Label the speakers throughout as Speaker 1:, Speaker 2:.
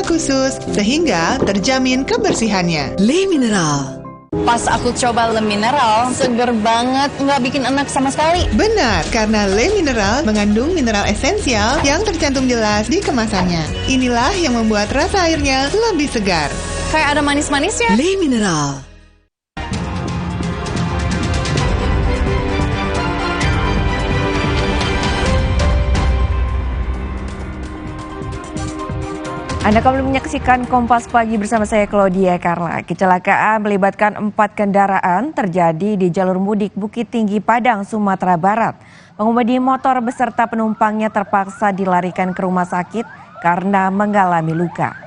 Speaker 1: formula khusus sehingga terjamin kebersihannya.
Speaker 2: Le Mineral.
Speaker 3: Pas aku coba Le Mineral, seger banget, nggak bikin enak sama sekali.
Speaker 1: Benar, karena Le Mineral mengandung mineral esensial yang tercantum jelas di kemasannya. Inilah yang membuat rasa airnya lebih segar.
Speaker 3: Kayak ada manis-manisnya.
Speaker 2: Le Mineral.
Speaker 4: Anda kembali menyaksikan Kompas Pagi bersama saya Claudia Carla. Kecelakaan melibatkan 4 kendaraan terjadi di jalur mudik Bukit Tinggi Padang, Sumatera Barat. Pengemudi motor beserta penumpangnya terpaksa dilarikan ke rumah sakit karena mengalami luka.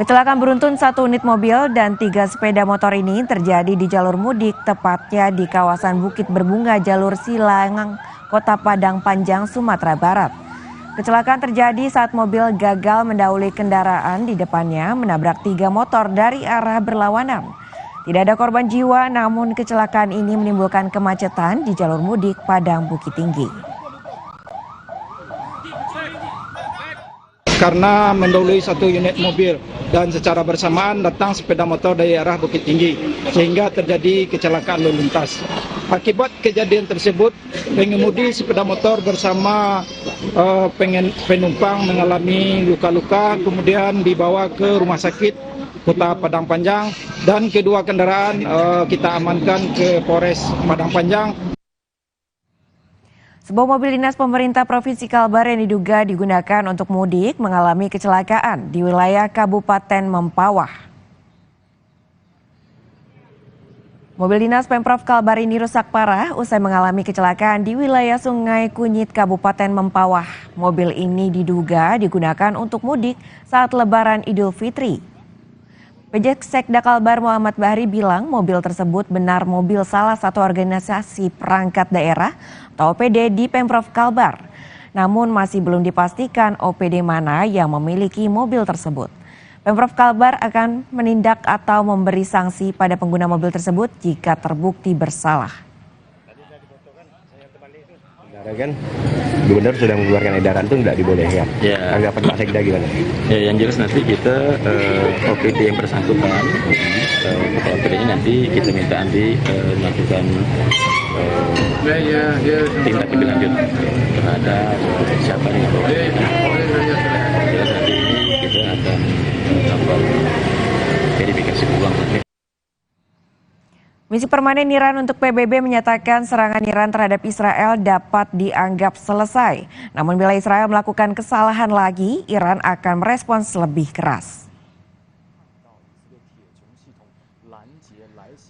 Speaker 4: Kecelakaan beruntun 1 unit mobil dan 3 sepeda motor ini terjadi di jalur mudik, tepatnya di kawasan Bukit Berbunga jalur Silangang, Kota Padang Panjang, Sumatera Barat. Kecelakaan terjadi saat mobil gagal mendahului kendaraan di depannya menabrak 3 motor dari arah berlawanan. Tidak ada korban jiwa, namun kecelakaan ini menimbulkan kemacetan di jalur mudik Padang Bukit Tinggi.
Speaker 5: Karena mendahului 1 unit mobil dan secara bersamaan datang sepeda motor dari arah Bukit Tinggi sehingga terjadi kecelakaan lalu lintas. Akibat kejadian tersebut, pengemudi sepeda motor bersama penumpang mengalami luka-luka, kemudian dibawa ke rumah sakit Kota Padang Panjang dan kedua kendaraan kita amankan ke Polres Padang Panjang.
Speaker 4: Sebuah mobil dinas pemerintah Provinsi Kalbar yang diduga digunakan untuk mudik mengalami kecelakaan di wilayah Kabupaten Mempawah. Mobil dinas Pemprov Kalbar ini rusak parah usai mengalami kecelakaan di wilayah Sungai Kunyit, Kabupaten Mempawah. Mobil ini diduga digunakan untuk mudik saat Lebaran Idul Fitri. PJ Sekda Kalbar Muhammad Bahri bilang mobil tersebut benar mobil salah satu organisasi perangkat daerah atau OPD di Pemprov Kalbar. Namun masih belum dipastikan OPD mana yang memiliki mobil tersebut. Pemprov Kalbar akan menindak atau memberi sanksi pada pengguna mobil tersebut jika terbukti bersalah.
Speaker 6: Kan Gubernur sudah mengeluarkan edaran itu tidak dibolehkan. Ya. Anggapan Pak Sekda gimana?
Speaker 7: Ya, yang jelas nanti kita OPD yang bersangkutan, OPD-nya nanti kita minta melakukan tindak lebih lanjut terhadap siapa yang membawa. Jelas nanti ini kita akan melakukan verifikasi ulang.
Speaker 4: Misi permanen Iran untuk PBB menyatakan serangan Iran terhadap Israel dapat dianggap selesai. Namun bila Israel melakukan kesalahan lagi, Iran akan merespons lebih keras.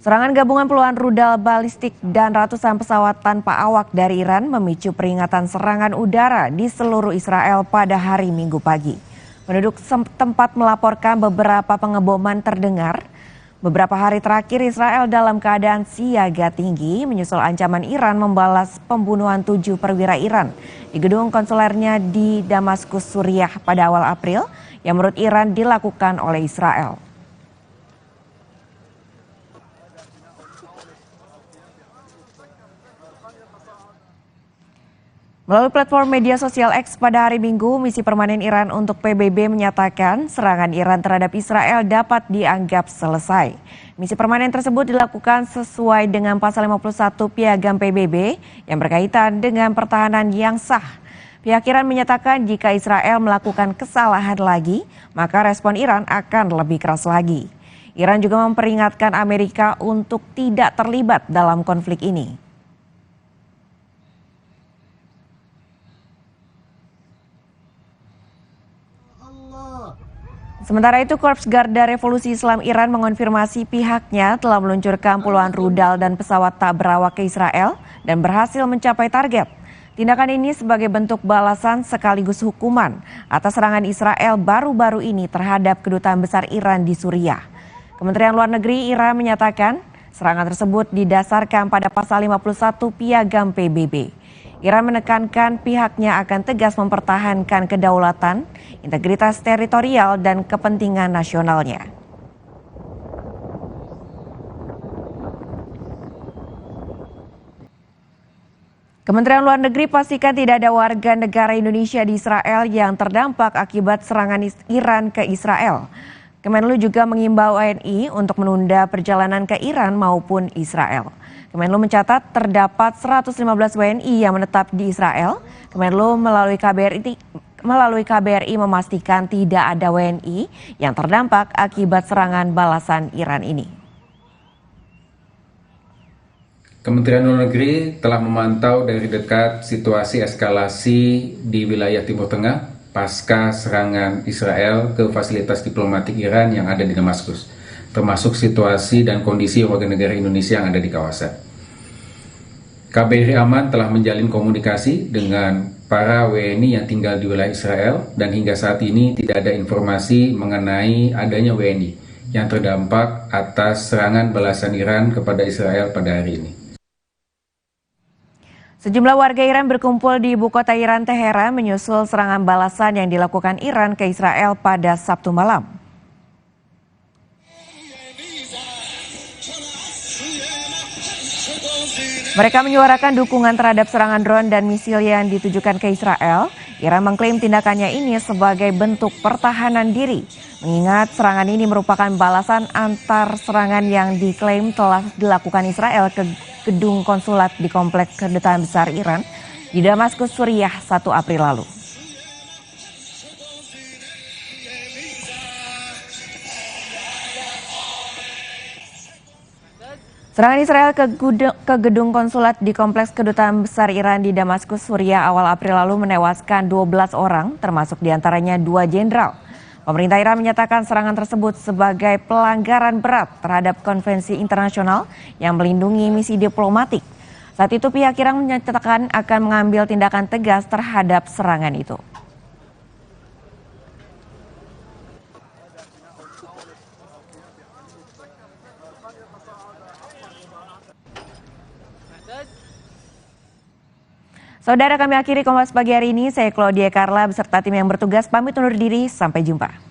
Speaker 4: Serangan gabungan puluhan rudal balistik dan ratusan pesawat tanpa awak dari Iran memicu peringatan serangan udara di seluruh Israel pada hari Minggu pagi. Penduduk tempat melaporkan beberapa pengeboman terdengar. Beberapa hari terakhir Israel dalam keadaan siaga tinggi menyusul ancaman Iran membalas pembunuhan 7 perwira Iran di gedung konsulernya di Damaskus, Suriah pada awal April yang menurut Iran dilakukan oleh Israel. Melalui platform media sosial X pada hari Minggu, misi permanen Iran untuk PBB menyatakan serangan Iran terhadap Israel dapat dianggap selesai. Misi permanen tersebut dilakukan sesuai dengan pasal 51 Piagam PBB yang berkaitan dengan pertahanan yang sah. Pihak Iran menyatakan jika Israel melakukan kesalahan lagi, maka respon Iran akan lebih keras lagi. Iran juga memperingatkan Amerika untuk tidak terlibat dalam konflik ini. Sementara itu, Korps Garda Revolusi Islam Iran mengonfirmasi pihaknya telah meluncurkan puluhan rudal dan pesawat tak berawak ke Israel dan berhasil mencapai target. Tindakan ini sebagai bentuk balasan sekaligus hukuman atas serangan Israel baru-baru ini terhadap kedutaan besar Iran di Suriah. Kementerian Luar Negeri Iran menyatakan serangan tersebut didasarkan pada pasal 51 Piagam PBB. Iran menekankan pihaknya akan tegas mempertahankan kedaulatan, integritas teritorial, dan kepentingan nasionalnya. Kementerian Luar Negeri pastikan tidak ada warga negara Indonesia di Israel yang terdampak akibat serangan Iran ke Israel. Kemenlu juga mengimbau WNI untuk menunda perjalanan ke Iran maupun Israel. Kemenlu mencatat terdapat 115 WNI yang menetap di Israel. Kemenlu melalui KBRI memastikan tidak ada WNI yang terdampak akibat serangan balasan Iran ini.
Speaker 8: Kementerian Luar Negeri telah memantau dari dekat situasi eskalasi di wilayah Timur Tengah pasca serangan Israel ke fasilitas diplomatik Iran yang ada di Damaskus, termasuk situasi dan kondisi warga negara Indonesia yang ada di kawasan. KBRI Aman telah menjalin komunikasi dengan para WNI yang tinggal di wilayah Israel dan hingga saat ini tidak ada informasi mengenai adanya WNI yang terdampak atas serangan balasan Iran kepada Israel pada hari ini.
Speaker 4: Sejumlah warga Iran berkumpul di ibu kota Iran, Teheran, menyusul serangan balasan yang dilakukan Iran ke Israel pada Sabtu malam. Mereka menyuarakan dukungan terhadap serangan drone dan misil yang ditujukan ke Israel. Iran mengklaim tindakannya ini sebagai bentuk pertahanan diri, mengingat serangan ini merupakan balasan antar serangan yang diklaim telah dilakukan Israel ke gedung konsulat di kompleks kedutaan besar Iran di Damaskus, Suriah 1 April lalu. Serangan Israel ke gedung konsulat di kompleks kedutaan besar Iran di Damaskus, Suriah awal April lalu menewaskan 12 orang, termasuk diantaranya 2 jenderal. Pemerintah Iran menyatakan serangan tersebut sebagai pelanggaran berat terhadap konvensi internasional yang melindungi misi diplomatik. Saat itu pihak Iran menyatakan akan mengambil tindakan tegas terhadap serangan itu. Saudara, kami akhiri Kompas pagi hari ini. Saya Claudia Carla beserta tim yang bertugas pamit undur diri. Sampai jumpa.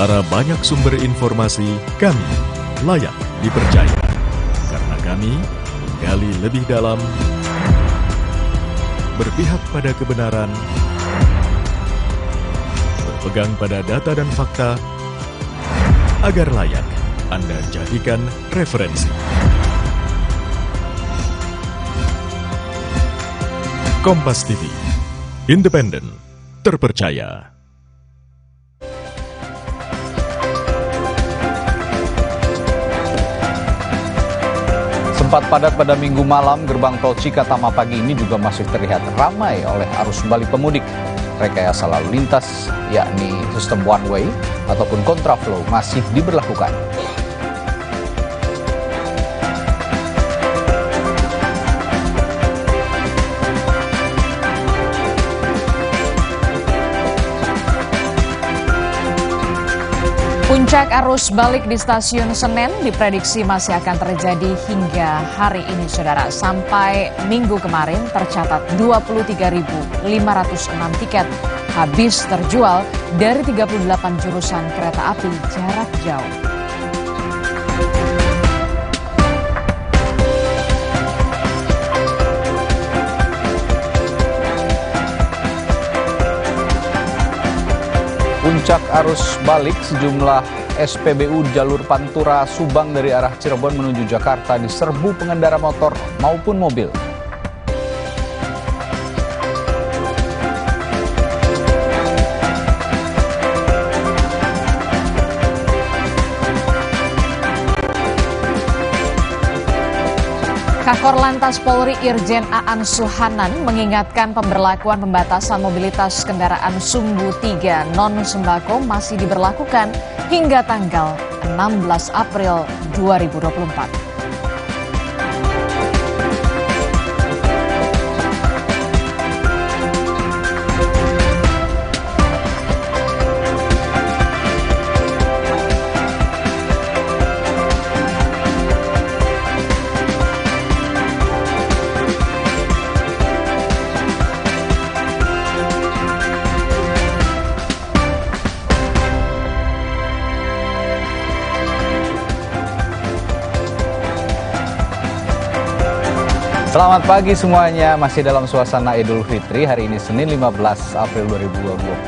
Speaker 9: Antara banyak sumber informasi, kami layak dipercaya. Karena kami menggali lebih dalam, berpihak pada kebenaran, berpegang pada data dan fakta, agar layak Anda jadikan referensi. Kompas TV, independen, terpercaya.
Speaker 10: Sempat padat pada Minggu malam, gerbang tol Cikatama pagi ini juga masih terlihat ramai oleh arus balik pemudik. Rekayasa lalu lintas, yakni sistem one way ataupun kontraflow masih diberlakukan.
Speaker 11: Puncak arus balik di stasiun Senen diprediksi masih akan terjadi hingga hari ini, saudara. Sampai minggu kemarin tercatat 23.506 tiket habis terjual dari 38 jurusan kereta api jarak jauh.
Speaker 10: Puncak arus balik sejumlah SPBU jalur Pantura Subang dari arah Cirebon menuju Jakarta diserbu pengendara motor maupun mobil.
Speaker 11: Kakor Lantas Polri Irjen Aan Suhanan mengingatkan pemberlakuan pembatasan mobilitas kendaraan Sumbu 3 non-sembako masih diberlakukan hingga tanggal 16 April 2024.
Speaker 10: Selamat pagi semuanya, masih dalam suasana Idul Fitri. Hari ini Senin 15 April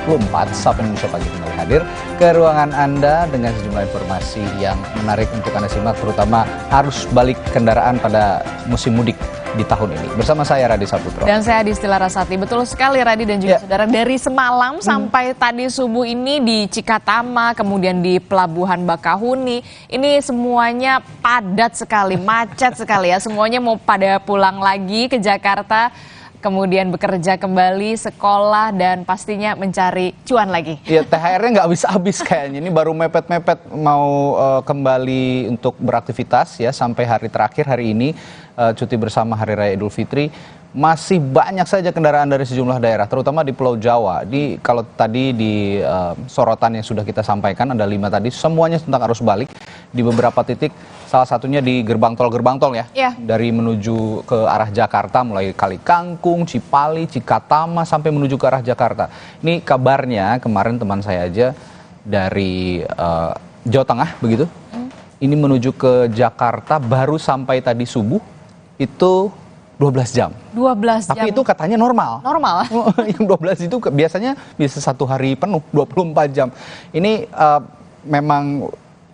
Speaker 10: 2024, Sapa Indonesia Pagi kembali hadir ke ruangan Anda dengan sejumlah informasi yang menarik untuk Anda simak, terutama arus balik kendaraan pada musim mudik di tahun ini. Bersama saya Radi Saputro.
Speaker 11: Dan saya Adistila Rasati. Betul sekali Radi dan juga saudara, dari semalam sampai tadi subuh ini di Cikatama, kemudian di Pelabuhan Bakahuni, ini semuanya padat sekali, macet sekali ya. Semuanya mau pada pulang lagi ke Jakarta, kemudian bekerja kembali, sekolah, dan pastinya mencari cuan lagi.
Speaker 10: Iya, THR-nya nggak habis-habis kayaknya. Ini baru mepet-mepet mau kembali untuk beraktivitas ya, sampai hari terakhir hari ini, cuti bersama Hari Raya Idul Fitri. Masih banyak saja kendaraan dari sejumlah daerah, terutama di Pulau Jawa. Kalau tadi di sorotan yang sudah kita sampaikan, ada 5 tadi, semuanya tentang arus balik di beberapa titik. Salah satunya di gerbang tol ya, dari menuju ke arah Jakarta, mulai Kali Kangkung, Cipali, Cikatama, sampai menuju ke arah Jakarta. Ini kabarnya kemarin teman saya aja dari Jawa Tengah begitu, ini menuju ke Jakarta baru sampai tadi subuh itu 12 jam.
Speaker 11: 12 jam.
Speaker 10: Tapi itu katanya normal.
Speaker 11: Normal?
Speaker 10: Yang 12 itu biasanya bisa 1 hari penuh, 24 jam. Ini memang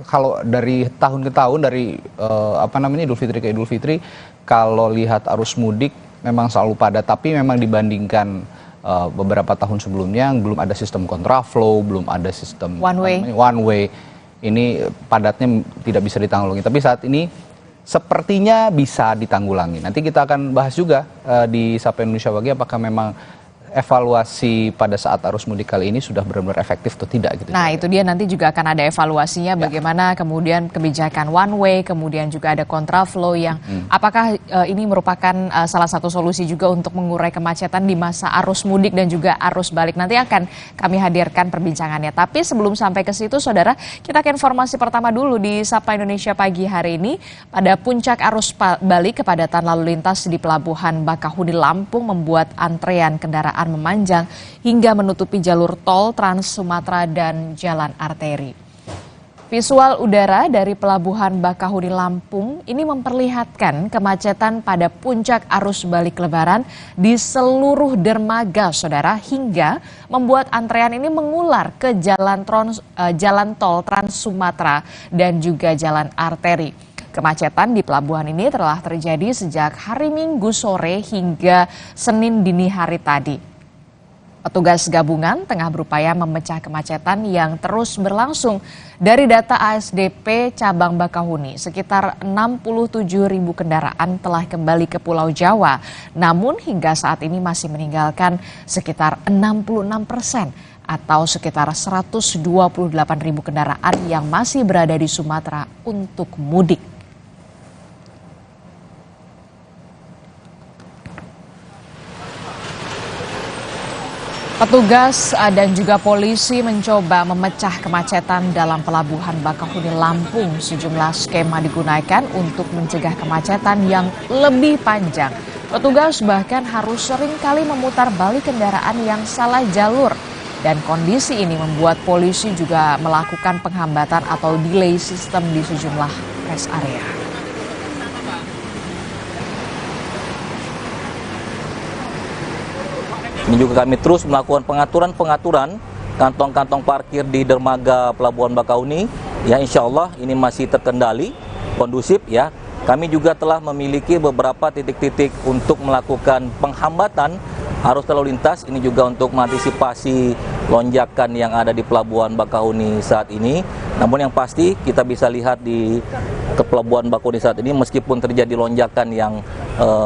Speaker 10: kalau dari tahun ke tahun, dari Idul Fitri ke Idul Fitri, kalau lihat arus mudik memang selalu padat. Tapi memang dibandingkan beberapa tahun sebelumnya, belum ada sistem kontraflow, belum ada sistem one way. Ini padatnya tidak bisa ditanggulangi. Tapi saat ini sepertinya bisa ditanggulangi. Nanti kita akan bahas juga di Sapa Indonesia Pagi apakah memang evaluasi pada saat arus mudik kali ini sudah benar-benar efektif atau tidak gitu.
Speaker 11: Nah, itu dia, nanti juga akan ada evaluasinya bagaimana kemudian kebijakan one way, kemudian juga ada kontraflow yang apakah ini merupakan salah satu solusi juga untuk mengurai kemacetan di masa arus mudik dan juga arus balik. Nanti akan kami hadirkan perbincangannya. Tapi sebelum sampai ke situ, saudara, kita ke informasi pertama dulu di Sapa Indonesia Pagi hari ini. Pada puncak arus balik, kepadatan lalu lintas di Pelabuhan Bakahuni Lampung membuat antrean kendaraan memanjang hingga menutupi jalur tol Trans Sumatera dan jalan arteri. Visual udara dari Pelabuhan Bakahuni Lampung ini memperlihatkan kemacetan pada puncak arus balik Lebaran di seluruh dermaga, saudara, hingga membuat antrean ini mengular ke jalan tol Trans Sumatera dan juga jalan arteri. Kemacetan di pelabuhan ini telah terjadi sejak hari Minggu sore hingga Senin dini hari tadi. Petugas gabungan tengah berupaya memecah kemacetan yang terus berlangsung. Dari data ASDP Cabang Bakahuni, sekitar 67.000 kendaraan telah kembali ke Pulau Jawa. Namun hingga saat ini masih meninggalkan sekitar 66% atau sekitar 128.000 kendaraan yang masih berada di Sumatera untuk mudik. Petugas dan juga polisi mencoba memecah kemacetan dalam pelabuhan Bakahuni Lampung. Sejumlah skema digunakan untuk mencegah kemacetan yang lebih panjang. Petugas bahkan harus seringkali memutar balik kendaraan yang salah jalur. Dan kondisi ini membuat polisi juga melakukan penghambatan atau delay sistem di sejumlah rest area.
Speaker 12: Ini juga kami terus melakukan pengaturan kantong-kantong parkir di dermaga Pelabuhan Bakahuni. Ya, insya Allah ini masih terkendali, kondusif ya. Kami juga telah memiliki beberapa titik-titik untuk melakukan penghambatan arus lalu lintas. Ini juga untuk mengantisipasi lonjakan yang ada di Pelabuhan Bakahuni saat ini. Namun yang pasti kita bisa lihat di Pelabuhan Bakahuni saat ini meskipun terjadi lonjakan yang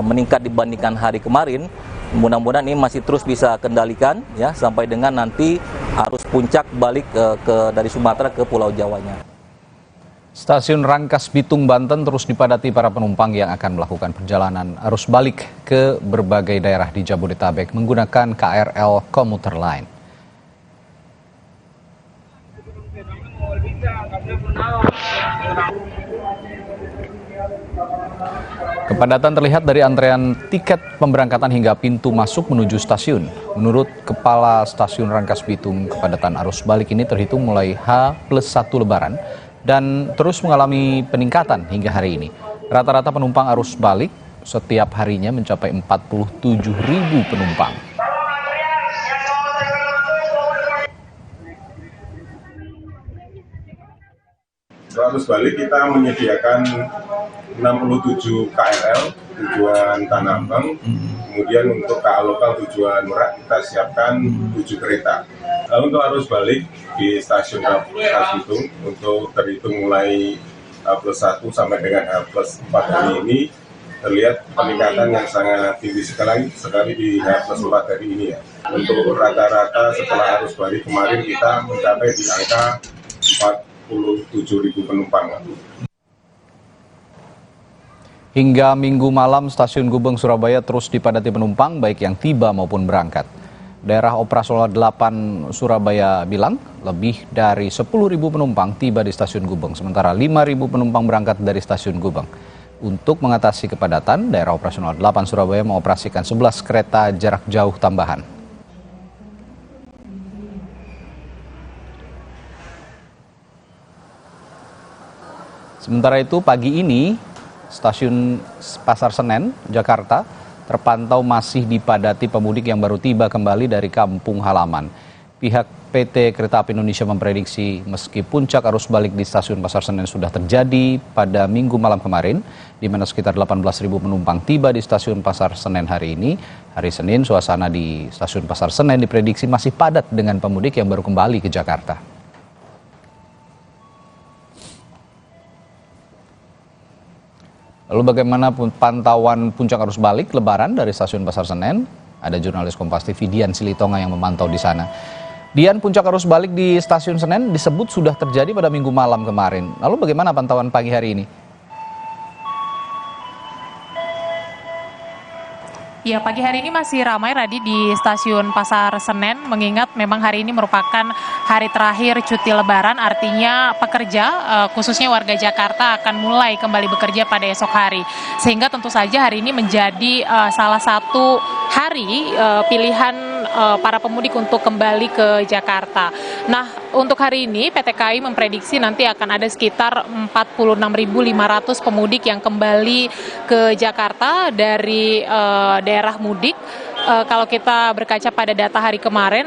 Speaker 12: meningkat dibandingkan hari kemarin, mudah-mudahan ini masih terus bisa kendalikan ya sampai dengan nanti arus puncak balik dari Sumatera ke Pulau Jawanya.
Speaker 10: Stasiun Rangkas Bitung, Banten terus dipadati para penumpang yang akan melakukan perjalanan arus balik ke berbagai daerah di Jabodetabek menggunakan KRL Komuter Line. Kepadatan terlihat dari antrean tiket pemberangkatan hingga pintu masuk menuju stasiun. Menurut Kepala Stasiun Rangkas Bitung, kepadatan arus balik ini terhitung mulai H+1 Lebaran dan terus mengalami peningkatan hingga hari ini. Rata-rata penumpang arus balik setiap harinya mencapai 47.000 penumpang.
Speaker 13: Arus balik kita menyediakan 67 KRL tujuan Tanah Abang, kemudian untuk KA lokal tujuan Merak kita siapkan 7 kereta. Lalu untuk arus balik di stasiun Rangkas Bitung untuk terhitung mulai H+1 sampai dengan H+4 hari ini terlihat peningkatan yang sangat tinggi sekali di H+4 hari ini ya. Untuk rata-rata setelah arus balik kemarin kita mencapai di angka 47.000 penumpang.
Speaker 10: Hingga Minggu malam, Stasiun Gubeng Surabaya terus dipadati penumpang baik yang tiba maupun berangkat. Daerah operasional 8 Surabaya bilang lebih dari 10.000 penumpang tiba di Stasiun Gubeng, sementara 5.000 penumpang berangkat dari Stasiun Gubeng. Untuk mengatasi kepadatan, daerah operasional 8 Surabaya mengoperasikan 11 kereta jarak jauh tambahan. Sementara itu pagi ini Stasiun Pasar Senen, Jakarta terpantau masih dipadati pemudik yang baru tiba kembali dari kampung halaman. Pihak PT Kereta Api Indonesia memprediksi meski puncak arus balik di Stasiun Pasar Senen sudah terjadi pada Minggu malam kemarin, di mana sekitar 18.000 penumpang tiba di Stasiun Pasar Senen hari ini. Hari Senin, suasana di Stasiun Pasar Senen diprediksi masih padat dengan pemudik yang baru kembali ke Jakarta. Lalu bagaimana pantauan puncak arus balik Lebaran dari Stasiun Pasar Senen? Ada jurnalis Kompas TV Dian Silitonga yang memantau di sana. Dian, puncak arus balik di Stasiun Senen disebut sudah terjadi pada Minggu malam kemarin. Lalu bagaimana pantauan pagi hari ini?
Speaker 14: Ya, pagi hari ini masih ramai Radi di Stasiun Pasar Senen, mengingat memang hari ini merupakan hari terakhir cuti Lebaran, artinya pekerja khususnya warga Jakarta akan mulai kembali bekerja pada esok hari. Sehingga tentu saja hari ini menjadi salah satu hari pilihan para pemudik untuk kembali ke Jakarta. Nah, untuk hari ini PT KAI memprediksi nanti akan ada sekitar 46.500 pemudik yang kembali ke Jakarta dari daerah mudik kalau kita berkaca pada data hari kemarin,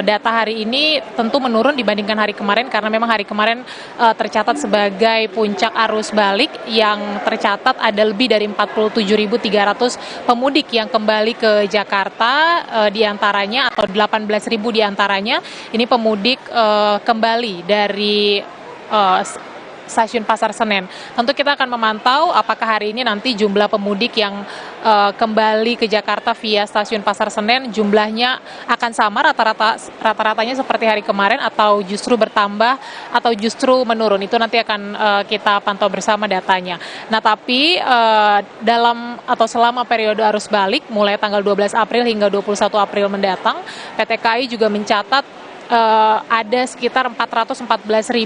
Speaker 14: data hari ini tentu menurun dibandingkan hari kemarin karena memang hari kemarin tercatat sebagai puncak arus balik yang tercatat ada lebih dari 47.300 pemudik yang kembali ke Jakarta, diantaranya atau 18.000 diantaranya ini pemudik kembali dari stasiun Pasar Senen. Tentu kita akan memantau apakah hari ini nanti jumlah pemudik yang kembali ke Jakarta via stasiun Pasar Senen jumlahnya akan sama rata-ratanya seperti hari kemarin atau justru bertambah atau justru menurun. Itu nanti akan kita pantau bersama datanya. Nah, tapi dalam atau selama periode arus balik mulai tanggal 12 April hingga 21 April mendatang, PT KAI juga mencatat ada sekitar 414.000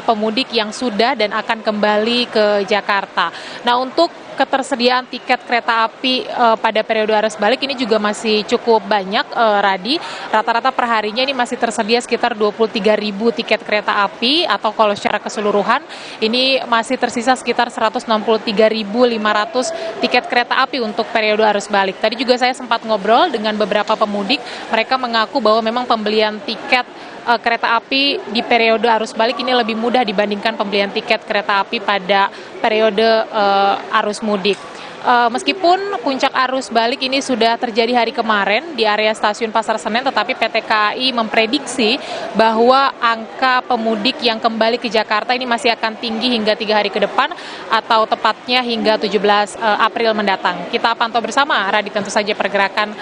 Speaker 14: pemudik yang sudah dan akan kembali ke Jakarta. Nah, untuk ketersediaan tiket kereta api pada periode arus balik ini juga masih cukup banyak, Radi. Rata-rata perharinya ini masih tersedia sekitar 23.000 tiket kereta api atau kalau secara keseluruhan ini masih tersisa sekitar 163.500 tiket kereta api untuk periode arus balik. Tadi juga saya sempat ngobrol dengan beberapa pemudik, mereka mengaku bahwa memang pembelian tiket kereta api di periode arus balik ini lebih mudah dibandingkan pembelian tiket kereta api pada periode arus mudik. Meskipun puncak arus balik ini sudah terjadi hari kemarin di area stasiun Pasar Senen, tetapi PT KAI memprediksi bahwa angka pemudik yang kembali ke Jakarta ini masih akan tinggi hingga 3 hari ke depan atau tepatnya hingga 17 April mendatang. Kita pantau bersama, Radi, tentu saja pergerakan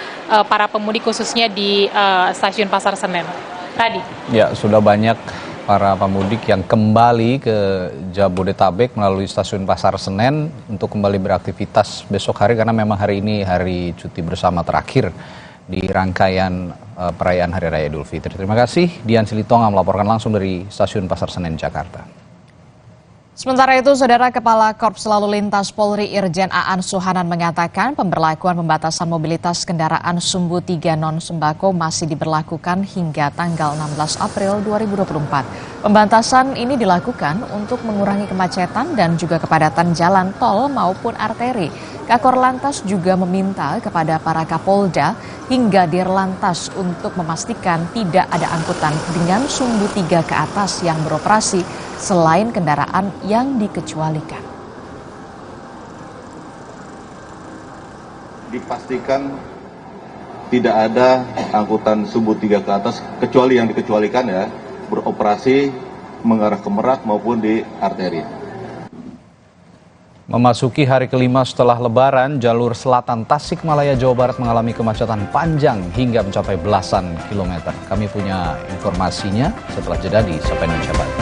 Speaker 14: para pemudik khususnya di stasiun Pasar Senen. Radi.
Speaker 10: Ya, sudah banyak para pemudik yang kembali ke Jabodetabek melalui stasiun Pasar Senen untuk kembali beraktivitas besok hari karena memang hari ini hari cuti bersama terakhir di rangkaian perayaan Hari Raya Idul Fitri. Terima kasih Dian Silitonga melaporkan langsung dari stasiun Pasar Senen, Jakarta.
Speaker 11: Sementara itu, Saudara Kepala Korps Lalu Lintas Polri Irjen Aan Suhanan mengatakan pemberlakuan pembatasan mobilitas kendaraan sumbu 3 non-sembako masih diberlakukan hingga tanggal 16 April 2024. Pembatasan ini dilakukan untuk mengurangi kemacetan dan juga kepadatan jalan tol maupun arteri. Kakor Lantas juga meminta kepada para Kapolda hingga Dirlantas untuk memastikan tidak ada angkutan dengan sumbu 3 ke atas yang beroperasi selain kendaraan yang dikecualikan.
Speaker 15: Dipastikan tidak ada angkutan sumbu 3 ke atas kecuali yang dikecualikan ya, beroperasi mengarah ke Merak maupun di arteri.
Speaker 10: Memasuki hari kelima setelah Lebaran, jalur selatan Tasikmalaya, Jawa Barat mengalami kemacetan panjang hingga mencapai belasan kilometer. Kami punya informasinya setelah jeda di Sapa Indonesia Barat.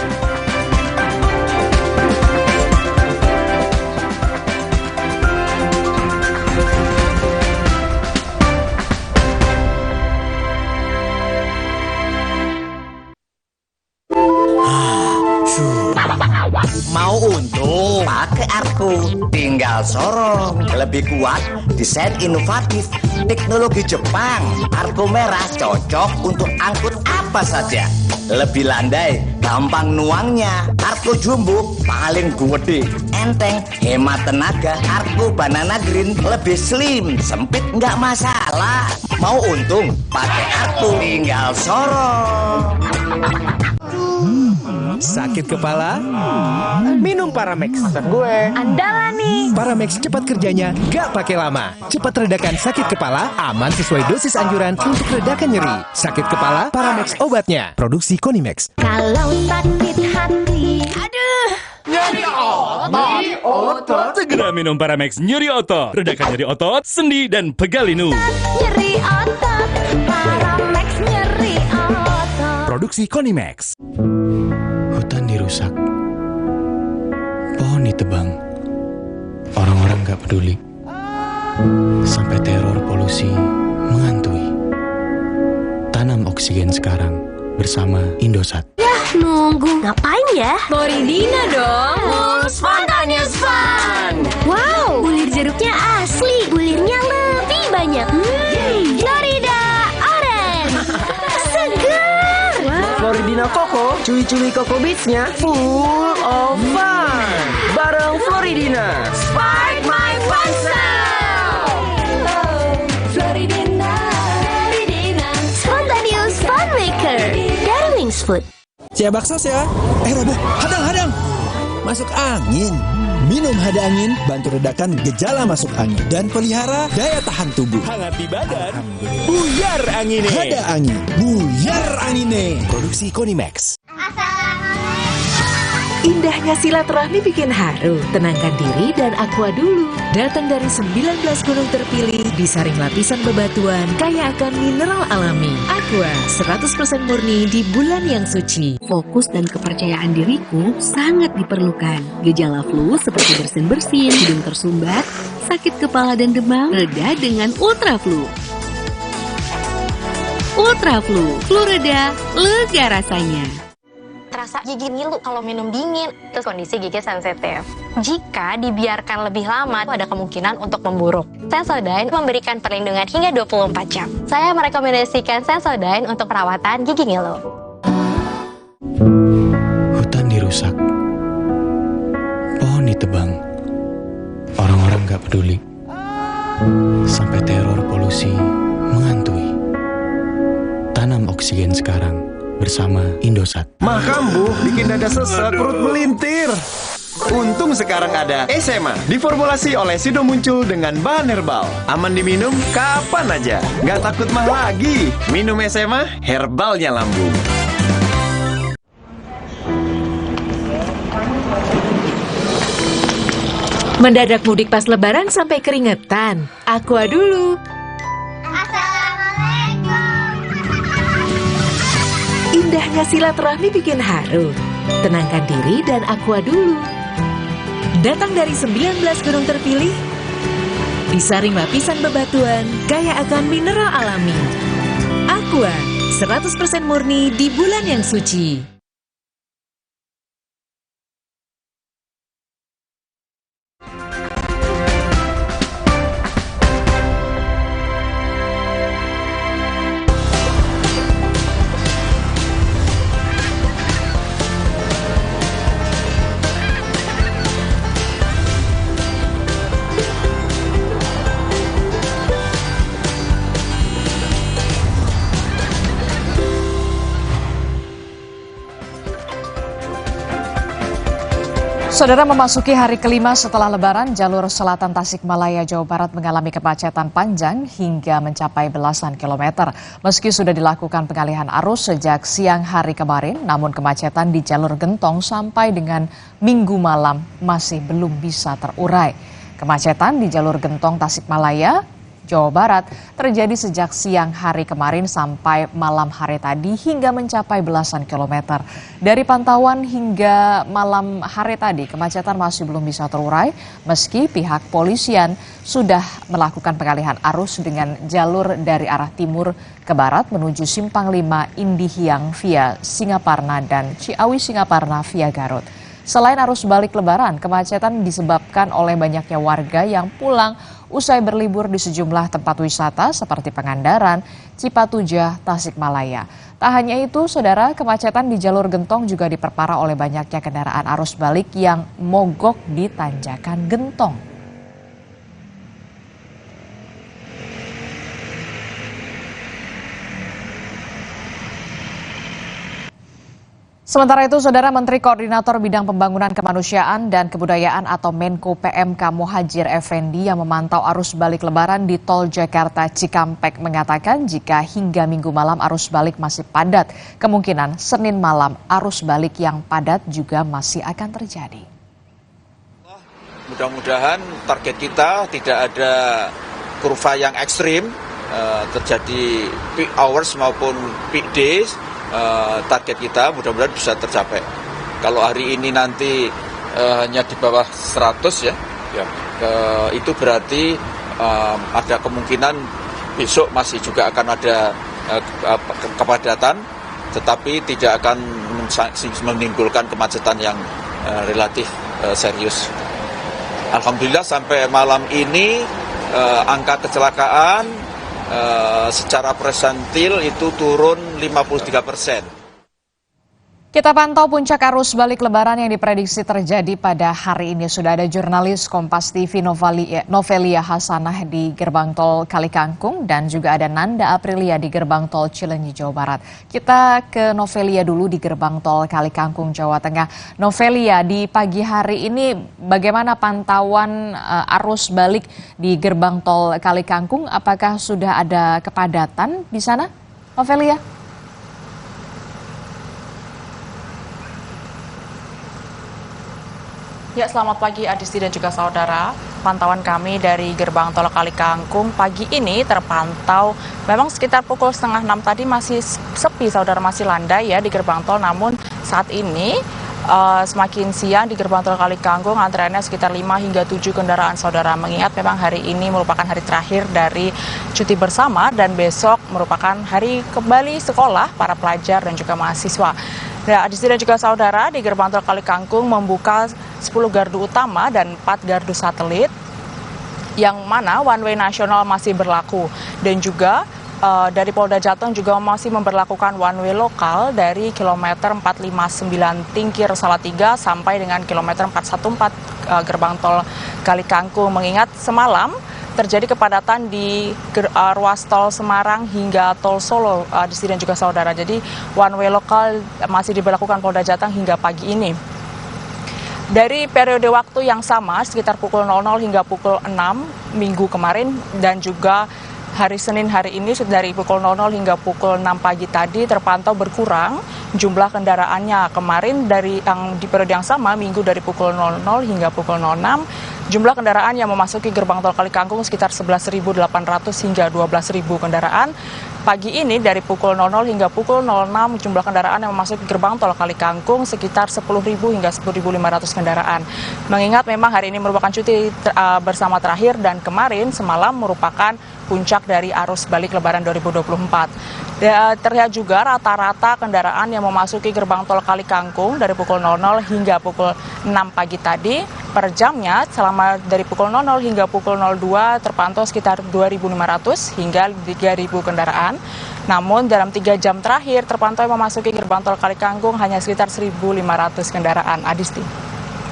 Speaker 16: Mau untung pakai Arko, tinggal sorong, lebih kuat, desain inovatif, teknologi Jepang. Arko merah cocok untuk angkut apa saja, lebih landai, gampang nuangnya. Arko jumbo paling gede, enteng, hemat tenaga. Arko banana green lebih slim, sempit nggak masalah. Mau untung pakai Arko, tinggal sorong.
Speaker 17: Sakit kepala? Minum Paramex.
Speaker 18: Gue
Speaker 17: andalan nih. Paramex cepat kerjanya, gak pakai lama. Cepat redakan sakit kepala, aman sesuai dosis anjuran untuk redakan nyeri. Sakit kepala, Paramex obatnya. Produksi Konimex.
Speaker 18: kalau sakit hati, aduh, nyeri otot.
Speaker 19: Segera minum Paramex nyeri otot. Redakan nyeri otot, sendi dan pegal linu.
Speaker 18: Nyeri otot, Paramex nyeri otot.
Speaker 17: Produksi Konimex. Hutan dirusak, pohon ditebang, orang-orang gak peduli, sampai teror polusi menghantui. Tanam oksigen sekarang bersama Indosat.
Speaker 18: Yah, nunggu ngapain ya? Floridina dong, Spontaneous Fun. Wow, bulir jeruknya asli, bulirnya lebih banyak. Florida Orange, segar.
Speaker 20: Floridina Coco, cuy-cuy Coco Beats-nya full of fun. Bareng Floridina.
Speaker 18: Spark my fun sound. Floridina.
Speaker 21: Cia baksos ya. Roboh, hadang. Masuk angin. Minum Hada Angin bantu redakan gejala masuk angin dan pelihara daya tahan tubuh.
Speaker 19: Hangat di badan, buyar angine.
Speaker 21: Hada Angin, buyar angine. Produksi Konimax.
Speaker 22: Indahnya silaturahmi bikin haru. Tenangkan diri dan aqua dulu. Datang dari 19 gunung terpilih, disaring lapisan bebatuan, kaya akan mineral alami. Aqua, 100% murni di bulan yang suci.
Speaker 23: Fokus dan kepercayaan diriku sangat diperlukan. Gejala flu seperti bersin-bersin, hidung tersumbat, sakit kepala dan demam, reda dengan Ultra Flu. Ultra Flu, flu reda, lega rasanya.
Speaker 24: Terasa gigi ngilu kalau minum dingin, terus kondisi gigi sensitif. Jika dibiarkan lebih lama, ada kemungkinan untuk memburuk. Sensodyne memberikan perlindungan hingga 24 jam. Saya merekomendasikan Sensodyne untuk perawatan gigi ngilu.
Speaker 25: Hutan dirusak, pohon ditebang, orang-orang gak peduli, sampai teror polusi menghantui. Tanam oksigen sekarang bersama Indosat.
Speaker 26: Makan Bu, bikin dada sesek, perut melintir. Untung sekarang ada SMA, diformulasi oleh Sido Muncul dengan bahan herbal. Aman diminum kapan aja, nggak takut mah lagi. Minum SMA, herbalnya lambung.
Speaker 22: Mendadak mudik pas lebaran sampai keringetan. Aqua dulu. Indahnya silaturahmi bikin haru. Tenangkan diri dan aqua dulu. Datang dari 19 gunung terpilih, disaring lapisan bebatuan, kaya akan mineral alami. Aqua, 100% murni di bulan yang suci.
Speaker 11: Saudara, memasuki hari kelima setelah Lebaran, jalur selatan Tasikmalaya, Jawa Barat mengalami kemacetan panjang hingga mencapai belasan kilometer. Meski sudah dilakukan pengalihan arus sejak siang hari kemarin, namun kemacetan di jalur Gentong sampai dengan Minggu malam masih belum bisa terurai. Kemacetan di jalur Gentong Tasikmalaya, Jawa Barat terjadi sejak siang hari kemarin sampai malam hari tadi hingga mencapai belasan kilometer. Dari pantauan hingga malam hari tadi, kemacetan masih belum bisa terurai meski pihak polisian sudah melakukan pengalihan arus dengan jalur dari arah timur ke barat menuju Simpang 5 Indihiyang via Singaparna dan Ciawi Singaparna via Garut. Selain arus balik Lebaran, kemacetan disebabkan oleh banyaknya warga yang pulang usai berlibur di sejumlah tempat wisata seperti Pangandaran, Cipatujah, Tasikmalaya. Tak hanya itu, saudara, kemacetan di jalur Gentong juga diperparah oleh banyaknya kendaraan arus balik yang mogok di Tanjakan Gentong. Sementara itu, Saudara, Menteri Koordinator Bidang Pembangunan Kemanusiaan dan Kebudayaan atau Menko PMK Muhadjir Effendi yang memantau arus balik Lebaran di Tol Jakarta Cikampek mengatakan jika hingga Minggu malam arus balik masih padat, kemungkinan Senin malam arus balik yang padat juga masih akan terjadi.
Speaker 27: Mudah-mudahan target kita tidak ada kurva yang ekstrim, terjadi peak hours maupun peak days. Target kita mudah-mudahan bisa tercapai. Kalau hari ini nanti hanya di bawah 100 itu berarti ada kemungkinan besok masih juga akan ada kepadatan, tetapi tidak akan menimbulkan kemacetan yang relatif serius. Alhamdulillah sampai malam ini angka kecelakaan secara persentil itu turun 53%.
Speaker 11: Kita pantau puncak arus balik lebaran yang diprediksi terjadi pada hari ini. Sudah ada jurnalis Kompas TV Novelia Hasanah di gerbang tol Kalikangkung dan juga ada Nanda Aprilia di gerbang tol Cileunyi, Jawa Barat. Kita ke Novelia dulu di gerbang tol Kalikangkung, Jawa Tengah. Novelia, di pagi hari ini bagaimana pantauan arus balik di gerbang tol Kalikangkung? Apakah sudah ada kepadatan di sana, Novelia?
Speaker 1: Ya, selamat pagi Adisti dan juga saudara. Pantauan kami dari gerbang tol Kalikangkung pagi ini terpantau memang sekitar pukul 5:30 tadi masih sepi, saudara, masih landai ya di gerbang tol. Namun saat ini semakin siang di gerbang tol Kalikangkung antreannya sekitar 5 hingga 7 kendaraan, saudara. Mengingat memang hari ini merupakan hari terakhir dari cuti bersama dan besok merupakan hari kembali sekolah para pelajar dan juga mahasiswa. Ya, Adisti dan juga saudara, di gerbang tol Kalikangkung membuka 10 gardu utama dan 4 gardu satelit, yang mana one way nasional masih berlaku. Dan juga dari Polda Jateng juga masih memberlakukan one way lokal dari kilometer 459 Tingkir Salatiga sampai dengan kilometer 414 gerbang tol Kalikangkung. Mengingat semalam terjadi kepadatan di ruas tol Semarang hingga tol Solo, Adisti dan juga saudara. Jadi one way lokal masih diberlakukan Polda Jateng hingga pagi ini. Dari periode waktu yang sama sekitar pukul 00 hingga pukul 6 minggu kemarin dan juga hari Senin hari ini dari pukul 00 hingga pukul 6 pagi tadi terpantau berkurang jumlah kendaraannya. Kemarin dari yang di periode yang sama minggu dari pukul 00 hingga pukul 06 jumlah kendaraan yang memasuki gerbang tol Kalikangkung sekitar 11.800 hingga 12.000 kendaraan. Pagi ini dari pukul 00 hingga pukul 06 jumlah kendaraan yang memasuki gerbang tol Kalikangkung sekitar 10.000 hingga 10.500 kendaraan. Mengingat memang hari ini merupakan cuti bersama terakhir dan kemarin semalam merupakan puncak dari arus balik Lebaran 2024. Terlihat juga rata-rata kendaraan yang memasuki gerbang tol Kalikangkung dari pukul 00 hingga pukul 6 pagi tadi per jamnya selama dari pukul 00 hingga pukul 02 terpantau sekitar 2.500 hingga 3.000 kendaraan. Namun dalam 3 jam terakhir terpantau yang memasuki gerbang tol Kalikangkung hanya sekitar 1.500 kendaraan, Adisti.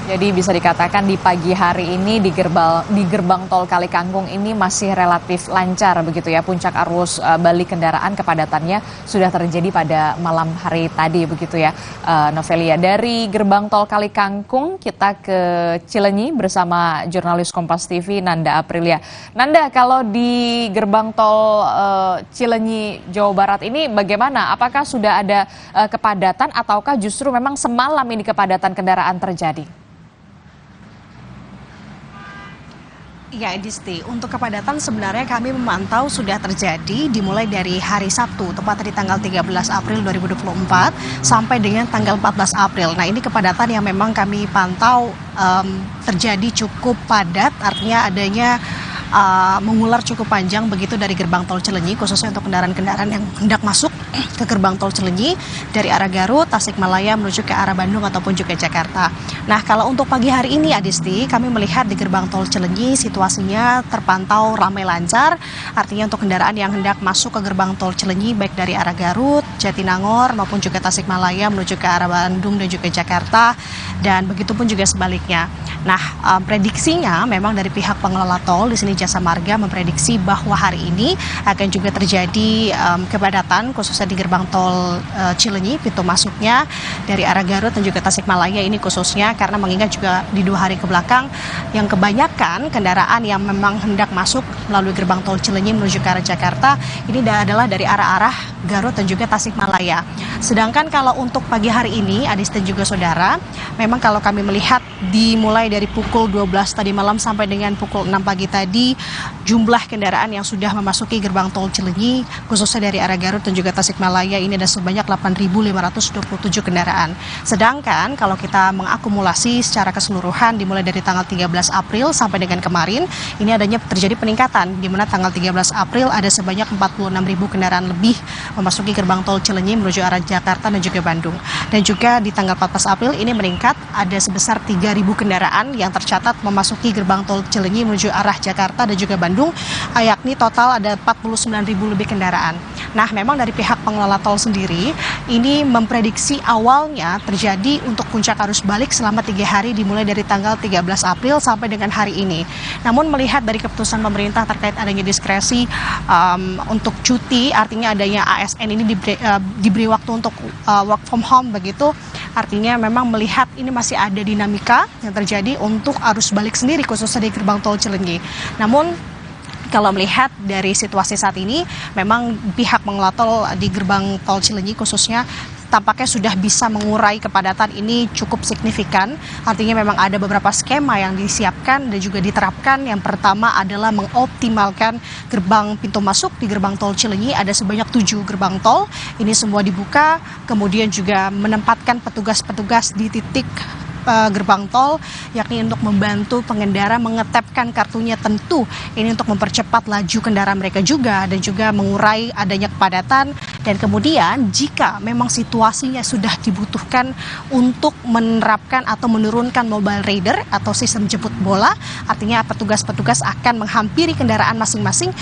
Speaker 11: Jadi bisa dikatakan di pagi hari ini di gerbang tol Kalikangkung ini masih relatif lancar begitu ya. Puncak arus balik kendaraan kepadatannya sudah terjadi pada malam hari tadi begitu ya, Novelia. Dari gerbang tol Kalikangkung kita ke Cileunyi bersama jurnalis Kompas TV Nanda Aprilia. Nanda, kalau di gerbang tol Cileunyi Jawa Barat ini bagaimana? Apakah sudah ada kepadatan ataukah justru memang semalam ini kepadatan kendaraan terjadi?
Speaker 2: Ya, Disti, untuk kepadatan sebenarnya kami memantau sudah terjadi dimulai dari hari Sabtu, tepatnya di tanggal 13 April 2024 sampai dengan tanggal 14 April. Nah, ini kepadatan yang memang kami pantau terjadi cukup padat, artinya adanya mengular cukup panjang begitu dari gerbang tol Cileunyi, khususnya untuk kendaraan-kendaraan yang hendak masuk ke gerbang tol Cileunyi dari arah Garut, Tasikmalaya menuju ke arah Bandung ataupun juga Jakarta. Nah, kalau untuk pagi hari ini, Adisti, kami melihat di gerbang tol Cileunyi situasinya terpantau ramai lancar, artinya untuk kendaraan yang hendak masuk ke gerbang tol Cileunyi baik dari arah Garut, Jatinangor maupun juga Tasikmalaya menuju ke arah Bandung dan juga Jakarta, dan begitupun juga sebaliknya. Nah, prediksinya memang dari pihak pengelola tol di sini Jasa Marga memprediksi bahwa hari ini akan juga terjadi kepadatan khususnya di gerbang tol Cileunyi, pintu masuknya dari arah Garut dan juga Tasikmalaya ini khususnya karena mengingat juga di 2 hari kebelakang yang kebanyakan kendaraan yang memang hendak masuk melalui gerbang tol Cileunyi menuju ke arah Jakarta ini adalah dari arah-arah Garut dan juga Tasikmalaya. Sedangkan kalau untuk pagi hari ini, Adis dan juga saudara, memang kalau kami melihat dimulai dari pukul 12 tadi malam sampai dengan pukul 6 pagi tadi, jumlah kendaraan yang sudah memasuki gerbang tol Cileunyi khususnya dari arah Garut dan juga Tasikmalaya ini ada sebanyak 8.527 kendaraan. Sedangkan kalau kita mengakumulasi secara keseluruhan dimulai dari tanggal 13 April sampai dengan kemarin, ini adanya terjadi peningkatan di mana tanggal 13 April ada sebanyak 46.000 kendaraan lebih memasuki gerbang tol Cileunyi menuju arah Jakarta dan juga Bandung. Dan juga di tanggal 14 April ini meningkat ada sebesar 3.000 kendaraan yang tercatat memasuki gerbang tol Cileunyi menuju arah Jakarta dan juga Bandung, yakni total ada 49.000 lebih kendaraan. Nah, memang dari pihak pengelola tol sendiri ini memprediksi awalnya terjadi untuk puncak arus balik selama 3 hari dimulai dari tanggal 13 April sampai dengan hari ini. Namun melihat dari keputusan pemerintah terkait adanya diskresi untuk cuti, artinya adanya ASN ini diberi waktu untuk work from home begitu, artinya memang melihat ini masih ada dinamika yang terjadi untuk arus balik sendiri khususnya di gerbang tol Cilenyi. Namun kalau melihat dari situasi saat ini, memang pihak pengelola tol di gerbang tol Cilenyi khususnya tampaknya sudah bisa mengurai kepadatan ini cukup signifikan. Artinya memang ada beberapa skema yang disiapkan dan juga diterapkan. Yang pertama adalah mengoptimalkan gerbang pintu masuk di gerbang tol Cilenyi. Ada sebanyak 7 gerbang tol. Ini semua dibuka, kemudian juga menempatkan petugas-petugas di titik gerbang tol, yakni untuk membantu pengendara mengetapkan kartunya, tentu ini untuk mempercepat laju kendaraan mereka juga dan juga mengurai adanya kepadatan. Dan kemudian jika memang situasinya sudah dibutuhkan untuk menerapkan atau menurunkan mobile rider atau sistem jemput bola, artinya petugas-petugas akan menghampiri kendaraan masing-masing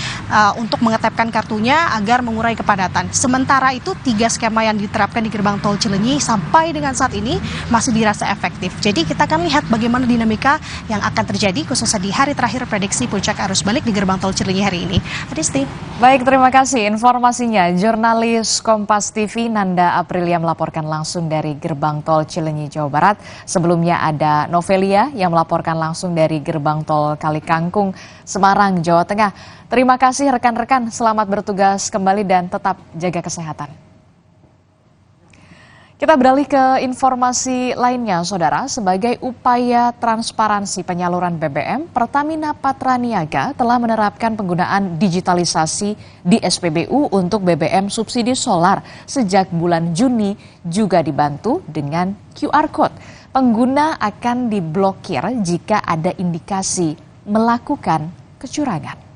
Speaker 2: untuk mengetapkan kartunya agar mengurai kepadatan. Sementara itu 3 skema yang diterapkan di gerbang tol Cilenyi sampai dengan saat ini masih dirasa efektif. Jadi kita akan lihat bagaimana dinamika yang akan terjadi khususnya di hari terakhir prediksi puncak arus balik di gerbang tol Cilenyi hari ini. Adisti.
Speaker 11: Baik, terima kasih informasinya. Jurnalis Kompas TV Nanda Aprilia melaporkan langsung dari gerbang tol Cilenyi, Jawa Barat. Sebelumnya ada Novelia yang melaporkan langsung dari gerbang tol Kalikangkung, Semarang, Jawa Tengah. Terima kasih rekan-rekan, selamat bertugas kembali dan tetap jaga kesehatan. Kita beralih ke informasi lainnya, Saudara. Sebagai upaya transparansi penyaluran BBM, Pertamina Patraniaga telah menerapkan penggunaan digitalisasi di SPBU untuk BBM subsidi solar sejak bulan Juni, juga dibantu dengan QR Code. Pengguna akan diblokir jika ada indikasi melakukan kecurangan.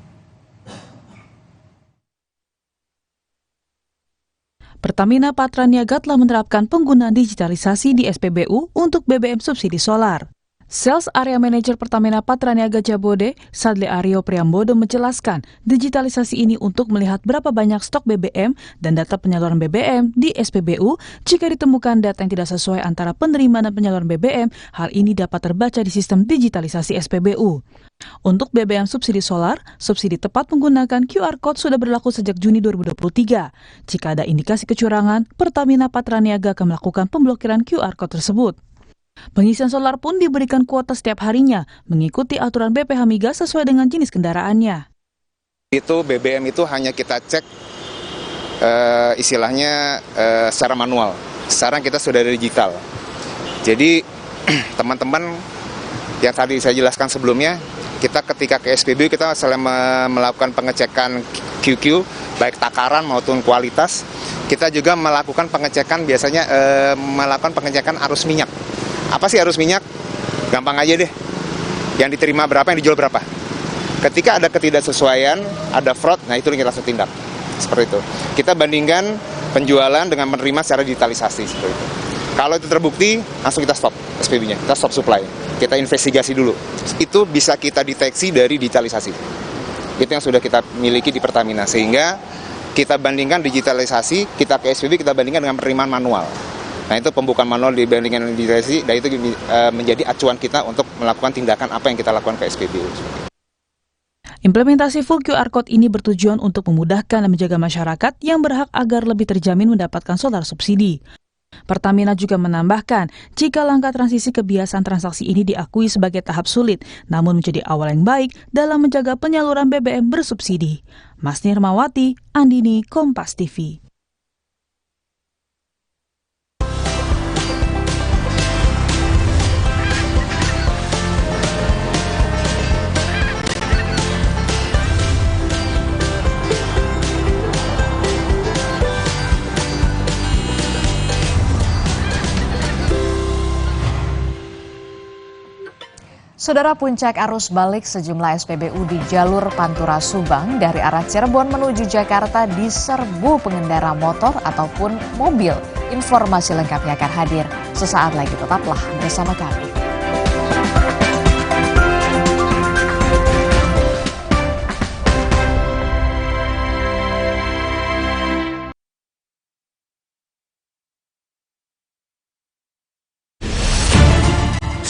Speaker 3: Pertamina Patraniaga telah menerapkan penggunaan digitalisasi di SPBU untuk BBM subsidi solar. Sales Area Manager Pertamina Patraniaga Jabode, Sadle Aryo Priambodo menjelaskan, digitalisasi ini untuk melihat berapa banyak stok BBM dan data penyaluran BBM di SPBU. Jika ditemukan data yang tidak sesuai antara penerima dan penyaluran BBM, hal ini dapat terbaca di sistem digitalisasi SPBU. Untuk BBM subsidi solar, subsidi tepat menggunakan QR Code sudah berlaku sejak Juni 2023. Jika ada indikasi kecurangan, Pertamina Patraniaga akan melakukan pemblokiran QR Code tersebut. Pengisian solar pun diberikan kuota setiap harinya, mengikuti aturan BPH Migas sesuai dengan jenis kendaraannya.
Speaker 4: Itu BBM itu hanya kita cek istilahnya secara manual. Sekarang kita sudah digital. Jadi teman-teman yang tadi saya jelaskan sebelumnya, kita ketika ke SPBU kita selain melakukan pengecekan QQ, baik takaran maupun kualitas, kita juga melakukan pengecekan biasanya melakukan pengecekan arus minyak. Apa sih arus minyak? Gampang aja deh. Yang diterima berapa, yang dijual berapa. Ketika ada ketidaksesuaian, ada fraud, nah itu yang kita langsung tindak. Seperti itu. Kita bandingkan penjualan dengan menerima secara digitalisasi seperti itu. Kalau itu terbukti, langsung kita stop SPB-nya, kita stop supply. Kita investigasi dulu. Itu bisa kita deteksi dari digitalisasi. Itu yang sudah kita miliki di Pertamina. Sehingga kita bandingkan digitalisasi, kita ke SPB, kita bandingkan dengan penerimaan manual. Nah itu pembukaan manual dibandingkan dengan digitalisasi, dan itu menjadi acuan kita untuk melakukan tindakan apa yang kita lakukan ke SPB.
Speaker 3: Implementasi full QR Code ini bertujuan untuk memudahkan dan menjaga masyarakat yang berhak agar lebih terjamin mendapatkan solar subsidi. Pertamina juga menambahkan, jika langkah transisi kebiasaan transaksi ini diakui sebagai tahap sulit, namun menjadi awal yang baik dalam menjaga penyaluran BBM bersubsidi. Masni Hermawati, Andini, Kompas TV.
Speaker 11: Saudara, puncak arus balik sejumlah SPBU di jalur Pantura Subang dari arah Cirebon menuju Jakarta diserbu pengendara motor ataupun mobil. Informasi lengkapnya akan hadir sesaat lagi, tetaplah bersama kami.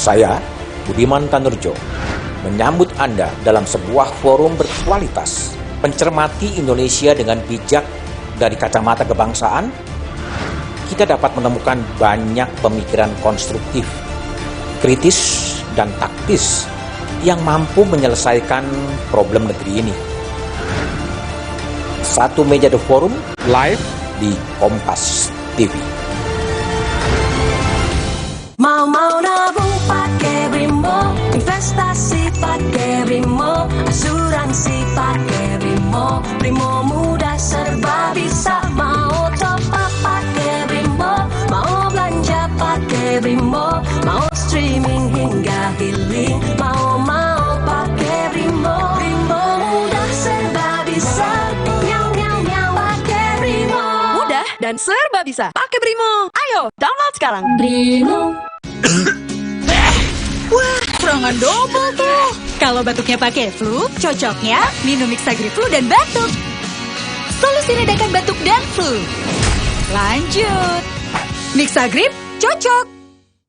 Speaker 5: Saya, Budiman Tanurjo, menyambut Anda dalam sebuah forum berkualitas, mencermati Indonesia dengan bijak dari kacamata kebangsaan. Kita dapat menemukan banyak pemikiran konstruktif, kritis, dan taktis yang mampu menyelesaikan problem negeri ini. Satu meja The Forum live di Kompas TV.
Speaker 6: Mau nabung pakai Brimo, investasi pakai Brimo, asuransi pakai Brimo, Brimo mudah serba bisa. Mau top up pakai Brimo, mau belanja pakai Brimo, mau streaming hingga healing, mau pakai Brimo, Brimo mudah serba bisa. Pakai Brimo, mudah dan serba bisa. Pakai Brimo, ayo download sekarang. Brimo.
Speaker 7: Wah, serangan double tuh. Kalau batuknya pakai flu, cocoknya minum Mixagrip flu dan batuk. Solusi redakan batuk dan flu. Lanjut. Mixagrip cocok.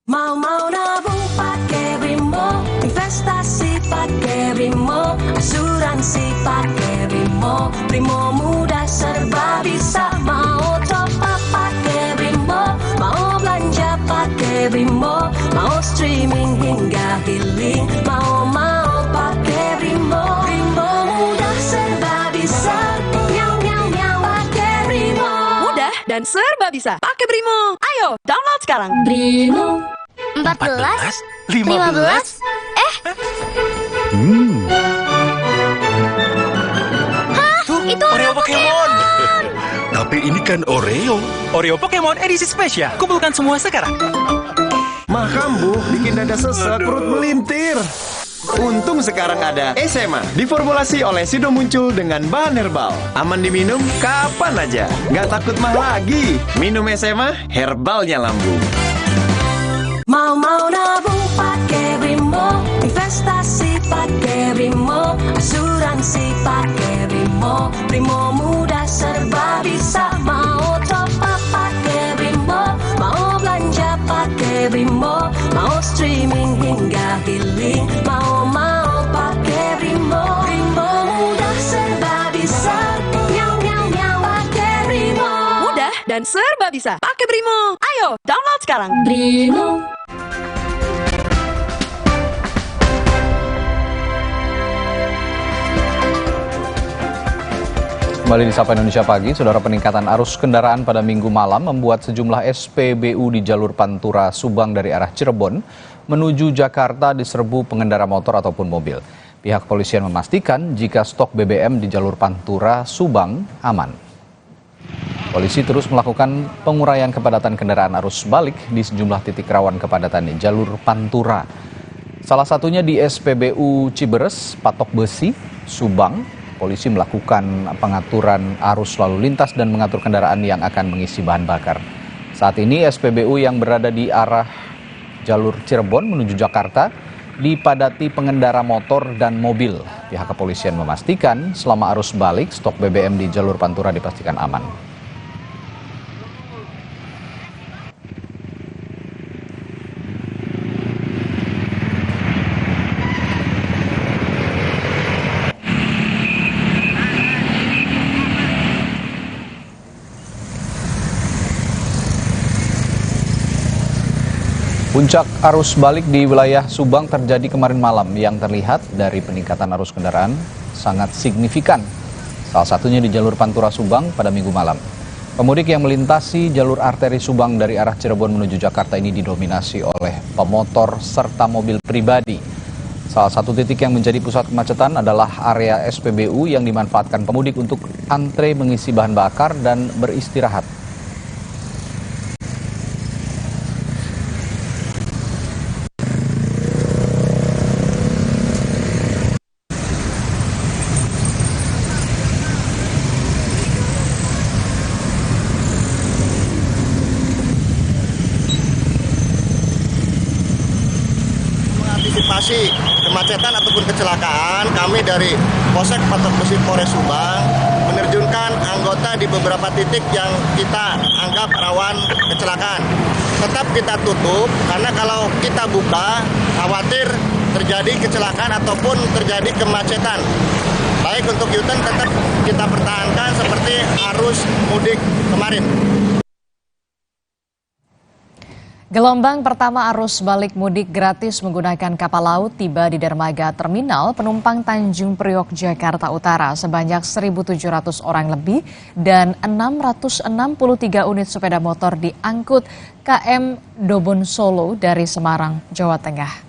Speaker 6: Mau nabung pakai Brimo, investasi pakai Brimo, asuransi pakai Brimo, Brimo mudah serba bisa. Mau top up pakai Brimo, mau belanja pakai Brimo, mau streaming hingga healing, mau pakai Brimo, Brimo mudah serba bisa. Pakai Brimo, mudah dan serba bisa. Pakai Brimo, ayo download sekarang. Brimo.
Speaker 18: 14, 15,
Speaker 6: Hah? Itu Oreo Pokemon.
Speaker 8: Tapi ini kan Oreo. Oreo Pokemon edisi spesial. Kumpulkan semua sekarang.
Speaker 26: Mah kambuh bikin dada sesek, perut melintir. Untung sekarang ada SMA, diformulasi oleh Sido Muncul dengan bahan herbal. Aman diminum kapan aja, nggak takut mah lagi. Minum SMA, herbalnya lambung.
Speaker 6: Mau nabung pakai Brimo, investasi pakai Brimo, asuransi pakai Brimo, Brimo mudah serba bisa. Mau top up pakai Brimo, mau belanja pakai Brimo, mau streaming hingga healing, mau pakai Brimo, Brimo mudah serba bisa. Pakai Brimo, mudah dan serba bisa. Pakai Brimo, ayo download sekarang. Brimo.
Speaker 10: Kembali di Sapa Indonesia Pagi, saudara, peningkatan arus kendaraan pada Minggu malam membuat sejumlah SPBU di jalur Pantura Subang dari arah Cirebon menuju Jakarta diserbu pengendara motor ataupun mobil. Pihak kepolisian memastikan jika stok BBM di jalur Pantura Subang aman. Polisi terus melakukan penguraian kepadatan kendaraan arus balik di sejumlah titik rawan kepadatan di jalur Pantura. Salah satunya di SPBU Ciberes, Patok Besi, Subang. Polisi melakukan pengaturan arus lalu lintas dan mengatur kendaraan yang akan mengisi bahan bakar. Saat ini SPBU yang berada di arah jalur Cirebon menuju Jakarta dipadati pengendara motor dan mobil. Pihak kepolisian memastikan selama arus balik stok BBM di jalur Pantura dipastikan aman. Puncak arus balik di wilayah Subang terjadi kemarin malam yang terlihat dari peningkatan arus kendaraan sangat signifikan. Salah satunya di jalur Pantura Subang pada Minggu malam. Pemudik yang melintasi jalur arteri Subang dari arah Cirebon menuju Jakarta ini didominasi oleh pemotor serta mobil pribadi. Salah satu titik yang menjadi pusat kemacetan adalah area SPBU yang dimanfaatkan pemudik untuk antre mengisi bahan bakar dan beristirahat.
Speaker 9: Mengantisipasi kemacetan ataupun kecelakaan, kami dari Polsek Patok Besi Polres Subang menerjunkan anggota di beberapa titik yang kita anggap rawan kecelakaan. tetap kita tutup karena kalau kita buka khawatir terjadi kecelakaan ataupun terjadi kemacetan. Baik untuk U-turn tetap kita pertahankan seperti arus mudik kemarin.
Speaker 11: Gelombang pertama arus balik mudik gratis menggunakan kapal laut tiba di dermaga terminal penumpang Tanjung Priok, Jakarta Utara sebanyak 1.700 orang lebih dan 663 unit sepeda motor diangkut KM Dobon Solo dari Semarang, Jawa Tengah.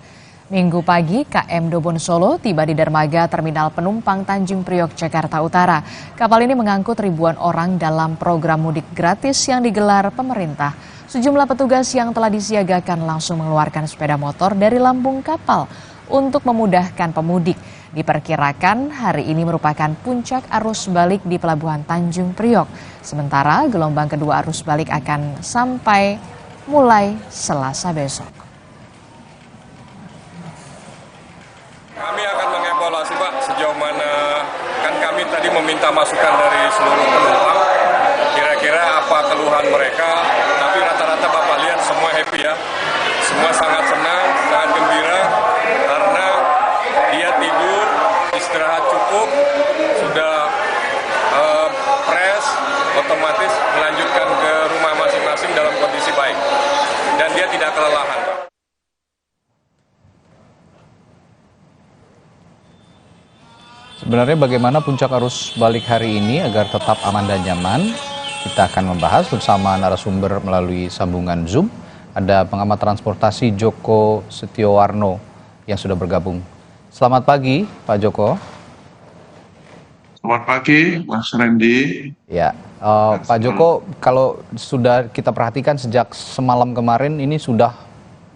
Speaker 11: Minggu pagi, KM Dobon Solo tiba di dermaga terminal penumpang Tanjung Priok, Jakarta Utara. Kapal ini mengangkut ribuan orang dalam program mudik gratis yang digelar pemerintah. Sejumlah petugas yang telah disiagakan langsung mengeluarkan sepeda motor dari lambung kapal untuk memudahkan pemudik. Diperkirakan hari ini merupakan puncak arus balik di Pelabuhan Tanjung Priok. Sementara gelombang kedua arus balik akan sampai mulai Selasa besok.
Speaker 12: Kami akan mengevaluasi Pak sejauh mana, kan kami tadi meminta masukan dari seluruh penumpang, kira-kira apa keluhan mereka, tapi rata-rata Bapak lihat semua happy ya, semua sangat senang, sangat gembira, karena dia tidur, istirahat cukup, sudah fresh, otomatis melanjutkan ke rumah masing-masing dalam kondisi baik, dan dia tidak kelelahan Pak.
Speaker 10: Sebenarnya bagaimana puncak arus balik hari ini agar tetap aman dan nyaman? Kita akan membahas bersama narasumber melalui sambungan Zoom. Ada pengamat transportasi Joko Setiowarno yang sudah bergabung. Selamat pagi, Pak Joko.
Speaker 13: Selamat pagi, Mas Randy.
Speaker 10: Ya, Pak Joko, kalau sudah kita perhatikan sejak semalam kemarin ini sudah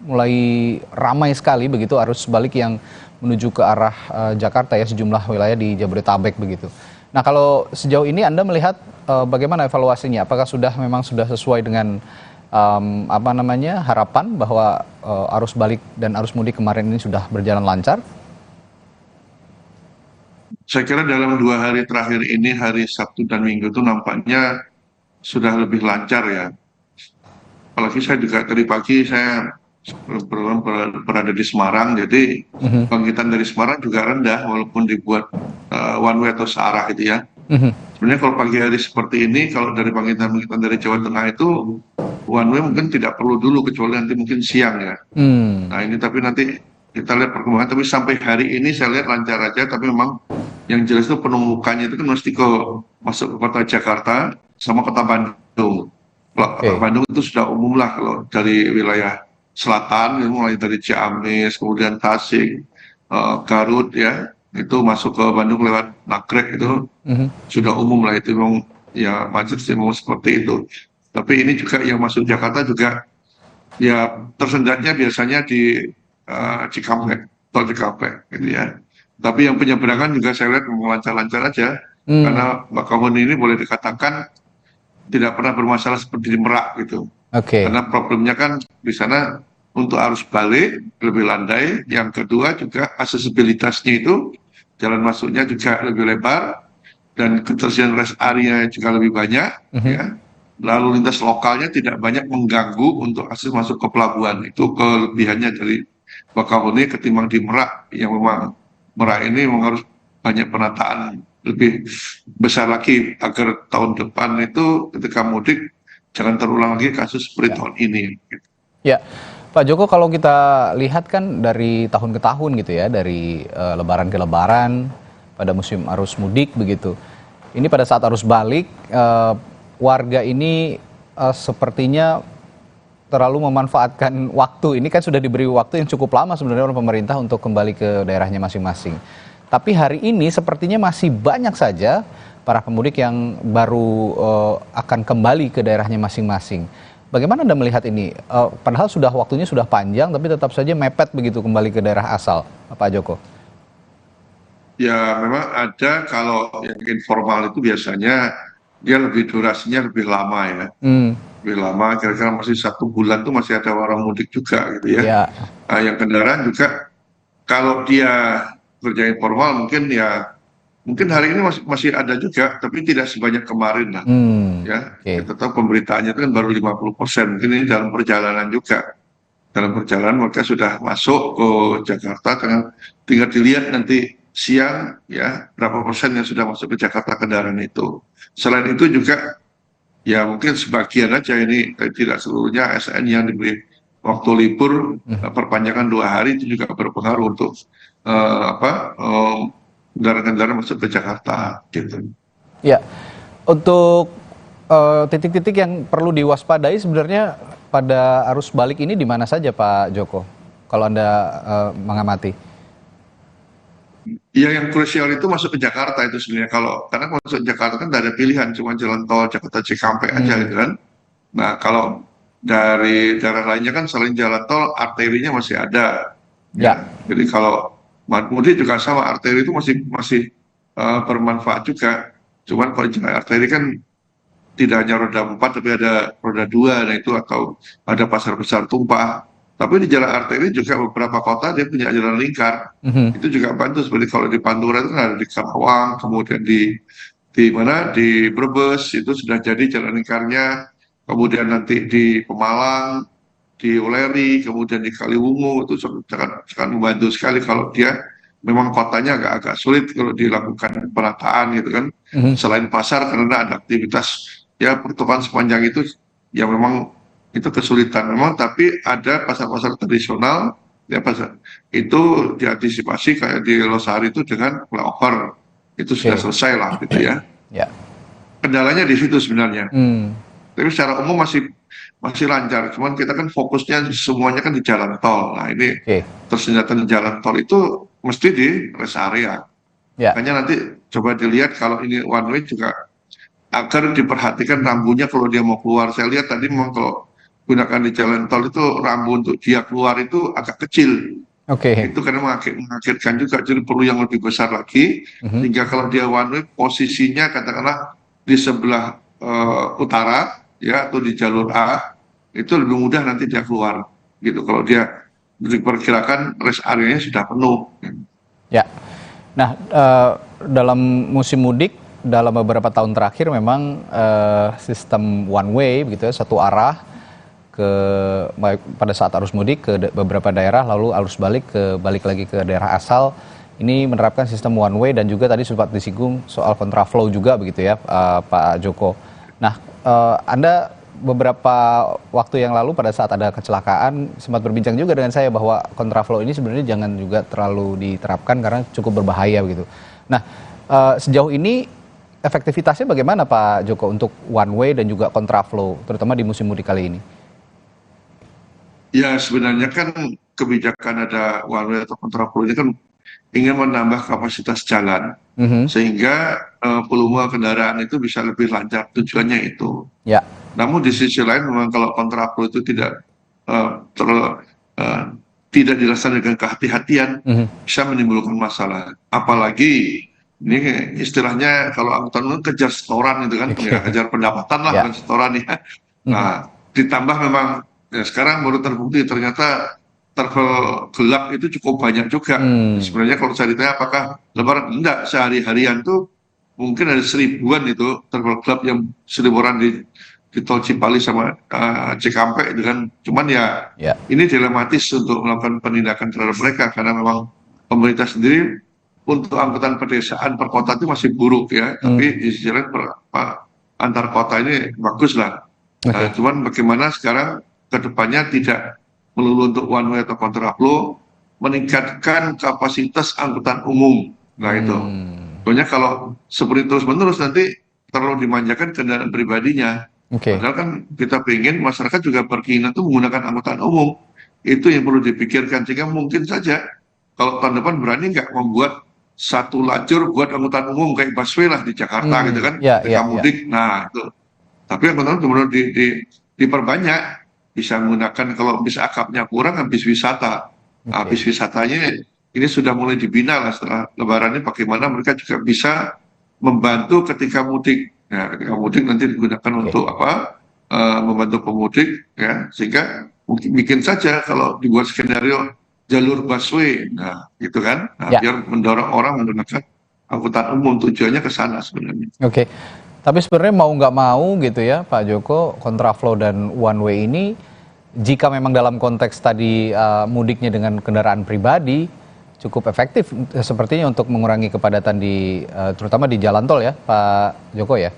Speaker 10: mulai ramai sekali begitu arus balik yang menuju ke arah Jakarta ya, sejumlah wilayah di Jabodetabek begitu. Nah, kalau sejauh ini Anda melihat bagaimana evaluasinya? Apakah memang sudah sesuai dengan harapan bahwa arus balik dan arus mudik kemarin ini sudah berjalan lancar?
Speaker 13: Saya kira dalam 2 hari terakhir ini, hari Sabtu dan Minggu itu nampaknya sudah lebih lancar ya. Apalagi saya juga tadi pagi saya berada di Semarang, jadi bangkitan dari Semarang juga rendah walaupun dibuat one way atau searah gitu ya. Sebenarnya kalau pagi hari seperti ini, kalau dari bangkitan dari Jawa Tengah itu one way mungkin tidak perlu dulu kecuali nanti mungkin siang ya. Nah ini tapi nanti kita lihat perkembangan, tapi sampai hari ini saya lihat lancar aja, tapi memang yang jelas itu penumpukannya itu kan mesti masuk ke kota Jakarta sama kota Bandung. Kalau kota Bandung itu sudah umum lah kalau dari wilayah selatan, mulai dari Ciamis, kemudian Tasik, Garut ya, itu masuk ke Bandung lewat Nagrek itu sudah umum lah, itu memang ya macet sih memang seperti itu. Tapi ini juga yang masuk Jakarta juga ya tersendatnya biasanya di Cikampek, tol Cikampek gitu ya. Tapi yang penyeberangan juga saya lihat memang lancar-lancar aja, karena Bakauheni ini boleh dikatakan tidak pernah bermasalah seperti di Merak gitu. Karena problemnya kan di sana untuk arus balik lebih landai. Yang kedua juga aksesibilitasnya itu jalan masuknya juga lebih lebar dan ketersediaan rest area juga lebih banyak. Ya. Lalu lintas lokalnya tidak banyak mengganggu untuk akses masuk ke pelabuhan. Itu kelebihannya dari Bakauheni ketimbang di Merak, yang memang Merak ini memang harus banyak penataan lebih besar lagi agar tahun depan itu ketika mudik jangan terulang lagi kasus seperti tahun ini.
Speaker 10: Ya, Pak Joko, kalau kita lihat kan dari tahun ke tahun gitu ya, dari lebaran ke lebaran, pada musim arus mudik begitu. Ini pada saat arus balik, warga ini sepertinya terlalu memanfaatkan waktu. Ini kan sudah diberi waktu yang cukup lama sebenarnya oleh pemerintah untuk kembali ke daerahnya masing-masing. Tapi hari ini sepertinya masih banyak saja para pemudik yang baru akan kembali ke daerahnya masing-masing. Bagaimana Anda melihat ini? Padahal waktunya sudah panjang, tapi tetap saja mepet begitu kembali ke daerah asal, Pak Joko.
Speaker 13: Ya memang ada, kalau yang informal itu biasanya dia durasinya lebih lama ya. Lebih lama, kira-kira masih 1 bulan tuh masih ada orang mudik juga gitu ya. Nah, yang kendaraan juga kalau dia kerja informal mungkin ya Mungkin hari ini masih ada juga, tapi tidak sebanyak kemarin lah. Ya, kita tahu pemberitaannya itu kan baru 50%. Mungkin ini dalam perjalanan juga. Dalam perjalanan mereka sudah masuk ke Jakarta, tinggal dilihat nanti siang ya berapa persen yang sudah masuk ke Jakarta kendaraan itu. Selain itu juga ya mungkin sebagian aja ini, tidak seluruhnya ASN yang diberi waktu libur perpanjangan 2 hari itu juga berpengaruh untuk kendaraan-kendaraan masuk ke Jakarta gitu.
Speaker 10: Ya, untuk titik-titik yang perlu diwaspadai sebenarnya pada arus balik ini di mana saja Pak Joko? Kalau Anda mengamati.
Speaker 13: Ya, yang krusial itu masuk ke Jakarta itu sebenarnya, karena masuk ke Jakarta kan tidak ada pilihan, cuma jalan tol Jakarta Cikampek aja gitu kan. Nah, kalau dari daerah lainnya kan selain jalan tol, arterinya masih ada. Ya. Jadi kalau mudik juga sama, arteri itu masih bermanfaat juga. Cuman kalau jalan arteri kan tidak hanya roda 4 tapi ada roda 2, nah itu atau ada pasar besar tumpah. Tapi di jalan arteri juga beberapa kota dia punya jalan lingkar. Itu juga bantu, seperti kalau di Pantura itu ada di Karawang, kemudian di Brebes itu sudah jadi jalan lingkarnya. Kemudian nanti di Pemalang, di Uleri, kemudian di Kaliwungu itu sangat membantu sekali kalau dia memang kotanya agak sulit kalau dilakukan penataan gitu kan. Selain pasar karena ada aktivitas ya pertukaran sepanjang itu ya memang itu kesulitan memang, tapi ada pasar-pasar tradisional ya pasar itu diantisipasi kayak di Losari itu dengan flyover itu sudah selesai lah gitu ya. Kendalanya di situ sebenarnya. Tapi secara umum masih lancar, cuman kita kan fokusnya semuanya kan di jalan tol. Nah ini tersenjata di jalan tol itu mesti di rest area. Makanya nanti coba dilihat kalau ini one way juga agar diperhatikan rambunya kalau dia mau keluar. Saya lihat tadi memang kalau gunakan di jalan tol itu rambu untuk dia keluar itu agak kecil. Itu karena mengagetkan juga, jadi perlu yang lebih besar lagi. Sehingga kalau dia one way posisinya katakanlah di sebelah utara ya atau di jalur A itu lebih mudah nanti dia keluar gitu kalau dia diperkirakan rest area-nya sudah penuh.
Speaker 10: Ya. Nah, dalam musim mudik dalam beberapa tahun terakhir memang sistem one way begitu ya, satu arah pada saat arus mudik ke beberapa daerah lalu arus balik lagi ke daerah asal. Ini menerapkan sistem one way dan juga tadi sempat disinggung soal kontraflow juga begitu ya Pak Joko. Nah, Anda beberapa waktu yang lalu pada saat ada kecelakaan sempat berbincang juga dengan saya bahwa kontraflow ini sebenarnya jangan juga terlalu diterapkan karena cukup berbahaya begitu. Nah, sejauh ini efektivitasnya bagaimana Pak Joko untuk one way dan juga kontraflow terutama di musim mudik kali ini?
Speaker 13: Ya sebenarnya kan kebijakan ada one way atau kontraflow ini kan ingin menambah kapasitas jalan sehingga volume kendaraan itu bisa lebih lancar, tujuannya itu. Namun di sisi lain memang kalau kontraflow itu tidak dilaksanakan dengan kehati-hatian bisa menimbulkan masalah. Apalagi ini istilahnya kalau angkutan umum kejar setoran itu kan, kejar pendapatan lah bukan setoran ya. Nah ditambah memang ya sekarang baru terbukti ternyata travel gelap itu cukup banyak juga. Sebenarnya kalau saya ditanya apakah lebaran, enggak, sehari-harian tuh mungkin ada 1000-an itu travel gelap yang seliburan di tol Cipali sama Cikampek itu kan. Cuman ya ini dilematis untuk melakukan penindakan terhadap mereka karena memang pemerintah sendiri untuk angkutan pedesaan per kota itu masih buruk ya. Tapi di sisi lain antar kota ini bagus lah. Cuman bagaimana sekarang kedepannya tidak melulu untuk one way atau kontraflow, meningkatkan kapasitas angkutan umum. Nah itu. Soalnya kalau seperti terus-menerus nanti terlalu dimanjakan kendaraan pribadinya. Padahal kan kita ingin masyarakat juga berkeinginan itu menggunakan angkutan umum. Itu yang perlu dipikirkan. Sehingga mungkin saja kalau tahun depan berani nggak membuat satu lajur buat angkutan umum kayak busway lah di Jakarta gitu kan. Ketika mudik. Nah itu. Tapi angkutan umum diperbanyak. Bisa menggunakan kalau bis akapnya kurang habis wisata. Habis wisatanya ini sudah mulai dibina lah setelah lebaran ini bagaimana mereka juga bisa membantu ketika mudik. Nah, ketika mudik nanti digunakan untuk apa? Membantu pemudik ya, sehingga mungkin bikin saja kalau dibuat skenario jalur busway. Nah, gitu kan. Nah, biar mendorong orang menggunakan angkutan umum, tujuannya ke sana sebenarnya.
Speaker 10: Oke. Tapi sebenarnya mau nggak mau gitu ya Pak Joko, kontraflow dan one way ini jika memang dalam konteks tadi mudiknya dengan kendaraan pribadi cukup efektif sepertinya untuk mengurangi kepadatan di terutama di jalan tol ya Pak Joko ya.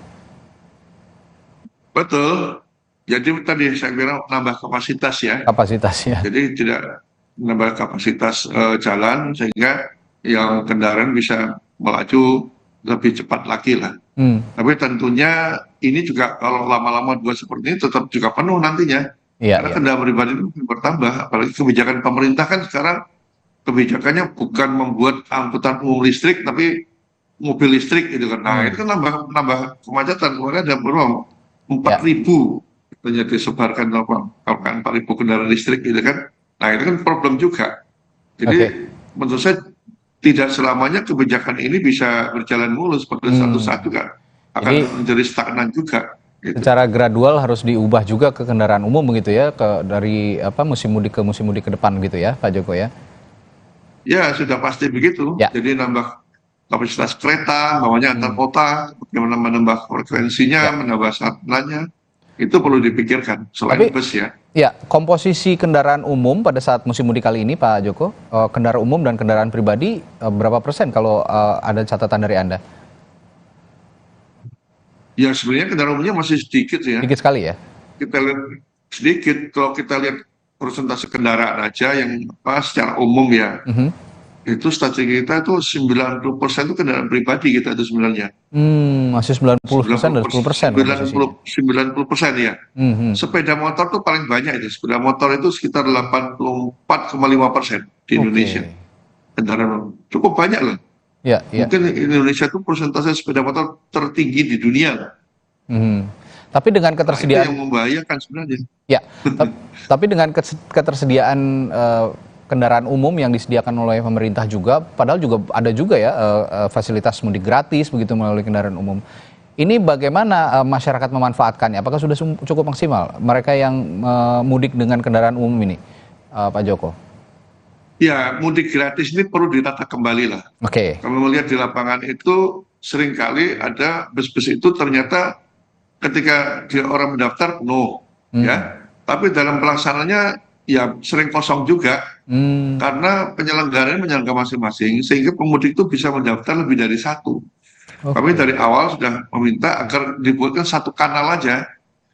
Speaker 13: Betul. Jadi tadi saya kira nambah kapasitas ya.
Speaker 10: Kapasitas ya.
Speaker 13: Jadi tidak menambah kapasitas jalan sehingga yang kendaraan bisa melaju lebih cepat lagi lah. Tapi tentunya ini juga kalau lama-lama buat seperti ini tetap juga penuh nantinya. Karena kendaraan pribadi itu bertambah. Apalagi kebijakan pemerintah kan sekarang kebijakannya bukan membuat angkutan umum listrik tapi mobil listrik gitu kan. Nah itu kan nambah kemacetan. Kemarin ada berapa? 4.000 katanya disebarkan kalau 4.000 kendaraan listrik gitu kan. Nah itu kan problem juga. Jadi menurut saya tidak selamanya kebijakan ini bisa berjalan mulus pada satu-satu kan akan menjadi stagnan juga. Gitu.
Speaker 10: Secara gradual harus diubah juga ke kendaraan umum begitu ya, dari musim mudik ke depan gitu ya, Pak Joko ya?
Speaker 13: Ya sudah pasti begitu. Jadi nambah kapasitas kereta, namanya antar kota, bagaimana menambah frekuensinya, menambah sarnanya, itu perlu dipikirkan selain bus ya.
Speaker 10: Ya, komposisi kendaraan umum pada saat musim mudik kali ini Pak Joko, kendaraan umum dan kendaraan pribadi berapa persen kalau ada catatan dari Anda?
Speaker 13: Ya sebenarnya kendaraan umumnya masih sedikit ya.
Speaker 10: Sedikit sekali ya?
Speaker 13: Kita lihat sedikit, kalau kita lihat persentase kendaraan aja yang secara umum ya, itu statistik kita itu 90% itu kendaraan pribadi kita itu sebenarnya.
Speaker 10: Masih 90% dan 10%.
Speaker 13: 90% ya. Sepeda motor tuh paling banyak itu. Sepeda motor itu sekitar 84,5% di Indonesia. Kendaraan cukup banyak lah. Mungkin Indonesia itu persentase sepeda motor tertinggi di dunia.
Speaker 10: Tapi dengan ketersediaan
Speaker 13: itu yang membahayakan sebenarnya.
Speaker 10: Ya, tapi dengan ketersediaan kendaraan umum yang disediakan oleh pemerintah juga, padahal juga ada juga ya fasilitas mudik gratis begitu melalui kendaraan umum. Ini bagaimana masyarakat memanfaatkannya? Apakah sudah cukup maksimal mereka yang mudik dengan kendaraan umum ini, Pak Joko?
Speaker 13: Ya, mudik gratis ini perlu ditata kembali lah. Kami melihat di lapangan itu seringkali ada bus-bus itu ternyata ketika orang mendaftar penuh, ya. Tapi dalam pelaksananya ya sering kosong juga karena penyelenggara masing-masing sehingga pemudik itu bisa mendaftar lebih dari satu. Kami dari awal sudah meminta agar dibuatkan satu kanal aja,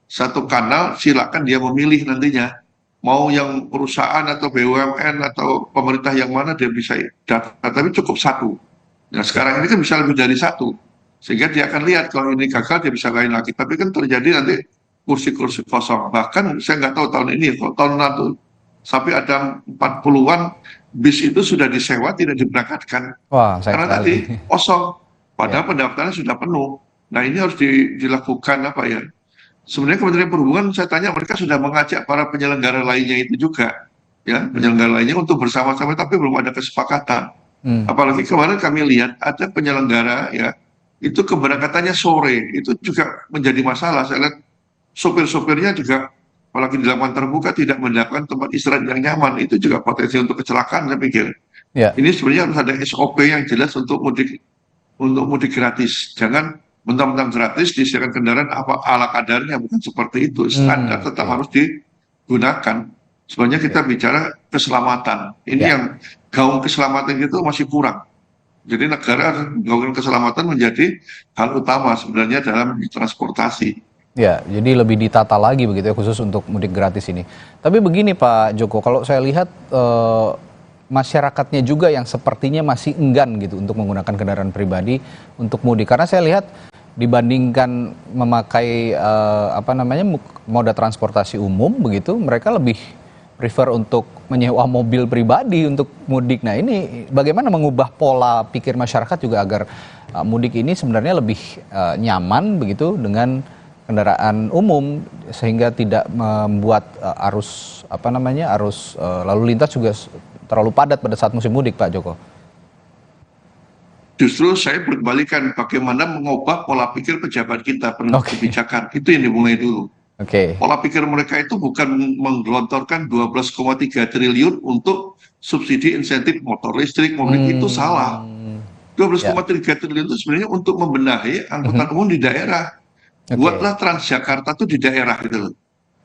Speaker 13: satu kanal silakan dia memilih nantinya mau yang perusahaan atau BUMN atau pemerintah yang mana dia bisa daftar, tapi cukup satu. Nah sekarang ini kan bisa lebih dari satu sehingga dia akan lihat kalau ini gagal dia bisa lain lagi, tapi kan terjadi nanti kursi-kursi kosong. Bahkan saya nggak tahu tahun ini, kalau tahun lalu sampai ada 40-an bis itu sudah disewa tidak diberangkatkan. Karena tadi kosong, padahal pendaftarannya sudah penuh. Nah ini harus dilakukan apa ya? Sebenarnya Kementerian Perhubungan saya tanya mereka sudah mengajak para penyelenggara lainnya itu juga, ya penyelenggara lainnya untuk bersama-sama, tapi belum ada kesepakatan. Apalagi kemarin kami lihat ada penyelenggara ya itu keberangkatannya sore, itu juga menjadi masalah. Saya lihat sopir-sopirnya juga apalagi di lapangan terbuka tidak mendapatkan tempat istirahat yang nyaman, itu juga potensi untuk kecelakaan saya pikir. Ini sebenarnya harus ada SOP yang jelas untuk mudik gratis. Jangan mentang-mentang gratis disediakan kendaraan apa ala kadarnya, bukan seperti itu. Standar tetap harus digunakan. Sebenarnya kita bicara keselamatan. Ini yang gaung keselamatan itu masih kurang. Jadi negara gaung keselamatan menjadi hal utama sebenarnya dalam transportasi.
Speaker 10: Ya, jadi lebih ditata lagi begitu ya khusus untuk mudik gratis ini. Tapi begini Pak Joko, kalau saya lihat masyarakatnya juga yang sepertinya masih enggan gitu untuk menggunakan kendaraan pribadi untuk mudik. Karena saya lihat dibandingkan memakai moda transportasi umum begitu, mereka lebih prefer untuk menyewa mobil pribadi untuk mudik. Nah ini bagaimana mengubah pola pikir masyarakat juga agar mudik ini sebenarnya lebih nyaman begitu dengan kendaraan umum sehingga tidak membuat arus lalu lintas juga terlalu padat pada saat musim mudik, Pak Joko.
Speaker 13: Justru saya berbalikan bagaimana mengubah pola pikir pejabat kita penentu kebijakan. Itu yang dimulai dulu. Pola pikir mereka itu bukan menggelontorkan 12,3 triliun untuk subsidi insentif motor listrik, mobil itu salah. 12,3 triliun itu sebenarnya untuk membenahi angkutan umum di daerah. Buatlah Transjakarta tuh di daerah gitu loh.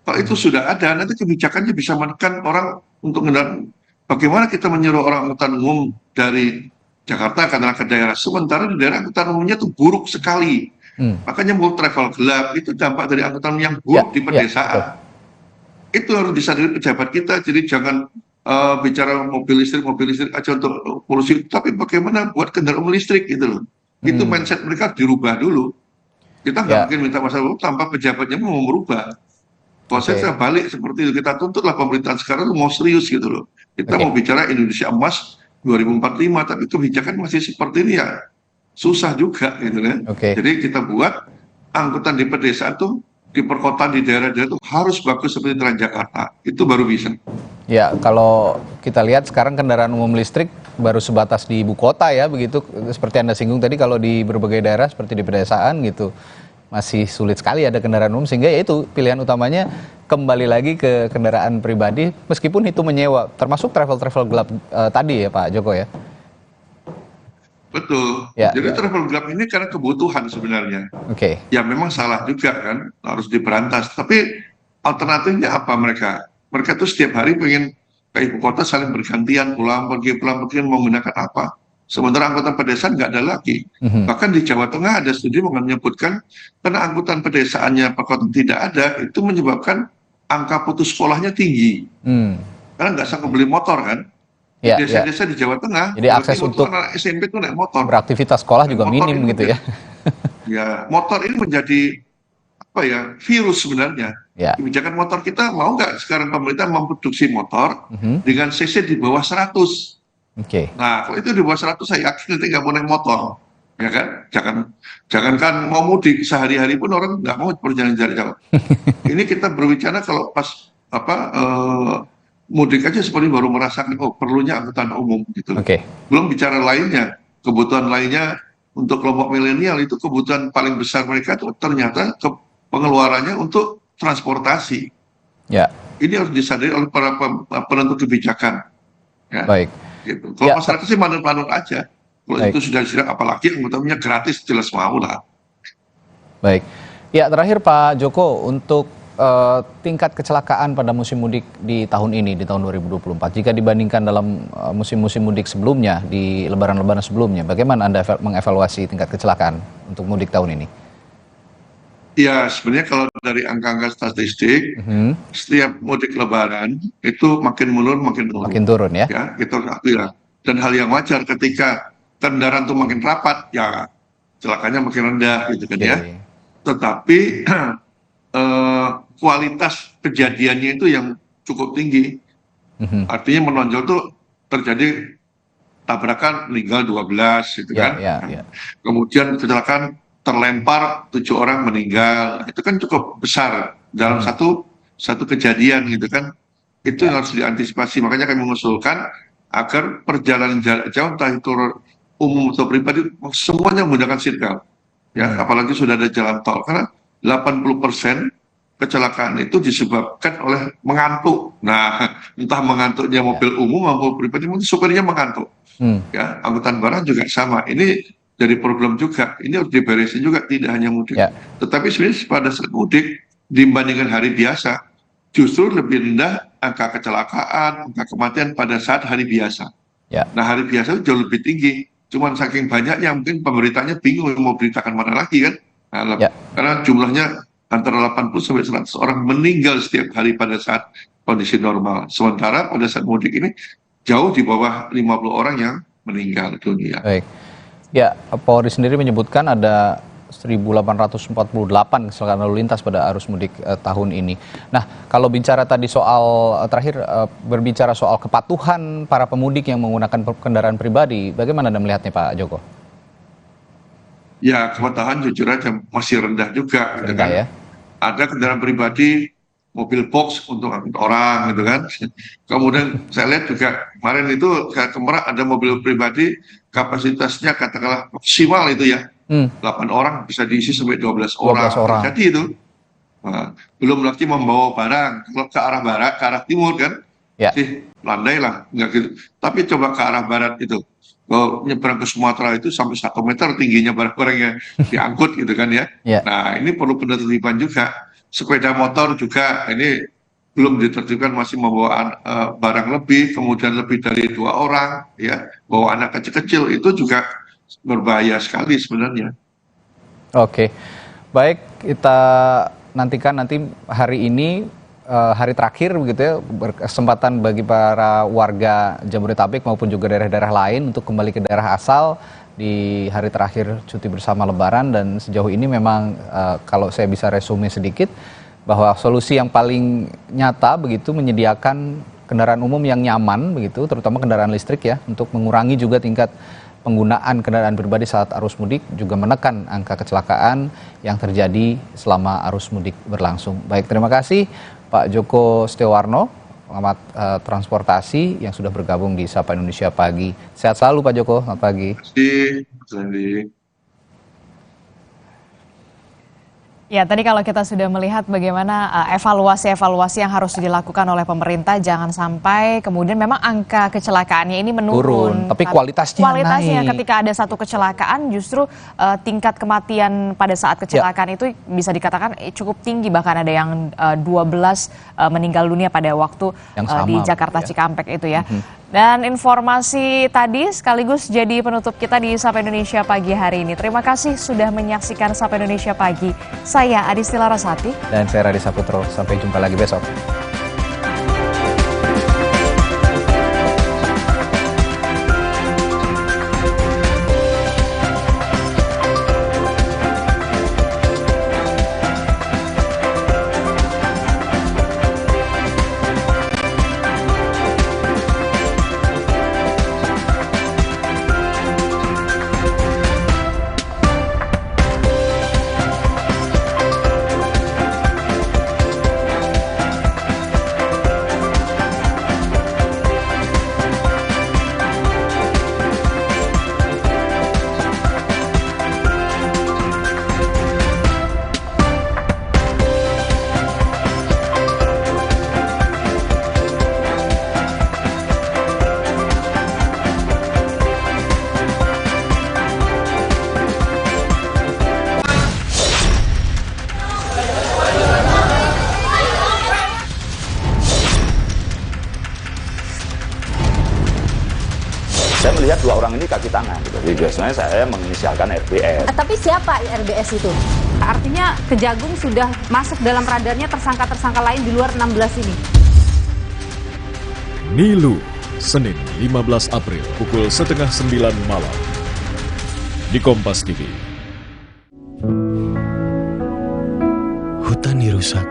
Speaker 13: Kalau itu sudah ada, nanti kebijakannya bisa menekan orang untuk kendaraan. Bagaimana kita menyuruh orang angkutan umum dari Jakarta ke daerah, sementara di daerah angkutan umumnya tuh buruk sekali. Makanya mau travel gelap, itu dampak dari angkutan yang buruk di pedesaan. Itu harus disadari pejabat kita, jadi jangan bicara mobil listrik aja untuk polusi, tapi bagaimana buat kendaraan umum listrik gitu loh. Itu mindset mereka dirubah dulu. Kita nggak mungkin minta masalah tanpa pejabatnya mau merubah. Kalau saya balik seperti itu, kita tuntutlah pemerintahan sekarang mau serius gitu loh. Kita mau bicara Indonesia Emas 2045, tapi kebijakan masih seperti ini ya susah juga gitu kan. Jadi kita buat angkutan di pedesaan tuh, di perkotaan, di daerah-daerah itu harus bagus seperti Transjakarta. Itu baru bisa.
Speaker 10: Ya, kalau kita lihat sekarang kendaraan umum listrik baru sebatas di ibu kota ya, begitu seperti Anda singgung tadi, kalau di berbagai daerah seperti di pedesaan gitu masih sulit sekali ada kendaraan umum, sehingga ya itu pilihan utamanya kembali lagi ke kendaraan pribadi meskipun itu menyewa, termasuk travel gelap tadi ya Pak Joko ya.
Speaker 13: Betul. Jadi travel gelap ini karena kebutuhan sebenarnya. Ya memang salah juga kan, harus diberantas. Tapi alternatifnya apa mereka? Mereka tuh setiap hari pengen ke ibu kota saling bergantian, pulang pergi menggunakan apa? Sementara angkutan pedesaan nggak ada lagi. Bahkan di Jawa Tengah ada studi menyebutkan karena angkutan pedesaannya perkotaan tidak ada, itu menyebabkan angka putus sekolahnya tinggi. Karena nggak sanggup beli motor kan. Di desa-desa di Jawa Tengah,
Speaker 10: jadi akses untuk
Speaker 13: anak SMP itu naik motor.
Speaker 10: Beraktivitas sekolah juga minim gitu ya.
Speaker 13: Ya, motor ini menjadi apa ya, virus sebenarnya. Kebijakan motor kita, mau nggak sekarang pemerintah memproduksi motor dengan cc di bawah 100. Nah, kalau itu di bawah 100 saya yakin nanti nggak mau naik motor. Ya kan? Jangankan mau mudik, sehari-hari pun orang nggak mau perjalanan jauh. Ini kita berbicara kalau pas mudik aja seperti baru merasakan perlunya angkutan umum gitu. Belum bicara lainnya, kebutuhan lainnya untuk kelompok milenial itu kebutuhan paling besar mereka itu ternyata pengeluarannya untuk transportasi. Ini harus disadari oleh para penentu kebijakan. Gitu. Kalau masyarakat sih manut-manut aja. Kalau itu sudah siap, apalagi angkutannya gratis, jelas mau lah.
Speaker 10: Baik. Ya, terakhir Pak Joko, untuk tingkat kecelakaan pada musim mudik di tahun ini, di tahun 2024, jika dibandingkan dalam musim-musim mudik sebelumnya, di lebaran-lebaran sebelumnya, bagaimana Anda mengevaluasi tingkat kecelakaan untuk mudik tahun ini?
Speaker 13: Ya, sebenarnya kalau dari angka-angka statistik, setiap mudik lebaran itu makin menurun, makin
Speaker 10: turun ya?
Speaker 13: Ya, kita akui lah. Dan hal yang wajar ketika kendaraan itu makin rapat, ya celakanya makin rendah gitu kan ya. Tetapi kualitas kejadiannya itu yang cukup tinggi. Artinya menonjol tuh terjadi tabrakan meninggal 12 gitu kan. Kemudian kecelakaan terlempar 7 orang meninggal. Itu kan cukup besar dalam satu kejadian gitu kan. Itu yang harus diantisipasi. Makanya kami mengusulkan agar perjalanan jarak jauh entah itu umum atau pribadi semuanya menggunakan sirkel. Ya, apalagi sudah ada jalan tol karena 80% kecelakaan itu disebabkan oleh mengantuk. Nah, entah mengantuknya mobil umum maupun pribadi, mungkin supirnya mengantuk. Ya, angkutan barang juga sama. Ini jadi problem juga. Ini harus diberesin juga, tidak hanya mudik. Tetapi sebenarnya pada saat mudik dibandingkan hari biasa, justru lebih rendah angka kecelakaan, angka kematian pada saat hari biasa. Nah, hari biasa itu jauh lebih tinggi. Cuman saking banyaknya mungkin pemerintahnya bingung mau beritakan mana lagi kan. Nah, karena jumlahnya antara 80 sampai 100 orang meninggal setiap hari pada saat kondisi normal. Sementara pada saat mudik ini jauh di bawah 50 orang yang meninggal dunia.
Speaker 10: Baik. Ya, Polri sendiri menyebutkan ada 1.848 kecelakaan lalu lintas pada arus mudik tahun ini. Nah, kalau bicara tadi soal terakhir berbicara soal kepatuhan para pemudik yang menggunakan kendaraan pribadi, bagaimana Anda melihatnya Pak Joko?
Speaker 13: Ya, kepatuhan jujur aja masih rendah juga, gitu kan. Ya? Ada kendaraan pribadi, mobil box untuk angkut orang, gitu kan. Kemudian saya lihat juga kemarin itu ke Merak ada mobil pribadi, kapasitasnya katakanlah maksimal itu ya, 8 orang bisa diisi sampai 12 orang. Jadi itu, nah, belum lagi membawa barang. Kalau ke arah barat, ke arah timur kan, sih landai lah, nggak gitu. Tapi coba ke arah barat itu, Kalau nyebrang ke Sumatera itu sampai 1 meter tingginya barang-barang yang diangkut gitu kan ya. Nah ini perlu penertiban juga. Sepeda motor juga ini belum ditertibkan, masih membawa barang lebih, kemudian lebih dari 2 orang, ya, bawa anak kecil-kecil itu juga berbahaya sekali sebenarnya.
Speaker 10: Oke, baik, kita nantikan nanti hari ini, hari terakhir begitu ya, berkesempatan bagi para warga Jabodetabek maupun juga daerah-daerah lain untuk kembali ke daerah asal di hari terakhir cuti bersama Lebaran. Dan sejauh ini memang kalau saya bisa resume sedikit, bahwa solusi yang paling nyata begitu menyediakan kendaraan umum yang nyaman begitu, terutama kendaraan listrik ya, untuk mengurangi juga tingkat penggunaan kendaraan pribadi saat arus mudik, juga menekan angka kecelakaan yang terjadi selama arus mudik berlangsung. Baik, terima kasih Pak Joko Setiawarno, pengamat transportasi yang sudah bergabung di Sapa Indonesia Pagi. Sehat selalu Pak Joko, selamat pagi.
Speaker 13: Terima kasih, Mas Andi.
Speaker 11: Ya, tadi kalau kita sudah melihat bagaimana evaluasi-evaluasi yang harus dilakukan oleh pemerintah, jangan sampai kemudian memang angka kecelakaannya ini menurun.
Speaker 10: Tapi kualitasnya naik.
Speaker 11: Ketika ada satu kecelakaan, justru tingkat kematian pada saat kecelakaan itu bisa dikatakan cukup tinggi. Bahkan ada yang 12 meninggal dunia pada waktu di Jakarta Cikampek itu ya. Dan informasi tadi sekaligus jadi penutup kita di Sapa Indonesia Pagi hari ini. Terima kasih sudah menyaksikan Sapa Indonesia Pagi. Saya Adisti Larasati.
Speaker 10: Dan saya Radhi Saputro. Sampai jumpa lagi besok.
Speaker 14: Saya melihat 2 orang ini kaki tangan. Jadi biasanya saya menginisialkan RBS.
Speaker 15: Tapi siapa RBS itu? Artinya Kejagung sudah masuk dalam radarnya tersangka-tersangka lain di luar 16 ini.
Speaker 16: Nilu, Senin 15 April pukul 8:30 malam di Kompas TV.
Speaker 25: Hutan dirusak,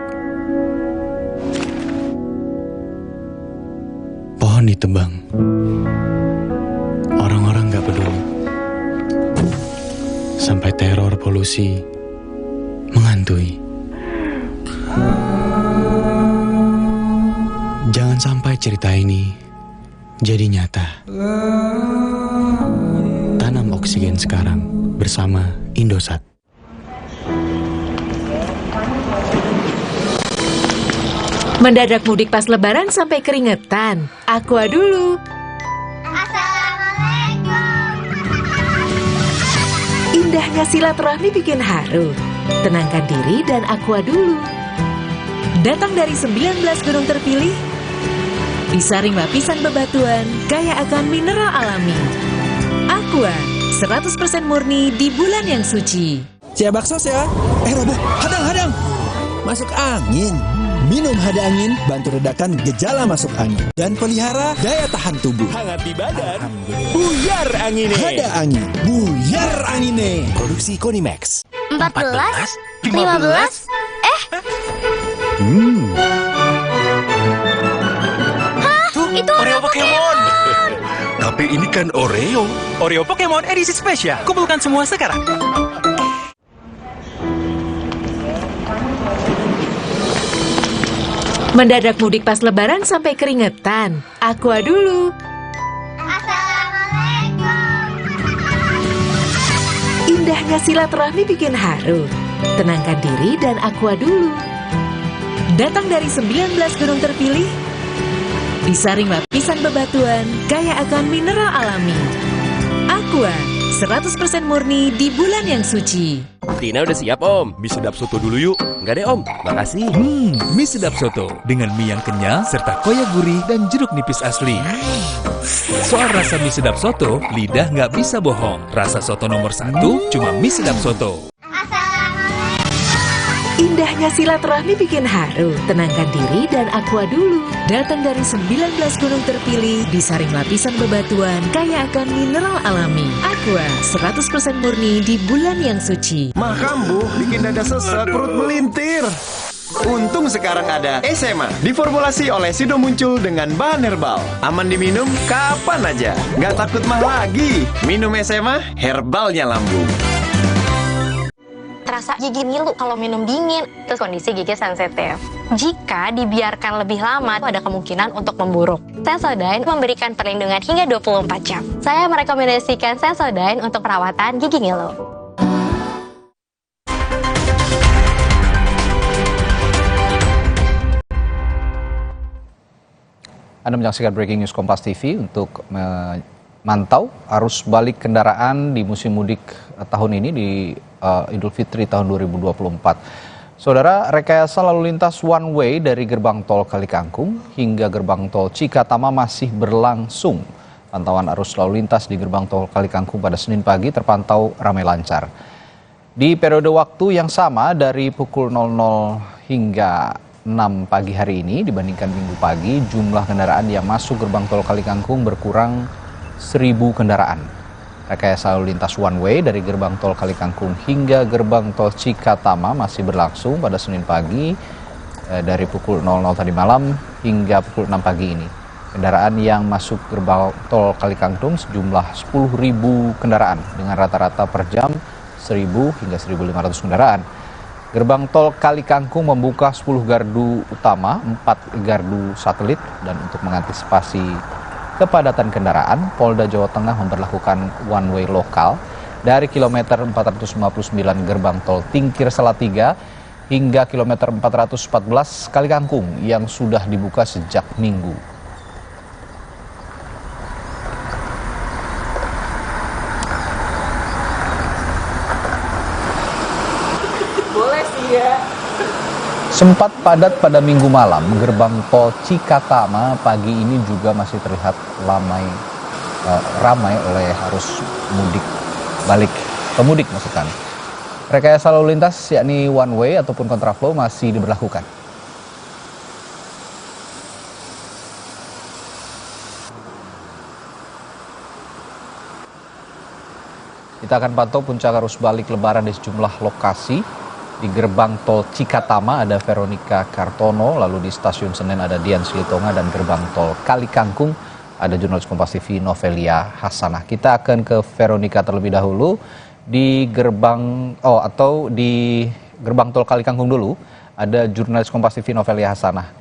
Speaker 25: pohon ditebang, orang-orang gak peduli, sampai teror polusi menghantui. Jangan sampai cerita ini jadi nyata. Tanam oksigen sekarang bersama Indosat.
Speaker 22: Mendadak mudik pas Lebaran sampai keringetan. Aqua dulu. Indahnya silaturahmi bikin haru. Tenangkan diri dan aqua dulu. Datang dari 19 gunung terpilih, disaring lapisan bebatuan, kaya akan mineral alami. Aqua, 100% murni di bulan yang suci.
Speaker 17: Siap bakso ya? Roboh, hadang. Masuk angin. Minum Hada Angin, bantu redakan gejala masuk angin. Dan pelihara daya tahan tubuh.
Speaker 8: Hangat di badan, buyar angine.
Speaker 17: Hada Angin, buyar angine. Produksi Konimax.
Speaker 18: 14? 15?
Speaker 8: Tuh,
Speaker 18: itu
Speaker 8: Oreo Pokemon. Tapi ini kan Oreo. Oreo Pokemon edisi spesial. Kumpulkan semua sekarang.
Speaker 22: Mendadak mudik pas Lebaran sampai keringetan. Aqua dulu. Indahnya silaturahmi bikin haru. Tenangkan diri dan aqua dulu. Datang dari 19 gunung terpilih, disaring lapisan bebatuan, kaya akan mineral alami. Aqua, 100% murni di bulan yang suci.
Speaker 1: Tina udah siap om, mie sedap soto dulu yuk. Enggak deh om, makasih.
Speaker 8: Mie sedap soto dengan mie yang kenyal serta koya gurih dan jeruk nipis asli. Soal rasa mie sedap soto, lidah nggak bisa bohong. Rasa soto nomor 1 cuma mie sedap soto.
Speaker 22: Indahnya silaturahmi bikin haru. Tenangkan diri dan Aqua dulu. Datang dari 19 gunung terpilih, disaring lapisan bebatuan, kaya akan mineral alami. Aqua, 100% murni di bulan yang suci.
Speaker 26: Mah kambuh bikin dada sesek, perut melintir. Untung sekarang ada SMA, diformulasi oleh Sido Muncul dengan bahan herbal. Aman diminum kapan aja, nggak takut mah lagi. Minum SMA, herbalnya lambung.
Speaker 19: Terasa gigi ngilu kalau minum dingin, terus kondisi gigi sensitif. Jika dibiarkan lebih lama, ada kemungkinan untuk memburuk. Sensodyne memberikan perlindungan hingga 24 jam. Saya merekomendasikan Sensodyne untuk perawatan gigi ngilu.
Speaker 10: Anda menyaksikan Breaking News Kompas TV untuk memantau arus balik kendaraan di musim mudik tahun ini di Idul Fitri tahun 2024. Saudara, rekayasa lalu lintas one way dari gerbang tol Kalikangkung hingga gerbang tol Cikatama masih berlangsung. Pantauan arus lalu lintas di gerbang tol Kalikangkung pada Senin pagi terpantau ramai lancar. Di periode waktu yang sama dari pukul 00 hingga 6 pagi hari ini dibandingkan Minggu pagi, jumlah kendaraan yang masuk gerbang tol Kalikangkung berkurang 1.000 kendaraan. Rekayasa lalu lintas one way dari gerbang tol Kalikangkung hingga gerbang tol Cikatama masih berlangsung pada Senin pagi dari pukul 00 tadi malam hingga pukul 6 pagi ini. Kendaraan yang masuk gerbang tol Kalikangkung sejumlah 10.000 kendaraan dengan rata-rata per jam 1.000 hingga 1.500 kendaraan. Gerbang tol Kalikangkung membuka 10 gardu utama, 4 gardu satelit, dan untuk mengantisipasi kepadatan kendaraan, Polda Jawa Tengah memberlakukan one way lokal dari kilometer 459 gerbang tol Tingkir Salatiga hingga kilometer 414 Kalikangkung yang sudah dibuka sejak Minggu.
Speaker 11: Boleh sih ya.
Speaker 10: Sempat padat pada Minggu malam, gerbang tol Cikatama pagi ini juga masih terlihat ramai oleh arus mudik balik pemudik maksud kami. Rekayasa lalu lintas yakni one way ataupun kontraflow masih diberlakukan. Kita akan pantau puncak arus balik lebaran di sejumlah lokasi. Di gerbang tol Cikatama ada Veronica Kartono, lalu di stasiun Senen ada Dian Silitonga, dan gerbang tol Kalikangkung ada jurnalis Kompas TV Novelia Hasanah. Kita akan ke Veronica terlebih dahulu. Di gerbang tol Kalikangkung dulu ada jurnalis Kompas TV Novelia Hasanah.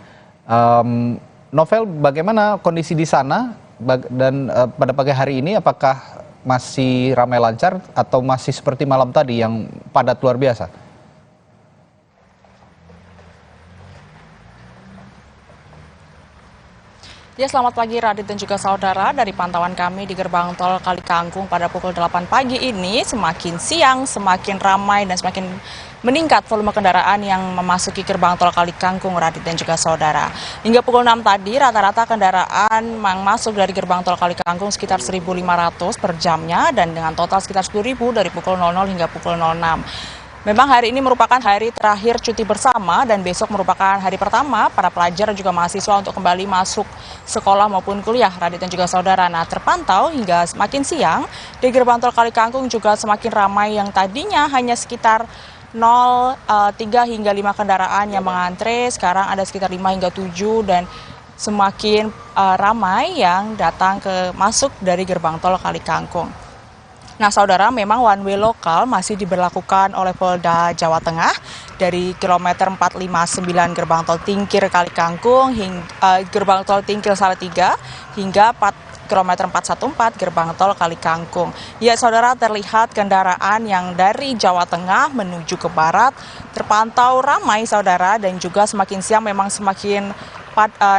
Speaker 10: Novel, bagaimana kondisi di sana dan pada pagi hari ini apakah masih ramai lancar atau masih seperti malam tadi yang padat luar biasa?
Speaker 20: Ya, selamat pagi Radit dan juga saudara. Dari pantauan kami di gerbang tol Kalikangkung pada pukul 8 pagi ini, semakin siang semakin ramai dan semakin meningkat volume kendaraan yang memasuki gerbang tol Kalikangkung, Radit dan juga saudara. Hingga pukul 6 tadi rata-rata kendaraan yang masuk dari gerbang tol Kalikangkung sekitar 1.500 per jamnya dan dengan total sekitar 10.000 dari pukul 00 hingga pukul 06. Memang hari ini merupakan hari terakhir cuti bersama dan besok merupakan hari pertama para pelajar dan juga mahasiswa untuk kembali masuk sekolah maupun kuliah, Radit dan juga saudara. Nah, terpantau hingga semakin siang di gerbang tol Kalikangkung juga semakin ramai, yang tadinya hanya sekitar 3 hingga 5 kendaraan yang mengantre, sekarang ada sekitar 5 hingga 7 dan semakin ramai yang datang masuk dari gerbang tol Kalikangkung. Nah, saudara, memang one way lokal masih diberlakukan oleh Polda Jawa Tengah dari kilometer 459 gerbang tol Tingkir Kalikangkung gerbang tol Tingkir Salatiga hingga kilometer 414 gerbang tol Kalikangkung. Ya, saudara, terlihat kendaraan yang dari Jawa Tengah menuju ke barat terpantau ramai, saudara, dan juga semakin siang memang semakin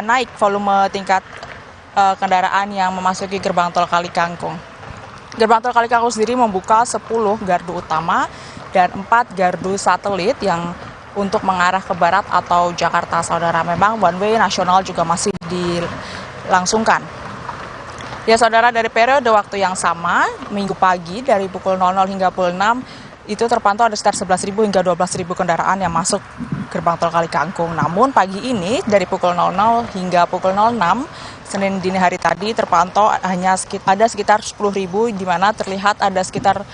Speaker 20: naik volume tingkat kendaraan yang memasuki gerbang tol Kalikangkung. Gerbang tol Kalikangkung sendiri membuka 10 gardu utama dan 4 gardu satelit yang untuk mengarah ke barat atau Jakarta, saudara. Memang one way nasional juga masih dilangsungkan. Ya saudara, dari periode waktu yang sama, minggu pagi dari pukul 00 hingga pukul 6, itu terpantau ada sekitar 11.000 hingga 12.000 kendaraan yang masuk gerbang tol Kalikangkung. Namun pagi ini dari pukul 00 hingga pukul 06, Senin dini hari tadi terpantau hanya ada sekitar 10.000, di mana terlihat ada sekitar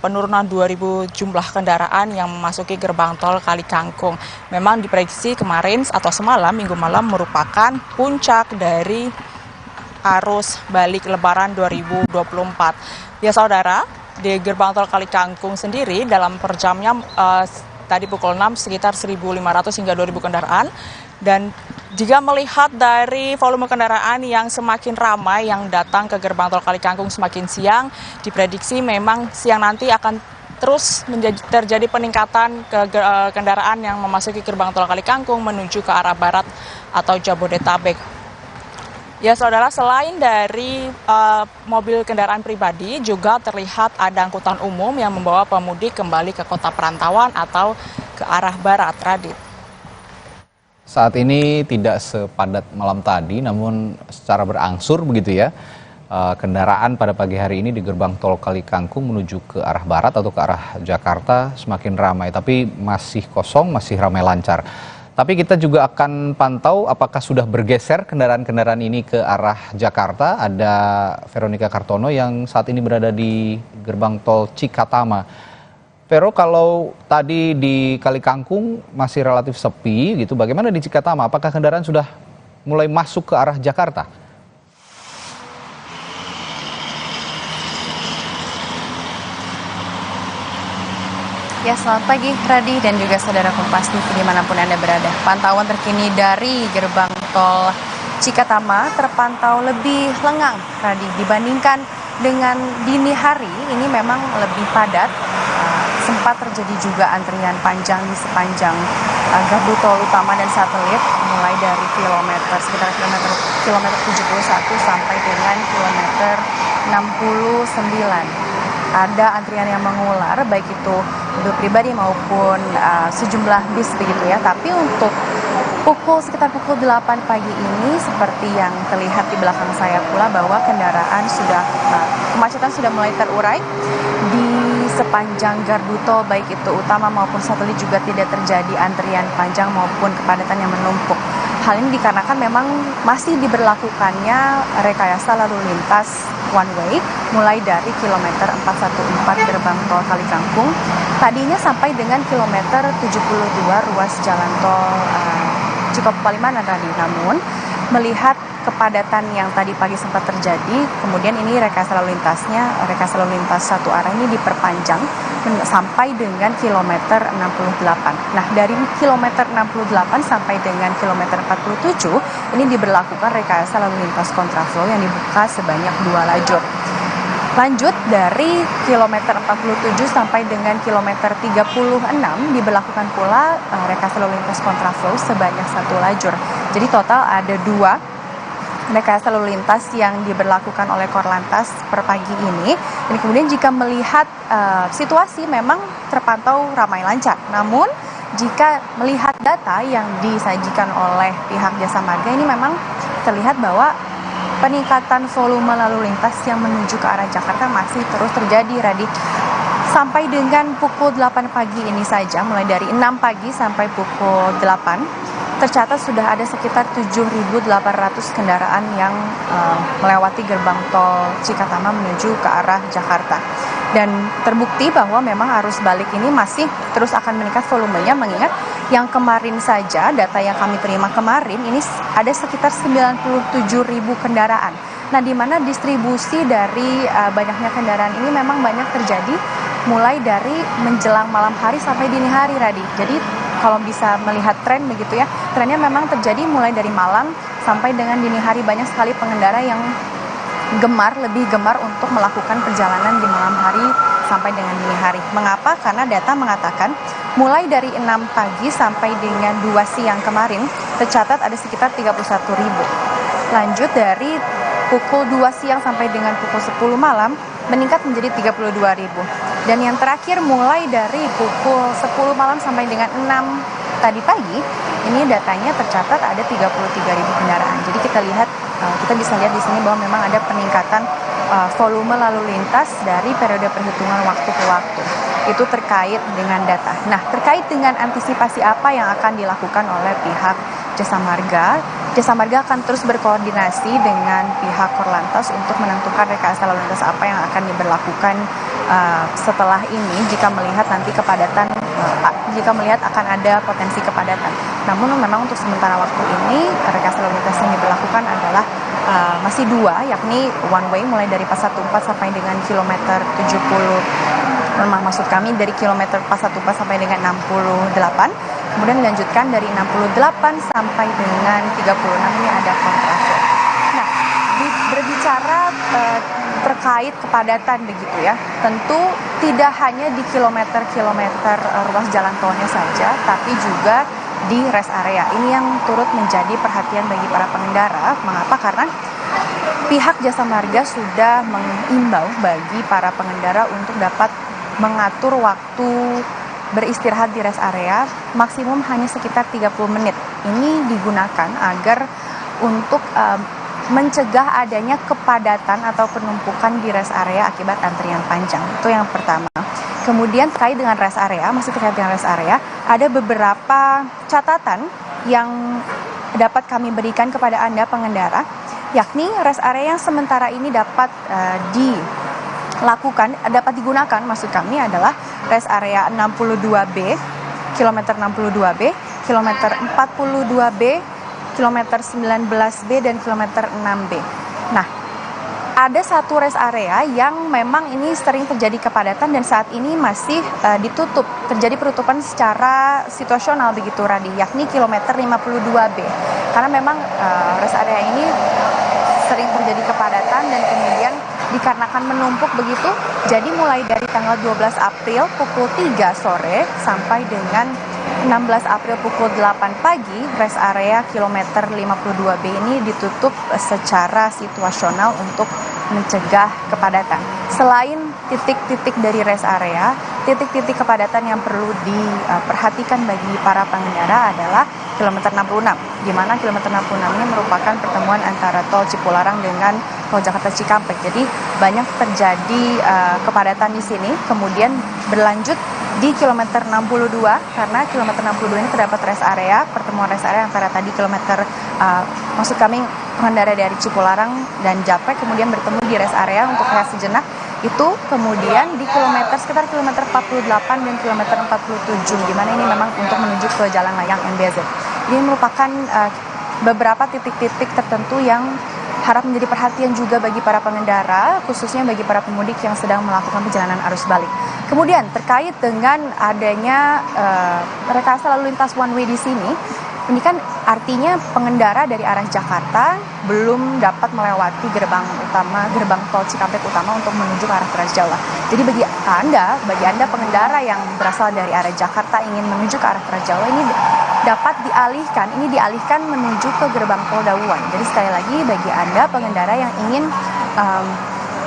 Speaker 20: penurunan 2.000 jumlah kendaraan yang memasuki gerbang tol Kalikangkung. Memang diprediksi kemarin atau semalam, minggu malam merupakan puncak dari arus balik Lebaran 2024. Ya saudara, di gerbang tol Kalikangkung sendiri dalam per jamnya tadi pukul 6 sekitar 1.500 hingga 2.000 kendaraan. Dan jika melihat dari volume kendaraan yang semakin ramai yang datang ke gerbang tol Kalikangkung semakin siang, diprediksi memang siang nanti akan terus terjadi peningkatan kendaraan yang memasuki gerbang tol Kalikangkung menuju ke arah barat atau Jabodetabek. Ya saudara, selain dari mobil kendaraan pribadi, juga terlihat ada angkutan umum yang membawa pemudik kembali ke kota perantauan atau ke arah barat, Radit.
Speaker 10: Saat ini tidak sepadat malam tadi, namun secara berangsur begitu ya. Kendaraan pada pagi hari ini di gerbang tol Kalikangkung menuju ke arah barat atau ke arah Jakarta semakin ramai, tapi masih kosong, masih ramai lancar. Tapi kita juga akan pantau apakah sudah bergeser kendaraan-kendaraan ini ke arah Jakarta. Ada Veronica Kartono yang saat ini berada di gerbang tol Cikatama. Vero, kalau tadi di Kalikangkung masih relatif sepi gitu, bagaimana di Cikatama? Apakah kendaraan sudah mulai masuk ke arah Jakarta?
Speaker 2: Ya, selamat pagi Radi dan juga saudara Kompas TV dimanapun Anda berada. Pantauan terkini dari gerbang tol Cikatama terpantau lebih lengang, Radi, dibandingkan dengan dini hari. Ini memang lebih padat. Sempat terjadi juga antrian panjang di sepanjang gardu tol utama dan satelit, mulai dari sekitar kilometer 71 sampai dengan kilometer 69. Ada antrian yang mengular, baik itu mobil pribadi maupun sejumlah bis begitu ya. Tapi untuk sekitar pukul 8 pagi ini, seperti yang terlihat di belakang saya pula, bahwa kendaraan kemacetan sudah mulai terurai di sepanjang gardu tol, baik itu utama maupun satelit juga tidak terjadi antrian panjang maupun kepadatan yang menumpuk. Hal ini dikarenakan memang masih diberlakukannya rekayasa lalu lintas one way mulai dari kilometer 414 gerbang tol Kalikangkung, tadinya sampai dengan kilometer 72 ruas jalan tol Cikopo Palimanan tadi. Namun melihat kepadatan yang tadi pagi sempat terjadi, kemudian ini rekayasa lalu lintas satu arah ini diperpanjang sampai dengan kilometer 68. Nah, dari kilometer 68 sampai dengan kilometer 47 ini diberlakukan rekayasa lalu lintas kontraflow yang dibuka sebanyak 2 lajur. Lanjut dari kilometer 47 sampai dengan kilometer 36 diberlakukan pula rekayasa lalu lintas kontraflow sebanyak 1 lajur. Jadi total ada 2 rekayasa lalu lintas yang diberlakukan oleh Korlantas per pagi ini. Dan kemudian jika melihat situasi memang terpantau ramai lancar. Namun jika melihat data yang disajikan oleh pihak Jasa Marga ini memang terlihat bahwa peningkatan volume lalu lintas yang menuju ke arah Jakarta masih terus terjadi, Radit. Sampai dengan pukul 8 pagi ini saja, mulai dari 6 pagi sampai pukul 8, tercatat sudah ada sekitar 7.800 kendaraan yang melewati gerbang tol Cikatama menuju ke arah Jakarta. Dan terbukti bahwa memang arus balik ini masih terus akan meningkat volumenya, mengingat yang kemarin saja, data yang kami terima kemarin, ini ada sekitar 97.000 kendaraan. Nah, di mana distribusi dari banyaknya kendaraan ini memang banyak terjadi mulai dari menjelang malam hari sampai dini hari, Radi. Jadi kalau bisa melihat tren begitu ya, trennya memang terjadi mulai dari malam sampai dengan dini hari. Banyak sekali pengendara yang lebih gemar untuk melakukan perjalanan di malam hari sampai dengan dini hari. Mengapa? Karena data mengatakan mulai dari 6 pagi sampai dengan 2 siang kemarin tercatat ada sekitar 31.000. Lanjut dari pukul 2 siang sampai dengan pukul 10 malam meningkat menjadi 32.000. Dan yang terakhir mulai dari pukul 10 malam sampai dengan 6 tadi pagi, ini datanya tercatat ada 33.000 kendaraan. Jadi kita bisa lihat di sini bahwa memang ada peningkatan volume lalu lintas dari periode perhitungan waktu ke waktu. Itu terkait dengan data. Nah, terkait dengan antisipasi apa yang akan dilakukan oleh pihak Jasa Marga akan terus berkoordinasi dengan pihak Korlantas untuk menentukan rekayasa lalu lintas apa yang akan diberlakukan setelah ini jika melihat nanti kepadatan, jika melihat akan ada potensi kepadatan. Namun memang untuk sementara waktu ini rekayasa lalu lintas yang diberlakukan adalah masih dua, yakni one way mulai dari pas 14 sampai dengan kilometer 70, maksud kami dari kilometer pas 14 sampai dengan 68, kemudian dilanjutkan dari 68 sampai dengan 36, ini ada kontraflow. Nah, berbicara terkait kepadatan begitu ya, tentu tidak hanya di kilometer-kilometer ruas jalan tolnya saja, tapi juga di rest area. Ini yang turut menjadi perhatian bagi para pengendara. Mengapa? Karena pihak Jasa Marga sudah mengimbau bagi para pengendara untuk dapat mengatur waktu beristirahat di rest area maksimum hanya sekitar 30 menit. Ini digunakan agar untuk mencegah adanya kepadatan atau penumpukan di rest area akibat antrian panjang. Itu yang pertama. Kemudian terkait dengan rest area, ada beberapa catatan yang dapat kami berikan kepada Anda pengendara, yakni rest area yang sementara ini dapat digunakan, maksud kami adalah rest area 62B, kilometer 62B, kilometer 42B, kilometer 19B, dan kilometer 6B. Nah, ada satu rest area yang memang ini sering terjadi kepadatan dan saat ini masih ditutup, terjadi penutupan secara situasional begitu Radi, yakni kilometer 52B. Karena memang rest area ini sering terjadi kepadatan dan kemudian dikarenakan menumpuk begitu, jadi mulai dari tanggal 12 April pukul 3 sore sampai dengan 16 April pukul 8 pagi, rest area kilometer 52B ini ditutup secara situasional untuk mencegah kepadatan. Selain titik-titik dari rest area, titik-titik kepadatan yang perlu diperhatikan bagi para pengendara adalah kilometer 66, di mana kilometer 66 ini merupakan pertemuan antara tol Cipularang dengan tol Jakarta Cikampek. Jadi banyak terjadi kepadatan di sini, kemudian berlanjut di kilometer 62 karena kilometer 62 ini terdapat rest area, pertemuan rest area antara tadi kilometer maksud kami pengendara dari Cipularang dan Japek kemudian bertemu di rest area untuk rehat sejenak. Itu kemudian di sekitar kilometer 48 dan kilometer 47, di mana ini memang untuk menuju ke Jalan Layang MBZ. Ini merupakan beberapa titik-titik tertentu yang harap menjadi perhatian juga bagi para pengendara, khususnya bagi para pemudik yang sedang melakukan perjalanan arus balik. Kemudian terkait dengan adanya rekayasa lalu lintas one way di sini, ini kan artinya pengendara dari arah Jakarta belum dapat melewati gerbang tol Cikampek utama untuk menuju ke arah Transjawa. Jadi bagi Anda pengendara yang berasal dari arah Jakarta ingin menuju ke arah Transjawa ini dapat dialihkan menuju ke gerbang tol Dauwan. Jadi sekali lagi bagi Anda pengendara yang ingin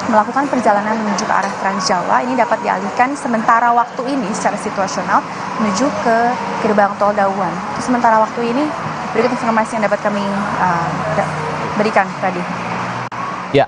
Speaker 2: melakukan perjalanan menuju ke arah Transjawa ini dapat dialihkan sementara waktu ini secara situasional menuju ke gerbang tol Dauwan. Sementara waktu ini berikut informasi yang dapat kami berikan tadi.
Speaker 10: Ya,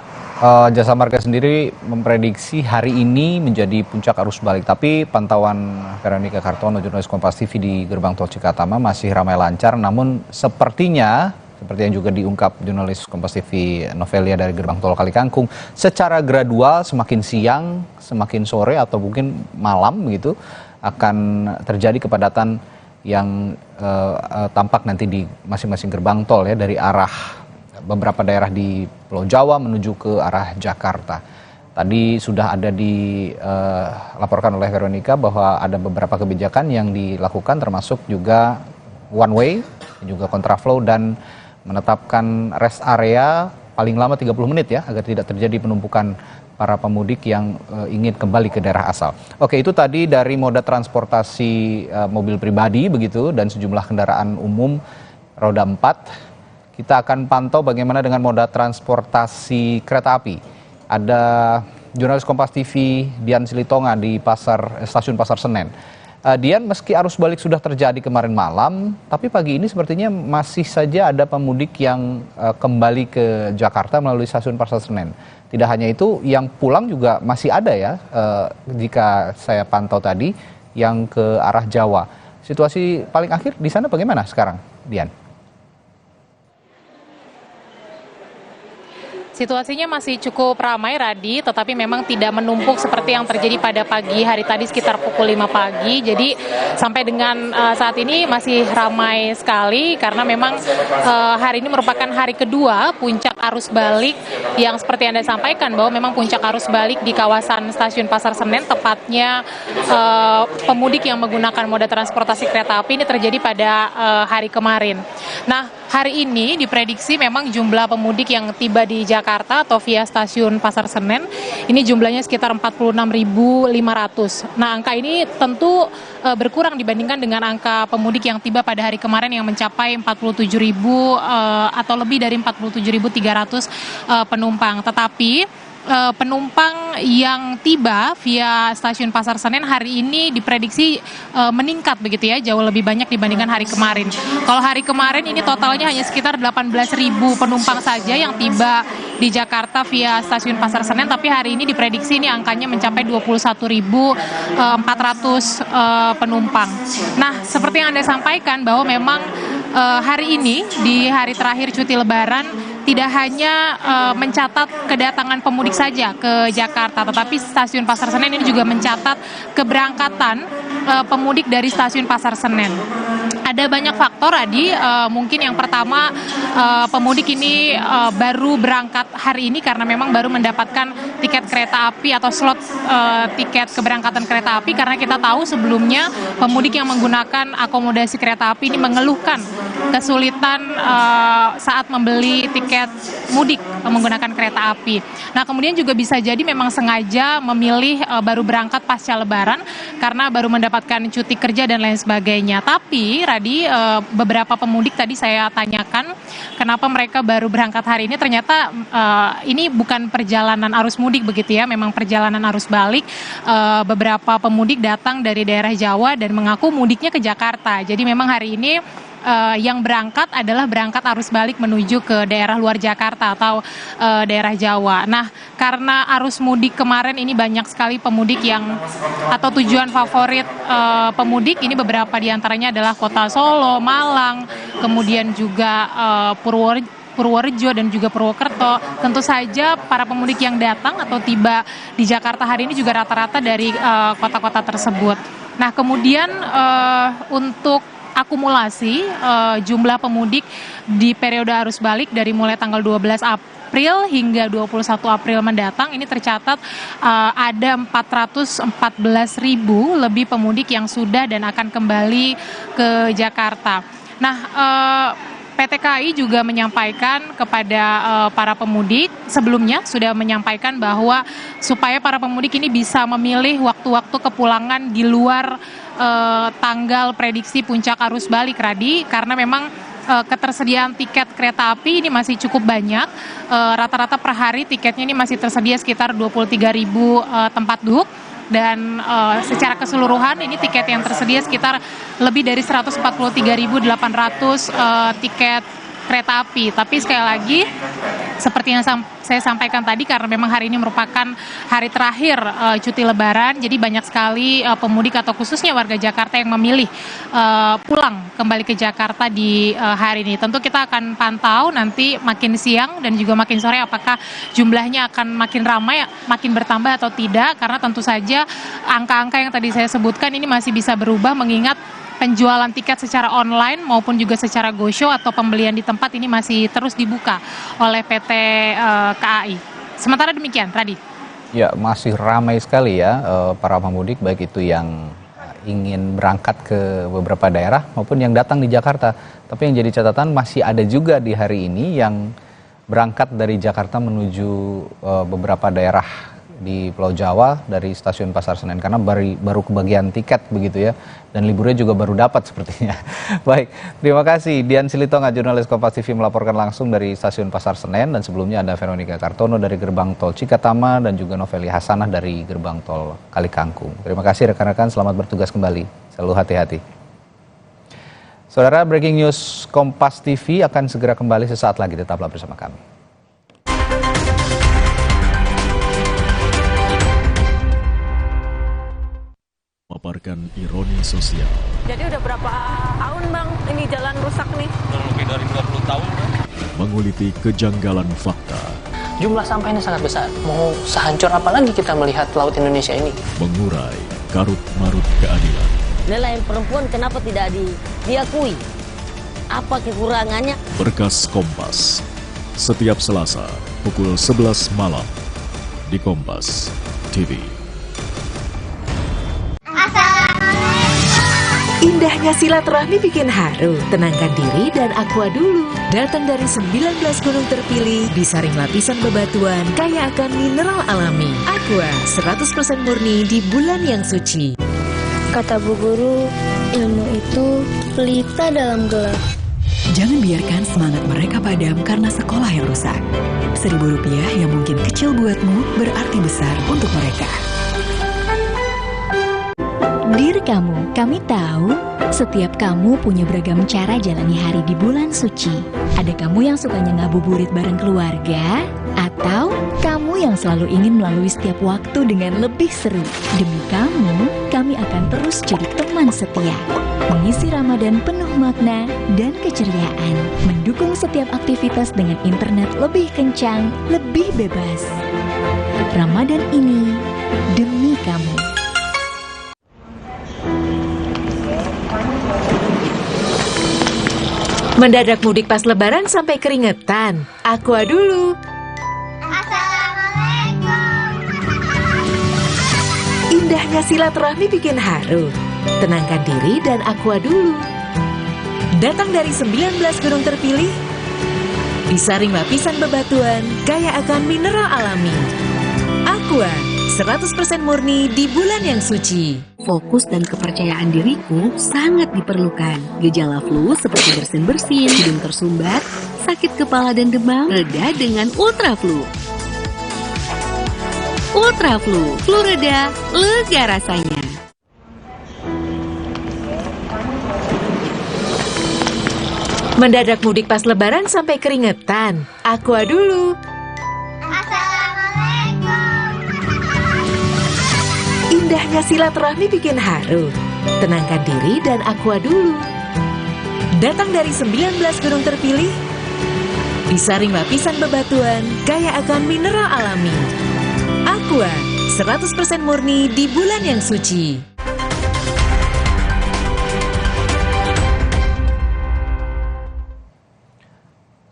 Speaker 10: Jasa Marga sendiri memprediksi hari ini menjadi puncak arus balik, tapi pantauan Veronica Kartono, jurnalis Kompas TV di gerbang tol Cikatama masih ramai lancar, namun sepertinya seperti yang juga diungkap jurnalis Kompas TV Novelia dari gerbang tol Kalikangkung, secara gradual semakin siang, semakin sore atau mungkin malam begitu akan terjadi kepadatan yang tampak nanti di masing-masing gerbang tol ya, dari arah beberapa daerah di Pulau Jawa menuju ke arah Jakarta. Tadi sudah ada dilaporkan oleh Veronica bahwa ada beberapa kebijakan yang dilakukan termasuk juga one way, juga kontraflow dan menetapkan rest area paling lama 30 menit ya agar tidak terjadi penumpukan para pemudik yang ingin kembali ke daerah asal. Oke, itu tadi dari moda transportasi mobil pribadi begitu dan sejumlah kendaraan umum roda 4. Kita akan pantau bagaimana dengan moda transportasi kereta api. Ada jurnalis Kompas TV Dian Silitonga di stasiun Pasar Senen. Dian, meski arus balik sudah terjadi kemarin malam, tapi pagi ini sepertinya masih saja ada pemudik yang kembali ke Jakarta melalui stasiun Pasar Senen. Tidak hanya itu, yang pulang juga masih ada ya, jika saya pantau tadi, yang ke arah Jawa. Situasi paling akhir di sana bagaimana sekarang, Dian?
Speaker 3: Situasinya masih cukup ramai, Radi, tetapi memang tidak menumpuk seperti yang terjadi pada pagi hari tadi sekitar pukul 5 pagi. Jadi sampai dengan saat ini masih ramai sekali karena memang hari ini merupakan hari kedua puncak arus balik yang seperti Anda sampaikan bahwa memang puncak arus balik di kawasan stasiun Pasar Senen, tepatnya pemudik yang menggunakan moda transportasi kereta api ini terjadi pada hari kemarin. Nah, hari ini diprediksi memang jumlah pemudik yang tiba di Jakarta atau via stasiun Pasar Senen ini jumlahnya sekitar 46.500. Nah, angka ini tentu berkurang dibandingkan dengan angka pemudik yang tiba pada hari kemarin yang mencapai 47.000 atau lebih dari 47.300 penumpang. Tetapi penumpang yang tiba via stasiun Pasar Senen hari ini diprediksi meningkat begitu ya, jauh lebih banyak dibandingkan hari kemarin. Kalau hari kemarin ini totalnya hanya sekitar 18.000 penumpang saja yang tiba di Jakarta via stasiun Pasar Senen, tapi hari ini diprediksi ini angkanya mencapai 21.400 penumpang. Nah, seperti yang Anda sampaikan bahwa memang hari ini di hari terakhir cuti Lebaran tidak hanya mencatat kedatangan pemudik saja ke Jakarta, tetapi stasiun Pasar Senen ini juga mencatat keberangkatan pemudik dari stasiun Pasar Senen. Ada banyak faktor, Adi. Mungkin yang pertama, pemudik ini baru berangkat hari ini karena memang baru mendapatkan tiket kereta api atau slot tiket keberangkatan kereta api, karena kita tahu sebelumnya pemudik yang menggunakan akomodasi kereta api ini mengeluhkan kesulitan saat membeli tiket mudik menggunakan kereta api. Nah, kemudian juga bisa jadi memang sengaja memilih baru berangkat pasca Lebaran karena baru mendapatkan cuti kerja dan lain sebagainya. Tapi, Radi, beberapa pemudik tadi saya tanyakan kenapa mereka baru berangkat hari ini. Ternyata ini bukan perjalanan arus mudik begitu ya, memang perjalanan arus balik. Beberapa pemudik datang dari daerah Jawa dan mengaku mudiknya ke Jakarta. Jadi memang hari ini yang berangkat adalah berangkat arus balik menuju ke daerah luar Jakarta atau daerah Jawa. Nah, karena arus mudik kemarin ini banyak sekali pemudik yang atau tujuan favorit pemudik ini beberapa diantaranya adalah kota Solo, Malang, kemudian juga Purworejo dan juga Purwokerto. Tentu saja para pemudik yang datang atau tiba di Jakarta hari ini juga rata-rata dari kota-kota tersebut. Nah, kemudian untuk akumulasi jumlah pemudik di periode arus balik dari mulai tanggal 12 April hingga 21 April mendatang ini tercatat ada 414.000 lebih pemudik yang sudah dan akan kembali ke Jakarta. Nah, PT KAI juga menyampaikan kepada para pemudik, sebelumnya sudah menyampaikan bahwa supaya para pemudik ini bisa memilih waktu-waktu kepulangan di luar tanggal prediksi puncak arus balik, Radi, karena memang ketersediaan tiket kereta api ini masih cukup banyak. Rata-rata per hari tiketnya ini masih tersedia sekitar 23.000 tempat duduk. Dan secara keseluruhan ini tiket yang tersedia sekitar lebih dari 143.800 tiket kereta api. Tapi sekali lagi seperti yang saya sampaikan tadi, karena memang hari ini merupakan hari terakhir cuti Lebaran, jadi banyak sekali pemudik atau khususnya warga Jakarta yang memilih pulang kembali ke Jakarta di hari ini. Tentu kita akan pantau nanti makin siang dan juga makin sore apakah jumlahnya akan makin ramai, makin bertambah atau tidak, karena tentu saja angka-angka yang tadi saya sebutkan ini masih bisa berubah mengingat penjualan tiket secara online maupun juga secara go-show atau pembelian di tempat ini masih terus dibuka oleh PT KAI. Sementara demikian, Radi.
Speaker 10: Ya, masih ramai sekali ya para pemudik, baik itu yang ingin berangkat ke beberapa daerah maupun yang datang di Jakarta. Tapi yang jadi catatan masih ada juga di hari ini yang berangkat dari Jakarta menuju beberapa daerah di Pulau Jawa dari stasiun Pasar Senen karena baru kebagian tiket begitu ya, dan liburnya juga baru dapat sepertinya. Baik, terima kasih Dian Silitonga, jurnalis Kompas TV melaporkan langsung dari stasiun Pasar Senen, dan sebelumnya ada Veronica Kartono dari gerbang tol Cikatama dan juga Noveli Hasanah dari gerbang tol Kalikangkung. Terima kasih rekan-rekan, selamat bertugas kembali. Selalu hati-hati. Saudara, breaking news Kompas TV akan segera kembali sesaat lagi, tetaplah bersama kami.
Speaker 16: Memaparkan ironi sosial.
Speaker 4: Jadi udah berapa tahun Bang ini jalan rusak nih?
Speaker 5: Lebih dari 20 tahun kan?
Speaker 16: Menguliti kejanggalan fakta.
Speaker 5: Jumlah sampah ini sangat besar. Mau sehancur apa lagi kita melihat laut Indonesia ini?
Speaker 16: Mengurai karut-marut keadilan.
Speaker 7: Nelayan perempuan kenapa tidak diakui? Apa kekurangannya?
Speaker 16: Berkas Kompas. Setiap Selasa pukul 11 malam di Kompas TV.
Speaker 22: Indahnya silaturahmi bikin haru. Tenangkan diri dan aqua dulu. Datang dari 19 gunung terpilih, disaring lapisan bebatuan, kaya akan mineral alami. Aqua 100% murni di bulan yang suci.
Speaker 21: Kata Bu Guru, ilmu itu pelita dalam gelap.
Speaker 23: Jangan biarkan semangat mereka padam karena sekolah yang rusak. Rp1.000 yang mungkin kecil buatmu berarti besar untuk mereka.
Speaker 24: Dear kamu, kami tahu setiap kamu punya beragam cara jalani hari di bulan suci. Ada kamu yang sukanya ngabuburit bareng keluarga, atau kamu yang selalu ingin melalui setiap waktu dengan lebih seru. Demi kamu, kami akan terus jadi teman setia, mengisi Ramadan penuh makna dan keceriaan, mendukung setiap aktivitas dengan internet lebih kencang, lebih bebas. Ramadan ini demi kamu.
Speaker 22: Mendadak mudik pas lebaran sampai keringetan. Aqua dulu. Indahnya silaturahmi bikin haru. Tenangkan diri dan aqua dulu. Datang dari 19 gunung terpilih, disaring lapisan bebatuan, kaya akan mineral alami. Aqua 100% murni di bulan yang suci.
Speaker 27: Fokus dan kepercayaan diriku sangat diperlukan. Gejala flu seperti bersin-bersin, hidung tersumbat, sakit kepala dan demam reda dengan Ultra Flu. Ultra Flu, flu reda, lega rasanya.
Speaker 22: Mendadak mudik pas lebaran sampai keringetan. Aqua dulu. Indahnya silaturahmi bikin haru. Tenangkan diri dan aqua dulu. Datang dari 19 gunung terpilih, disaring lapisan bebatuan, kaya akan mineral alami. Aqua 100% murni di bulan yang suci.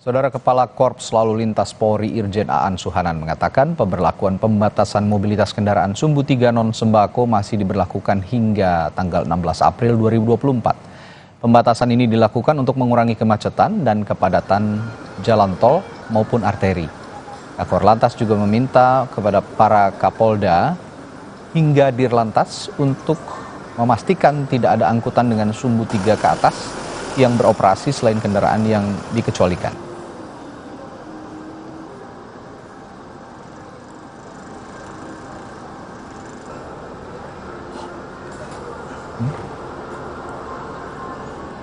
Speaker 10: Saudara, Kepala Korps Lalu Lintas Polri Irjen Aan Suhanan mengatakan pemberlakuan pembatasan mobilitas kendaraan sumbu 3 non-sembako masih diberlakukan hingga tanggal 16 April 2024. Pembatasan ini dilakukan untuk mengurangi kemacetan dan kepadatan jalan tol maupun arteri. Kakor Lantas juga meminta kepada para Kapolda hingga Dirlantas untuk memastikan tidak ada angkutan dengan sumbu 3 ke atas yang beroperasi selain kendaraan yang dikecualikan.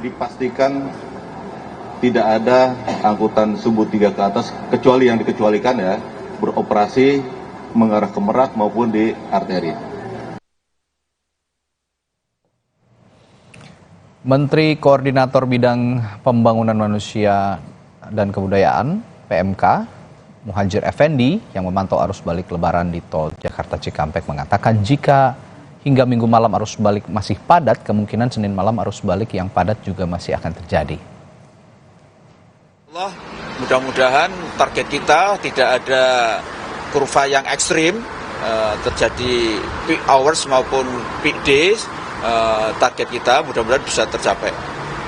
Speaker 28: Dipastikan tidak ada angkutan sumbu 3 ke atas kecuali yang dikecualikan ya, beroperasi mengarah ke Merak maupun di arteri.
Speaker 10: Menteri Koordinator Bidang Pembangunan Manusia dan Kebudayaan (PMK) Muhadjir Effendi yang memantau arus balik Lebaran di tol Jakarta Cikampek mengatakan jika hingga Minggu malam arus balik masih padat, kemungkinan Senin malam arus balik yang padat juga masih akan terjadi.
Speaker 29: Mudah-mudahan target kita tidak ada kurva yang ekstrim, terjadi peak hours maupun peak days, target kita mudah-mudahan bisa tercapai.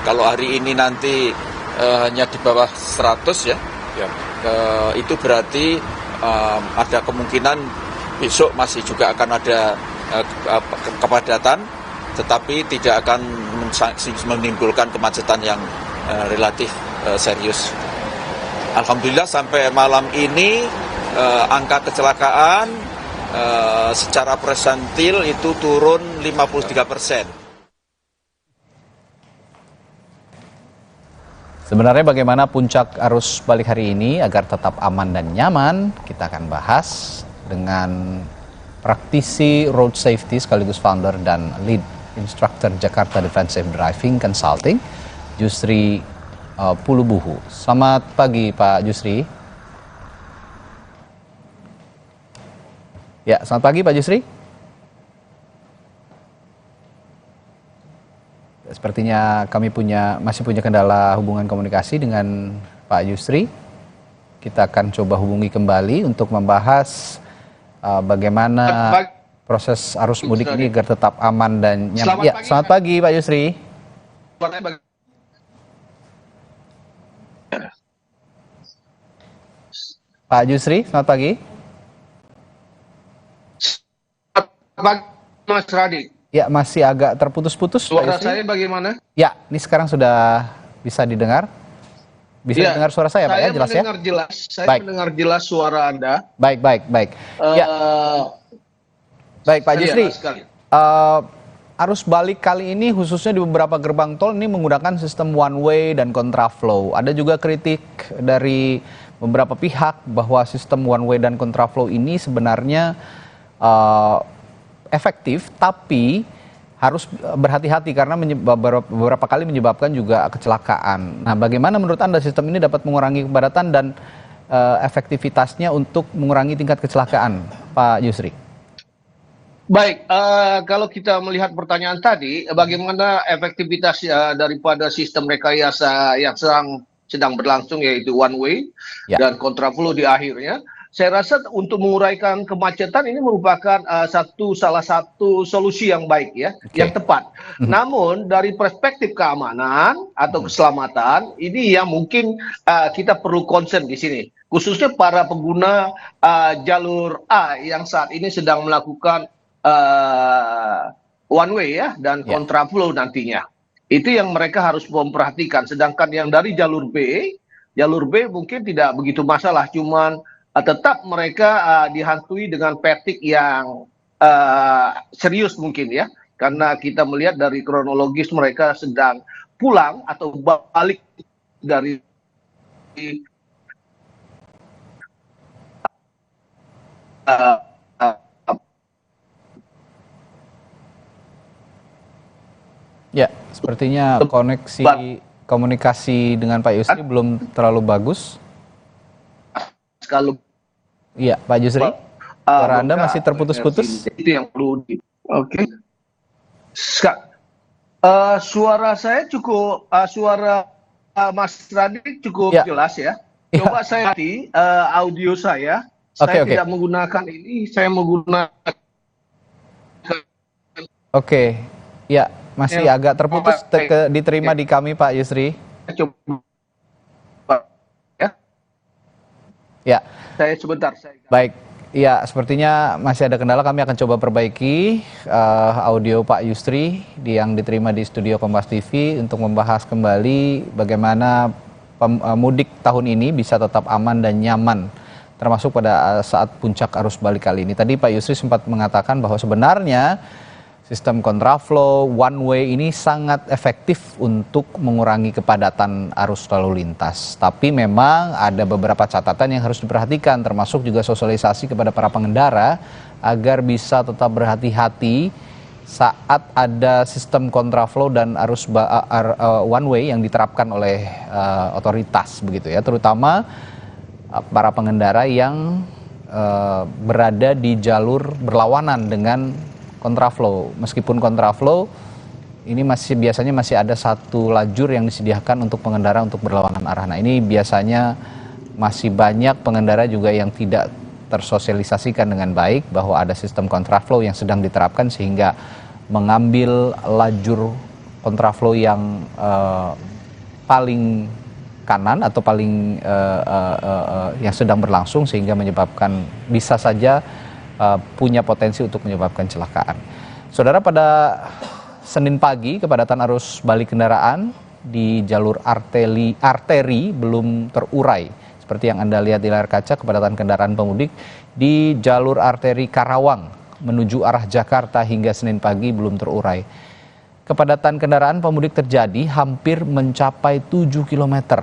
Speaker 29: Kalau hari ini nanti hanya di bawah 100 ya, itu berarti ada kemungkinan besok masih juga akan ada kepadatan, tetapi tidak akan menimbulkan kemacetan yang relatif serius. Alhamdulillah sampai malam ini angka kecelakaan secara persentil itu turun 53%.
Speaker 10: Sebenarnya bagaimana puncak arus balik hari ini agar tetap aman dan nyaman, kita akan bahas dengan praktisi road safety sekaligus founder dan lead instructor Jakarta Defensive Driving Consulting, Jusri Pulubuhu. Selamat pagi Pak Jusri. Ya, selamat pagi Pak Jusri. Sepertinya kami masih punya kendala hubungan komunikasi dengan Pak Jusri. Kita akan coba hubungi kembali untuk membahas bagaimana proses arus mudik ini agar tetap aman dan nyaman. Selamat pagi Pak Jusri. Pak Jusri, selamat pagi.
Speaker 6: Selamat pagi Mas Radi.
Speaker 10: Ya, masih agak terputus-putus.
Speaker 6: Suara saya bagaimana?
Speaker 10: Ya, ini sekarang sudah bisa didengar. Bisa dengar suara saya, Pak, ya? Jelas ya? Saya mendengar jelas suara Anda. Baik. Baik, Pak Jusri. Arus balik kali ini khususnya di beberapa gerbang tol ini menggunakan sistem one way dan kontraflow. Ada juga kritik dari beberapa pihak bahwa sistem one way dan kontraflow ini sebenarnya efektif, tapi harus berhati-hati karena beberapa kali menyebabkan juga kecelakaan. Nah, bagaimana menurut Anda sistem ini dapat mengurangi kepadatan dan efektivitasnya untuk mengurangi tingkat kecelakaan, Pak Jusri?
Speaker 6: Baik, kalau kita melihat pertanyaan tadi, bagaimana efektivitas daripada sistem rekayasa yang sedang berlangsung, yaitu one way dan kontraflow di akhirnya. Saya rasa untuk menguraikan kemacetan ini merupakan salah satu solusi yang baik ya, yang tepat. Namun dari perspektif keamanan atau keselamatan ini yang mungkin kita perlu concern di sini, khususnya para pengguna jalur A yang saat ini sedang melakukan one way ya dan kontraflow nantinya. Itu yang mereka harus memperhatikan. Sedangkan yang dari jalur B mungkin tidak begitu masalah, cuman tetap mereka dihantui dengan petik yang serius mungkin ya, karena kita melihat dari kronologis mereka sedang pulang atau balik dari
Speaker 10: ya, sepertinya komunikasi dengan Pak Jusri belum terlalu bagus.
Speaker 6: Kalau
Speaker 10: iya, Pak Jusri, suara Anda masih terputus-putus.
Speaker 6: Itu yang perlu Oke. Suara saya cukup, suara Mas Radi cukup jelas ya. Coba saya ganti audio saya. Saya tidak menggunakan ini, saya menggunakan.
Speaker 10: Oke, ya masih agak terputus. Diterima di kami, Pak Jusri. Ya.
Speaker 6: Saya sebentar.
Speaker 10: Baik, ya sepertinya masih ada kendala. Kami akan coba perbaiki audio Pak Jusri yang diterima di studio Kompas TV untuk membahas kembali bagaimana mudik tahun ini bisa tetap aman dan nyaman, termasuk pada saat puncak arus balik kali ini. Tadi Pak Jusri sempat mengatakan bahwa sebenarnya sistem kontraflow one way ini sangat efektif untuk mengurangi kepadatan arus lalu lintas. Tapi memang ada beberapa catatan yang harus diperhatikan, termasuk juga sosialisasi kepada para pengendara agar bisa tetap berhati-hati saat ada sistem kontraflow dan arus one way yang diterapkan oleh otoritas begitu ya, terutama para pengendara yang berada di jalur berlawanan dengan kontraflow. Meskipun kontraflow ini biasanya masih ada satu lajur yang disediakan untuk pengendara untuk berlawanan arah. Nah, ini biasanya masih banyak pengendara juga yang tidak tersosialisasikan dengan baik bahwa ada sistem kontraflow yang sedang diterapkan sehingga mengambil lajur kontraflow yang paling kanan atau paling yang sedang berlangsung sehingga menyebabkan bisa saja punya potensi untuk menyebabkan kecelakaan. Saudara, pada Senin pagi kepadatan arus balik kendaraan di jalur arteri belum terurai. Seperti yang Anda lihat di layar kaca, kepadatan kendaraan pemudik di jalur arteri Karawang menuju arah Jakarta hingga Senin pagi belum terurai. Kepadatan kendaraan pemudik terjadi hampir mencapai 7 km.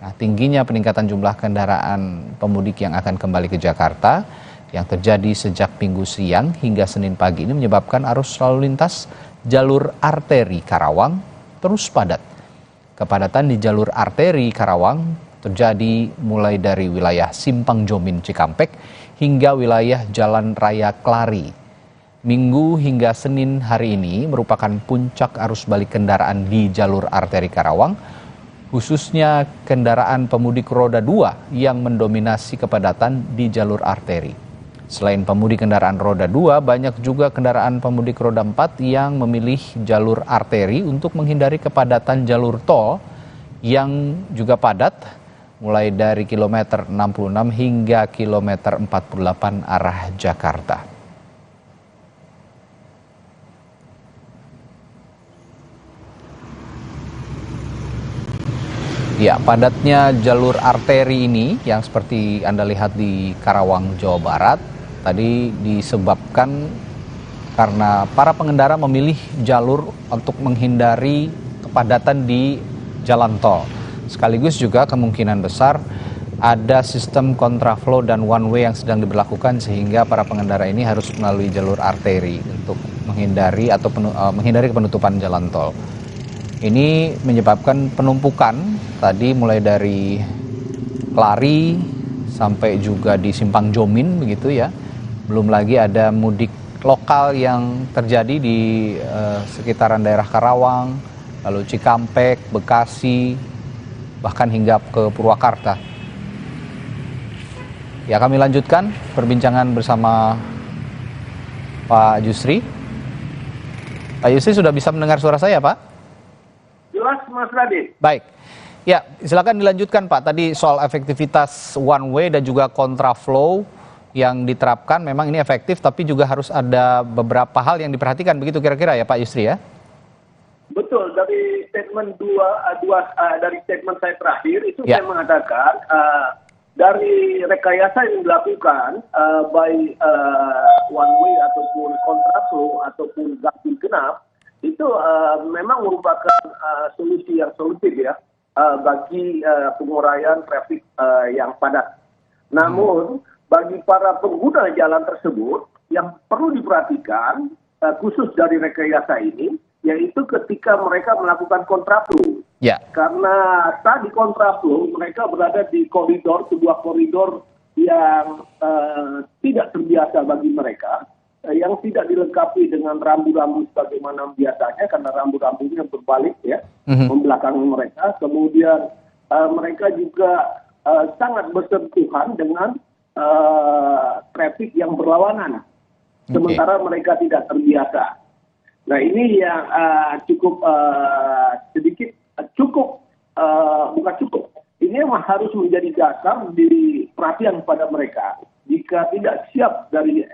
Speaker 10: Nah, tingginya peningkatan jumlah kendaraan pemudik yang akan kembali ke Jakarta yang terjadi sejak Minggu siang hingga Senin pagi ini menyebabkan arus lalu lintas jalur arteri Karawang terus padat. Kepadatan di jalur arteri Karawang terjadi mulai dari wilayah Simpang Jomin Cikampek hingga wilayah Jalan Raya Klari. Minggu hingga Senin hari ini merupakan puncak arus balik kendaraan di jalur arteri Karawang, khususnya kendaraan pemudik roda 2 yang mendominasi kepadatan di jalur arteri. Selain pemudik kendaraan roda 2, banyak juga kendaraan pemudik roda 4 yang memilih jalur arteri untuk menghindari kepadatan jalur tol yang juga padat mulai dari kilometer 66 hingga kilometer 48 arah Jakarta. Ya, padatnya jalur arteri ini yang seperti Anda lihat di Karawang, Jawa Barat, tadi disebabkan karena para pengendara memilih jalur untuk menghindari kepadatan di jalan tol. Sekaligus juga kemungkinan besar ada sistem kontraflow dan one way yang sedang diberlakukan sehingga para pengendara ini harus melalui jalur arteri untuk menghindari menghindari penutupan jalan tol. Ini menyebabkan penumpukan tadi mulai dari Klari sampai juga di Simpang Jomin begitu ya. Belum lagi ada mudik lokal yang terjadi di sekitaran daerah Karawang, lalu Cikampek, Bekasi, bahkan hingga ke Purwakarta. Ya, kami lanjutkan perbincangan bersama Pak Yusri. Pak Yusri sudah bisa mendengar suara saya, Pak?
Speaker 6: Jelas, Mas Radit.
Speaker 10: Baik. Ya, silakan dilanjutkan Pak. Tadi soal efektivitas one way dan juga kontraflow yang diterapkan memang ini efektif, tapi juga harus ada beberapa hal yang diperhatikan begitu kira-kira ya Pak Yusri ya?
Speaker 6: Betul, dari statement dari statement saya terakhir itu
Speaker 10: Ya.
Speaker 6: saya mengatakan dari rekayasa yang dilakukan baik one way ataupun kontraflow ataupun ganjil genap itu memang merupakan solusi yang solutif ya bagi penguraian trafik yang padat. Namun bagi para pengguna jalan tersebut yang perlu diperhatikan khusus dari rekayasa ini yaitu ketika mereka melakukan kontraflow.
Speaker 10: Ya.
Speaker 6: Karena saat di kontraflow mereka berada di sebuah koridor yang tidak terbiasa bagi mereka, yang tidak dilengkapi dengan rambu-rambu sebagaimana biasanya karena rambu-rambunya berbalik ya, membelakangi mereka. Kemudian mereka juga sangat bersentuhan dengan trafik yang berlawanan, sementara mereka tidak terbiasa. Nah ini yang bukan cukup. Ini memang harus menjadi dasar di perhatian pada mereka. Jika tidak siap dari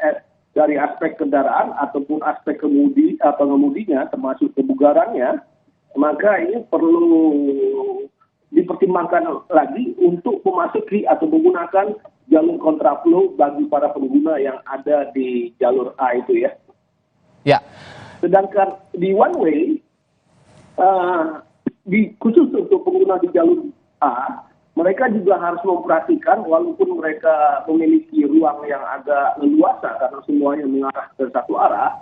Speaker 6: aspek kendaraan ataupun aspek pengemudinya, termasuk kebugarannya, maka ini perlu dipertimbangkan lagi untuk memasuki atau menggunakan jalur kontraflow bagi para pengguna yang ada di jalur A itu ya.
Speaker 10: Ya.
Speaker 6: Sedangkan di one way, khusus untuk pengguna di jalur A, mereka juga harus memperhatikan walaupun mereka memiliki ruang yang agak leluasa karena semuanya mengarah ke satu arah,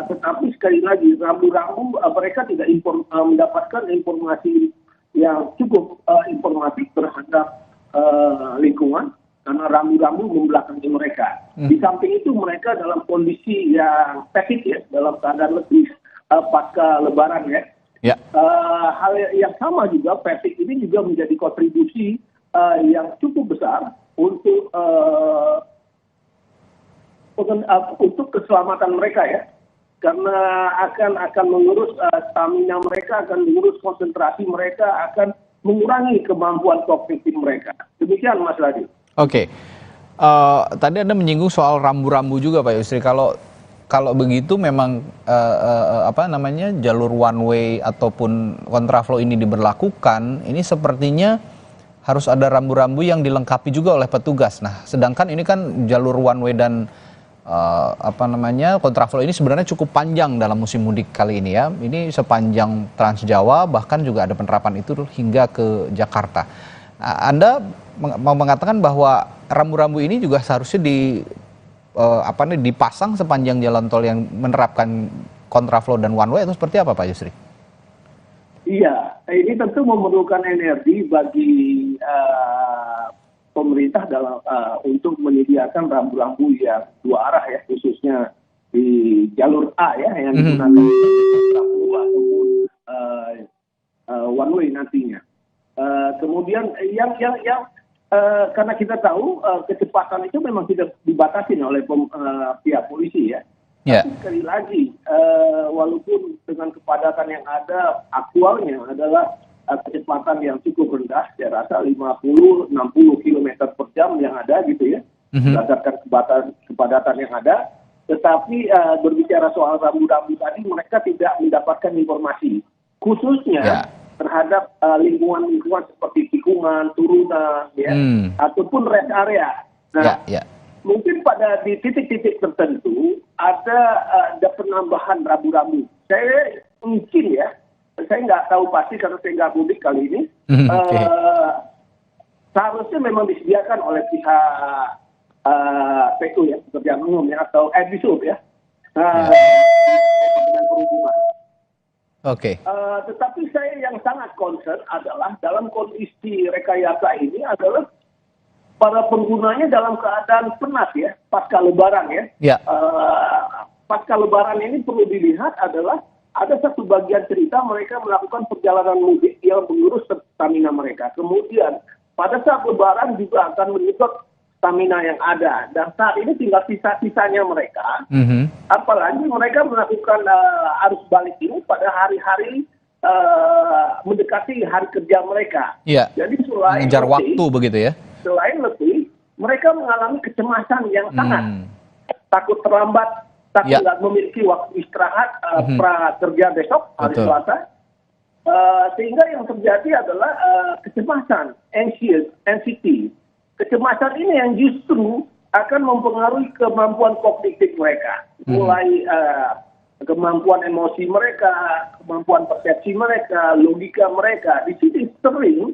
Speaker 6: tetapi sekali lagi rambu-rambu mereka tidak mendapatkan informasi yang cukup informatif terhadap lingkungan karena rambu-rambu membelakangi mereka. Di samping itu mereka dalam kondisi yang teknis ya, dalam keadaan lebih pasca lebaran ya.
Speaker 10: Ya.
Speaker 6: Hal yang sama juga, Persik ini juga menjadi kontribusi yang cukup besar untuk keselamatan mereka ya, karena akan mengurus stamina mereka, akan mengurus konsentrasi mereka, akan mengurangi kemampuan kognitif mereka. Demikian Mas Radit.
Speaker 10: Oke. Tadi Anda menyinggung soal rambu-rambu juga Pak Yusri. Kalau begitu memang jalur one way ataupun kontraflow ini diberlakukan, ini sepertinya harus ada rambu-rambu yang dilengkapi juga oleh petugas. Nah, sedangkan ini kan jalur one way dan kontraflow ini sebenarnya cukup panjang dalam musim mudik kali ini ya. Ini sepanjang Trans Jawa, bahkan juga ada penerapan itu hingga ke Jakarta. Nah, Anda mau mengatakan bahwa rambu-rambu ini juga seharusnya dipasang sepanjang jalan tol yang menerapkan kontraflow dan one way, atau seperti apa Pak Yusri?
Speaker 1: Iya, ini tentu memerlukan energi bagi pemerintah dalam untuk menyediakan rambu-rambu yang dua arah ya, khususnya di jalur A ya yang digunakan kontraflow ataupun one way nantinya. Kemudian yang karena kita tahu kecepatan itu memang tidak dibatasi oleh pihak polisi ya.
Speaker 10: Yeah.
Speaker 1: Tapi sekali lagi, walaupun dengan kepadatan yang ada, aktualnya adalah kecepatan yang cukup rendah, saya rasa 50-60 km per jam yang ada gitu ya, berdasarkan kepadatan yang ada. Tetapi berbicara soal rambu-rambu tadi, mereka tidak mendapatkan informasi, khususnya terhadap lingkungan-lingkungan seperti tikungan, turunan, ya, ataupun rest area. Nah, mungkin di titik-titik tertentu ada penambahan rambu-rambu. Saya mungkin ya, saya nggak tahu pasti karena saya nggak mudik kali ini. Seharusnya memang disediakan oleh pihak PU ya, pekerjaan umum ya, atau Disub ya, dengan perhubungan.
Speaker 10: Oke.
Speaker 1: Tetapi saya yang sangat concern adalah dalam kondisi rekayasa ini adalah para penggunanya dalam keadaan penat ya, pasca Lebaran ya. Pasca Lebaran ini perlu dilihat adalah ada satu bagian cerita mereka melakukan perjalanan mudik yang mengurus stamina mereka. Kemudian pada saat Lebaran juga akan menyedot stamina yang ada. Dan saat ini tinggal sisa-sisanya mereka. Apalagi mereka melakukan arus balik ini pada hari-hari mendekati hari kerja mereka.
Speaker 10: Iya.
Speaker 1: Jadi selain
Speaker 10: mengejar waktu begitu ya.
Speaker 1: Selain lebih, mereka mengalami kecemasan yang sangat takut terlambat, takut nggak memiliki waktu istirahat pra kerja besok hari Selasa. Sehingga yang terjadi adalah kecemasan, anxiety. Kecemasan ini yang justru akan mempengaruhi kemampuan kognitif mereka, mulai kemampuan emosi mereka, kemampuan persepsi mereka, logika mereka. Di sini sering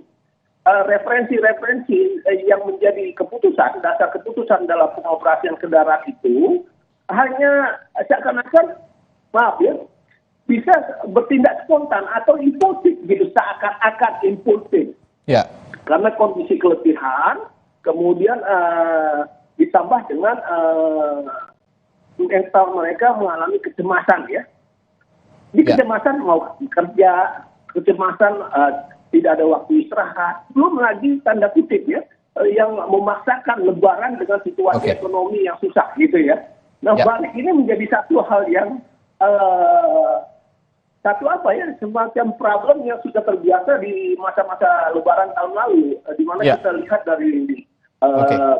Speaker 1: referensi-referensi yang menjadi keputusan, dasar keputusan dalam pengoperasian kendaraan itu hanya seakan-akan, maaf ya, bisa bertindak spontan atau impulsif gitu, seakan-akan impulsif.
Speaker 10: Ya.
Speaker 1: Karena kondisi keletihan, kemudian ditambah dengan mental mereka mengalami kecemasan ya. Di kecemasan mau kerja, kecemasan tidak ada waktu istirahat, belum lagi tanda kutip ya, yang memaksakan Lebaran dengan situasi ekonomi yang susah gitu ya. Nah balik ini menjadi satu hal yang semacam problem yang sudah terbiasa di masa-masa Lebaran tahun lalu, di mana kita lihat dari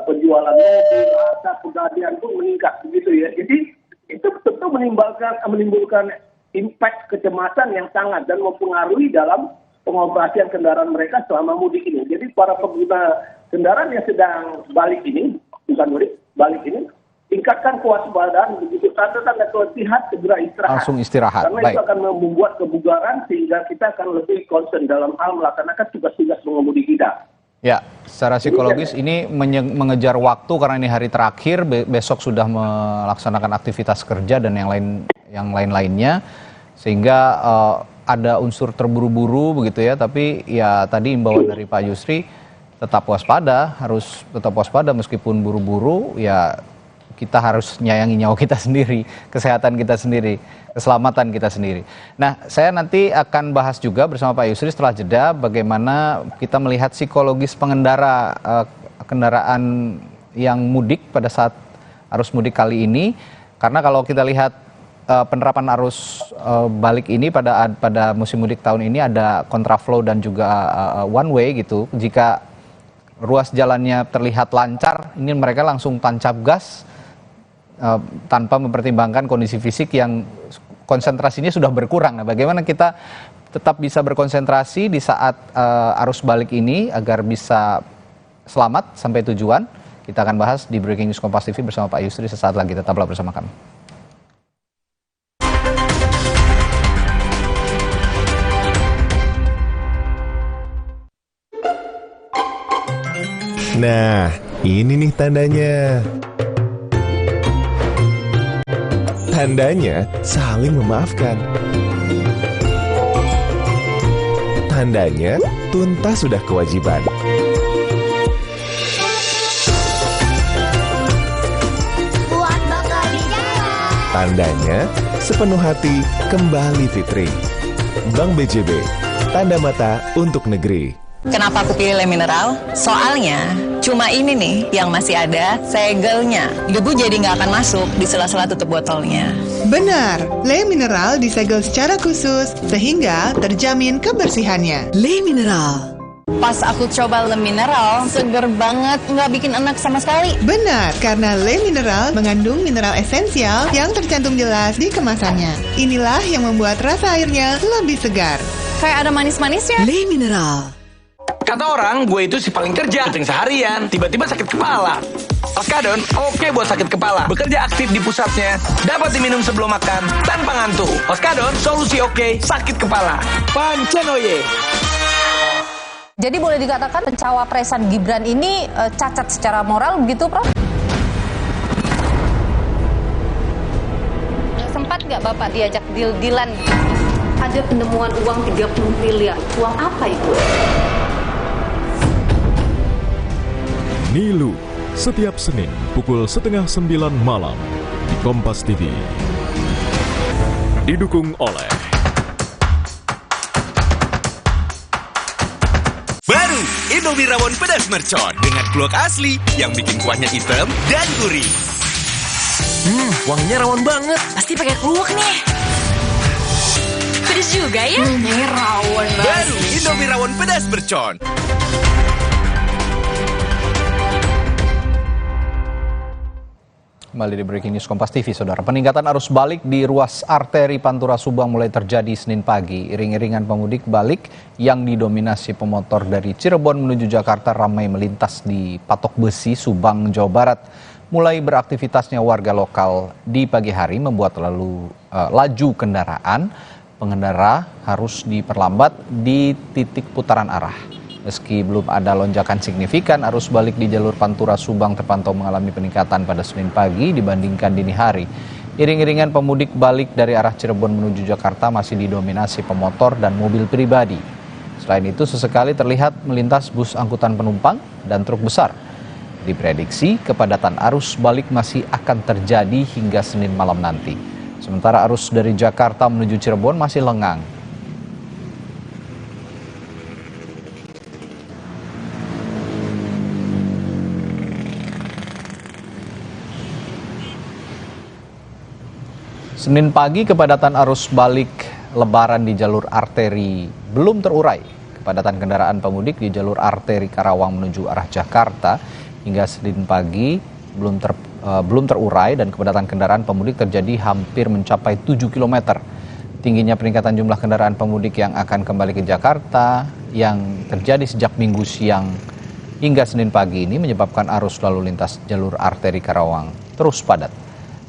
Speaker 1: penjualan mobil, harga pegadaian pun meningkat begitu ya. Jadi itu tentu menimbulkan impact kecemasan yang sangat dan mempengaruhi dalam pengoperasian kendaraan mereka selama mudik ini. Jadi para pengguna kendaraan yang sedang balik ini, tingkatkan kewaspadaan, begitu tanda-tanda keletihan segera istirahat.
Speaker 10: Langsung istirahat.
Speaker 1: Karena itu akan membuat kebugaran sehingga kita akan lebih concern dalam hal melaksanakan tugas-tugas mengemudi kita.
Speaker 10: Ya, secara psikologis ini mengejar waktu karena ini hari terakhir, besok sudah melaksanakan aktivitas kerja dan yang lain-lainnya, sehingga ada unsur terburu-buru begitu ya. Tapi ya tadi imbauan dari Pak Yusri tetap waspada, harus tetap waspada meskipun buru-buru, ya kita harus nyayangi nyawa kita sendiri, kesehatan kita sendiri, keselamatan kita sendiri. Nah, saya nanti akan bahas juga bersama Pak Yusri setelah jeda bagaimana kita melihat psikologis pengendara kendaraan yang mudik pada saat arus mudik kali ini. Karena kalau kita lihat penerapan arus balik ini pada musim mudik tahun ini ada kontraflow dan juga one way gitu. Jika ruas jalannya terlihat lancar, ini mereka langsung tancap gas tanpa mempertimbangkan kondisi fisik yang konsentrasinya sudah berkurang. Nah, bagaimana kita tetap bisa berkonsentrasi di saat arus balik ini agar bisa selamat sampai tujuan? Kita akan bahas di Breaking News Kompas TV bersama Pak Yusri sesaat lagi. Tetaplah bersama kami.
Speaker 8: Nah, ini nih tandanya. Tandanya saling memaafkan. Tandanya tuntas sudah kewajiban. Tandanya sepenuh hati kembali fitri. Bank BJB, tanda mata untuk negeri.
Speaker 9: Kenapa aku pilih Le Mineral? Soalnya cuma ini nih yang masih ada segelnya. Debu jadi nggak akan masuk di sela-sela tutup botolnya.
Speaker 12: Benar, Le Mineral disegel secara khusus sehingga terjamin kebersihannya.
Speaker 9: Le Mineral. Pas aku coba Le Mineral, seger banget, nggak bikin enak sama sekali.
Speaker 12: Benar, karena Le Mineral mengandung mineral esensial yang tercantum jelas di kemasannya. Inilah yang membuat rasa airnya lebih segar.
Speaker 9: Kayak ada manis-manisnya. Le Mineral.
Speaker 13: Kata orang, gue itu si paling kerja, kencing seharian, tiba-tiba sakit kepala. Oskadon, oke buat sakit kepala. Bekerja aktif di pusatnya, dapat diminum sebelum makan, tanpa ngantuk. Oskadon, solusi oke, sakit kepala. Pancenoye.
Speaker 14: Jadi boleh dikatakan pencawapresan Gibran ini cacat secara moral begitu, Prof? Sempat nggak Bapak diajak deal-dealan? Ada penemuan uang 30 miliar. Uang apa itu?
Speaker 16: Nilu, setiap Senin pukul 8:30 malam di Kompas TV. Didukung oleh
Speaker 15: baru Indomie Rawon Pedas Mercon dengan kluak asli yang bikin kuahnya hitam dan gurih.
Speaker 13: Wanginya rawon banget.
Speaker 9: Pasti pakai kluak nih. Pedas juga ya?
Speaker 15: Rawon banget. Baru Indomie Rawon Pedas Mercon.
Speaker 10: Kembali di Breaking News Kompas TV, Saudara. Peningkatan arus balik di ruas arteri Pantura Subang mulai terjadi Senin pagi. Iring-iringan pemudik balik yang didominasi pemotor dari Cirebon menuju Jakarta ramai melintas di Patok Besi, Subang, Jawa Barat. Mulai beraktivitasnya warga lokal di pagi hari membuat laju kendaraan. Pengendara harus diperlambat di titik putaran arah. Meski belum ada lonjakan signifikan, arus balik di jalur Pantura Subang terpantau mengalami peningkatan pada Senin pagi dibandingkan dini hari. Iring-iringan pemudik balik dari arah Cirebon menuju Jakarta masih didominasi pemotor dan mobil pribadi. Selain itu, sesekali terlihat melintas bus angkutan penumpang dan truk besar. Diprediksi kepadatan arus balik masih akan terjadi hingga Senin malam nanti. Sementara arus dari Jakarta menuju Cirebon masih lengang. Senin pagi kepadatan arus balik lebaran di jalur arteri belum terurai. Kepadatan kendaraan pemudik di jalur arteri Karawang menuju arah Jakarta hingga Senin pagi belum terurai dan kepadatan kendaraan pemudik terjadi hampir mencapai 7 km. Tingginya peningkatan jumlah kendaraan pemudik yang akan kembali ke Jakarta yang terjadi sejak Minggu siang hingga Senin pagi ini menyebabkan arus lalu lintas jalur arteri Karawang terus padat.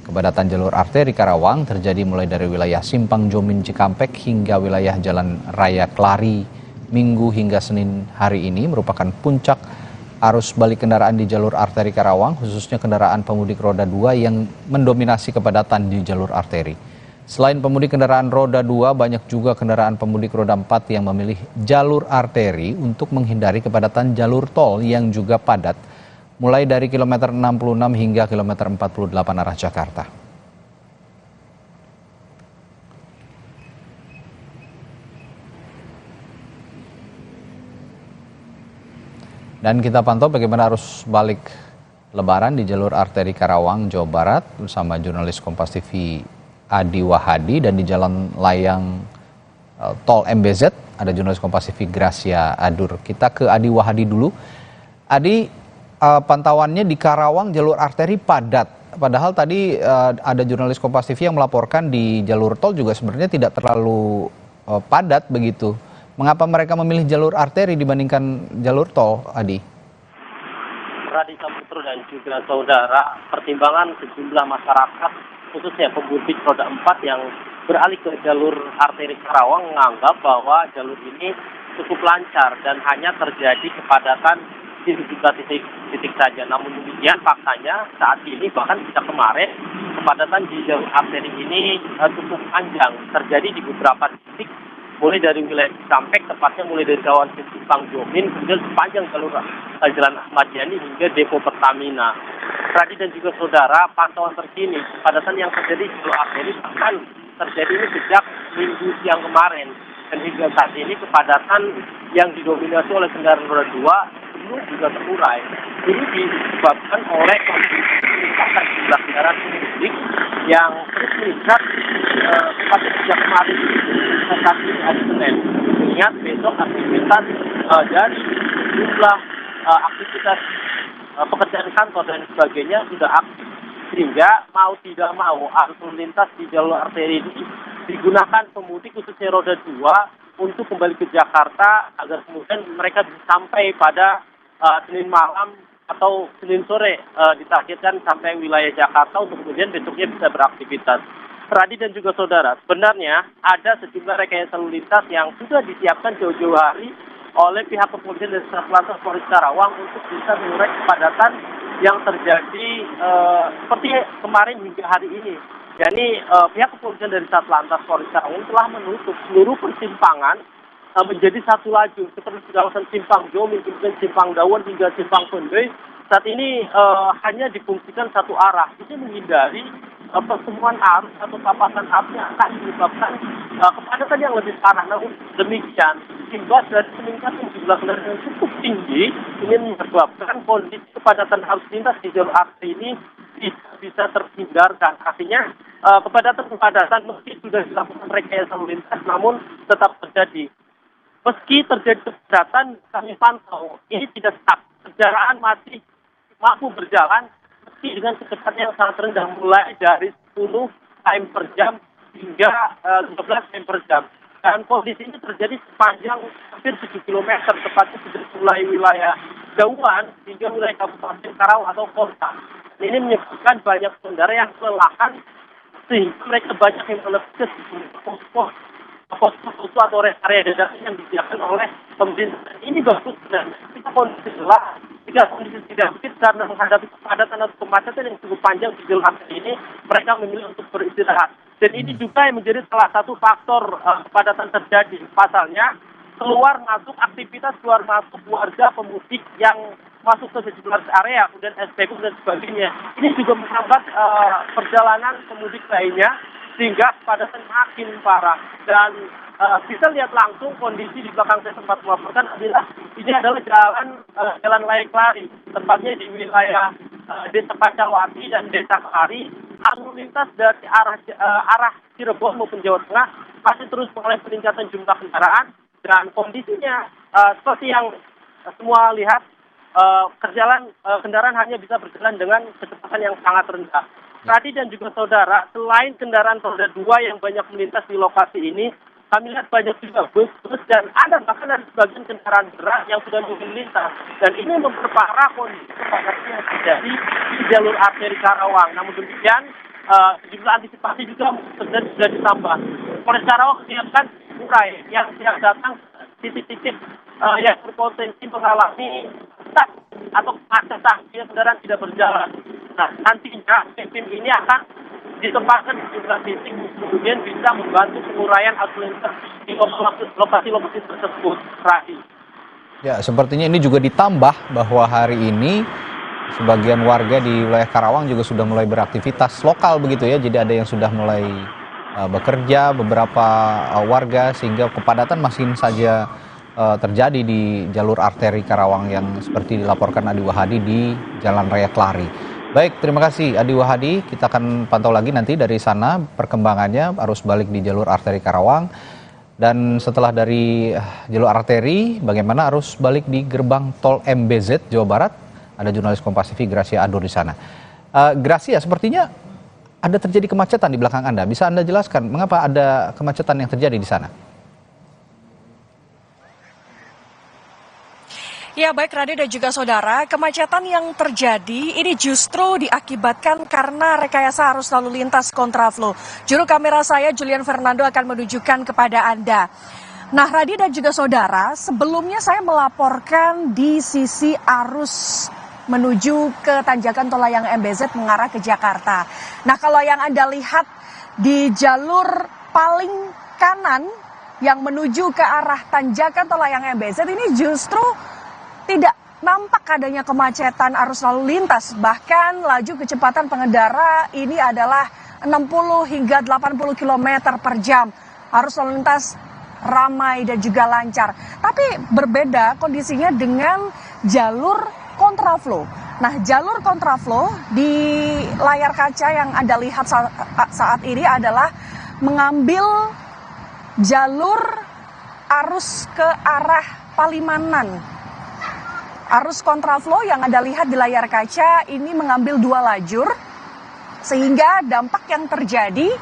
Speaker 10: Kepadatan jalur arteri Karawang terjadi mulai dari wilayah Simpang Jomin Cikampek hingga wilayah Jalan Raya Kelari. Minggu hingga Senin hari ini merupakan puncak arus balik kendaraan di jalur arteri Karawang, khususnya kendaraan pemudik roda 2 yang mendominasi kepadatan di jalur arteri. Selain pemudik kendaraan roda 2, banyak juga kendaraan pemudik roda 4 yang memilih jalur arteri untuk menghindari kepadatan jalur tol yang juga padat, mulai dari kilometer 66 hingga kilometer 48 arah Jakarta. Dan kita pantau bagaimana arus balik lebaran di jalur arteri Karawang, Jawa Barat bersama jurnalis Kompas TV Adi Wahadi, dan di jalan layang tol MBZ ada jurnalis Kompas TV Gracia Adur. Kita ke Adi Wahadi dulu. Adi, pantauannya di Karawang jalur arteri padat. Padahal tadi ada jurnalis Kompas TV yang melaporkan di jalur tol juga sebenarnya tidak terlalu padat begitu. Mengapa mereka memilih jalur arteri dibandingkan jalur tol, Adi?
Speaker 2: Raditya Putra dan juga saudara, pertimbangan sejumlah masyarakat, khususnya pemudik roda 4 yang beralih ke jalur arteri Karawang menganggap bahwa jalur ini cukup lancar dan hanya terjadi kepadatan di sejumlah titik saja. Namun demikian faktanya saat ini bahkan sejak kemarin kepadatan di jalur arteri ini cukup panjang, terjadi di beberapa titik mulai dari wilayah Cikampek, tepatnya mulai dari kawasan Simpang Jomin, kemudian sepanjang jalur Jalan Ahmad Yani hingga depo Pertamina. Tadi dan juga saudara, pantauan terkini kepadatan yang terjadi di jalur arteri bahkan terjadi ini sejak Minggu siang kemarin, dan hingga saat ini kepadatan yang didominasi oleh kendaraan roda 2 belum juga terurai. Ini disebabkan oleh peningkatan jumlah kendaraan publik yang terus meningkat pada sejak kemarin saat ini hari Senin. Mengingat besok aktivitas dari jumlah aktivitas pekerjaan kantor dan sebagainya sudah aktif, sehingga mau tidak mau arus lalu lintas di jalur arteri ini digunakan pemudik khususnya roda 2 untuk kembali ke Jakarta agar kemudian mereka bisa sampai pada Senin malam atau Senin sore ditargetkan sampai wilayah Jakarta untuk kemudian besoknya bisa beraktivitas. Radi dan juga saudara, sebenarnya ada sejumlah rekayasa lalu lintas yang sudah disiapkan jauh-jauh hari oleh pihak kepolisian dan Satlantas Polres Karawang untuk bisa mengurai kepadatan yang terjadi seperti kemarin hingga hari ini. Jadi pihak kepolisian dari Satlantas Polres Karawang telah menutup seluruh persimpangan menjadi satu lajur seperti di kawasan Simpang Jomin, kemudian Simpang Dawon hingga Simpang Pendey. Saat ini hanya difungsikan satu arah. Ini menghindari pertemuan arus atau papasan arus yang akan menyebabkan kepadatan yang lebih parah. Namun demikian, imbas dari peningkatan jumlah kendaraan yang cukup tinggi ini menyebabkan kondisi kepadatan arus lintas di jalur arteri ini bisa terhindarkan. Artinya kepadatan meski sudah dilakukan rekayasa lalu lintas namun tetap terjadi. Meski terjadi kepadatan, kami pantau ini tidak stuck. Kendaraan masih mampu berjalan meski dengan kecepatan yang sangat rendah, mulai dari 10 km per jam hingga 15 km per jam. Dan kondisi ini terjadi sepanjang hampir 7 km, tepatnya sudah mulai wilayah Dauan hingga wilayah Kabupaten Karawang atau kota. Ini menyebabkan banyak pengendara yang kelelahan sehingga mereka banyak yang menuju ke pos-pos atau area dadakan yang disediakan oleh pemerintah. Ini bagus dan kita kondisi gelap. Jika kondisi tidak begitu karena menghadapi kepadatan atau kemacetan yang cukup panjang di jalur arteri ini, mereka memilih untuk beristirahat. Dan ini juga yang menjadi salah satu faktor kepadatan terjadi. Pasalnya, aktivitas keluar masuk warga pemudik yang masuk ke sejumlah area, kemudian SPBU dan sebagainya. Ini juga menghambat perjalanan pemudik lainnya, sehingga kepadatan makin parah. Dan bisa lihat langsung kondisi di belakang saya sempat melaporkan ini adalah jalan layak lari, tepatnya di wilayah Desa Pancawati dan Desa Kari. Arus lintas dari arah Cirebon maupun Jawa Tengah masih terus mengalami peningkatan jumlah kendaraan, dan kondisinya seperti yang semua lihat, kendaraan hanya bisa berjalan dengan kecepatan yang sangat rendah. Tadi dan juga saudara, selain kendaraan roda 2 yang banyak melintas di lokasi ini, kami lihat banyak juga bus dan bahkan ada sebagian kendaraan berat yang sudah melintas. Dan ini memperparah kondisi kepadatan yang terjadi di jalur arteri Karawang. Namun demikian, sejumlah antisipasi juga sudah ditambah. Polres Karawang menyiapkan urai yang siap datang titik-titik yang berpotensi mengalami stuck atau kemacetan jika kendaraan tidak berjalan. Nah, nantinya tim ini akan ditempatkan di sejumlah titik, kemudian bisa membantu penguraian arus lintas di lokasi-lokasi tersebut.
Speaker 10: Ya, sepertinya ini juga ditambah bahwa hari ini sebagian warga di wilayah Karawang juga sudah mulai beraktivitas lokal begitu ya. Jadi ada yang sudah mulai bekerja, beberapa warga, sehingga kepadatan masih saja terjadi di jalur arteri Karawang yang seperti dilaporkan Adi Wahadi di Jalan Raya Kelari. Baik, terima kasih Adi Wahadi. Kita akan pantau lagi nanti dari sana perkembangannya arus balik di jalur arteri Karawang. Dan setelah dari jalur arteri, bagaimana arus balik di gerbang tol MBZ Jawa Barat? Ada jurnalis Kompas TV Gracia Adur di sana. Gracia, sepertinya ada terjadi kemacetan di belakang Anda. Bisa Anda jelaskan mengapa ada kemacetan yang terjadi di sana?
Speaker 3: Ya baik Radi dan juga saudara, kemacetan yang terjadi ini justru diakibatkan karena rekayasa arus lalu lintas kontraflow. Juru kamera saya Julian Fernando akan menunjukkan kepada Anda. Nah Radi dan juga saudara, sebelumnya saya melaporkan di sisi arus menuju ke tanjakan tol layang MBZ mengarah ke Jakarta. Nah kalau yang Anda lihat di jalur paling kanan yang menuju ke arah tanjakan tol layang MBZ ini justru tidak nampak adanya kemacetan arus lalu lintas. Bahkan laju kecepatan pengendara ini adalah 60 hingga 80 km per jam. Arus lalu lintas ramai dan juga lancar. Tapi berbeda kondisinya dengan jalur kontraflow. Nah, jalur kontraflow di layar kaca yang Anda lihat saat ini adalah mengambil jalur arus ke arah Palimanan. Arus kontraflow yang Anda lihat di layar kaca ini mengambil 2 lajur, sehingga dampak yang terjadi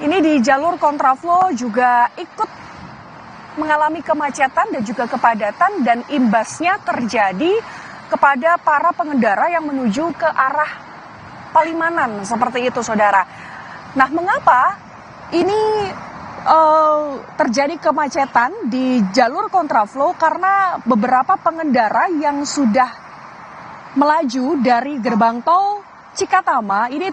Speaker 3: ini di jalur kontraflow juga ikut mengalami kemacetan dan juga kepadatan, dan imbasnya terjadi kepada para pengendara yang menuju ke arah Palimanan, seperti itu saudara. Nah mengapa ini terjadi kemacetan di jalur kontraflow? Karena beberapa pengendara yang sudah melaju dari gerbang tol Cikatama ini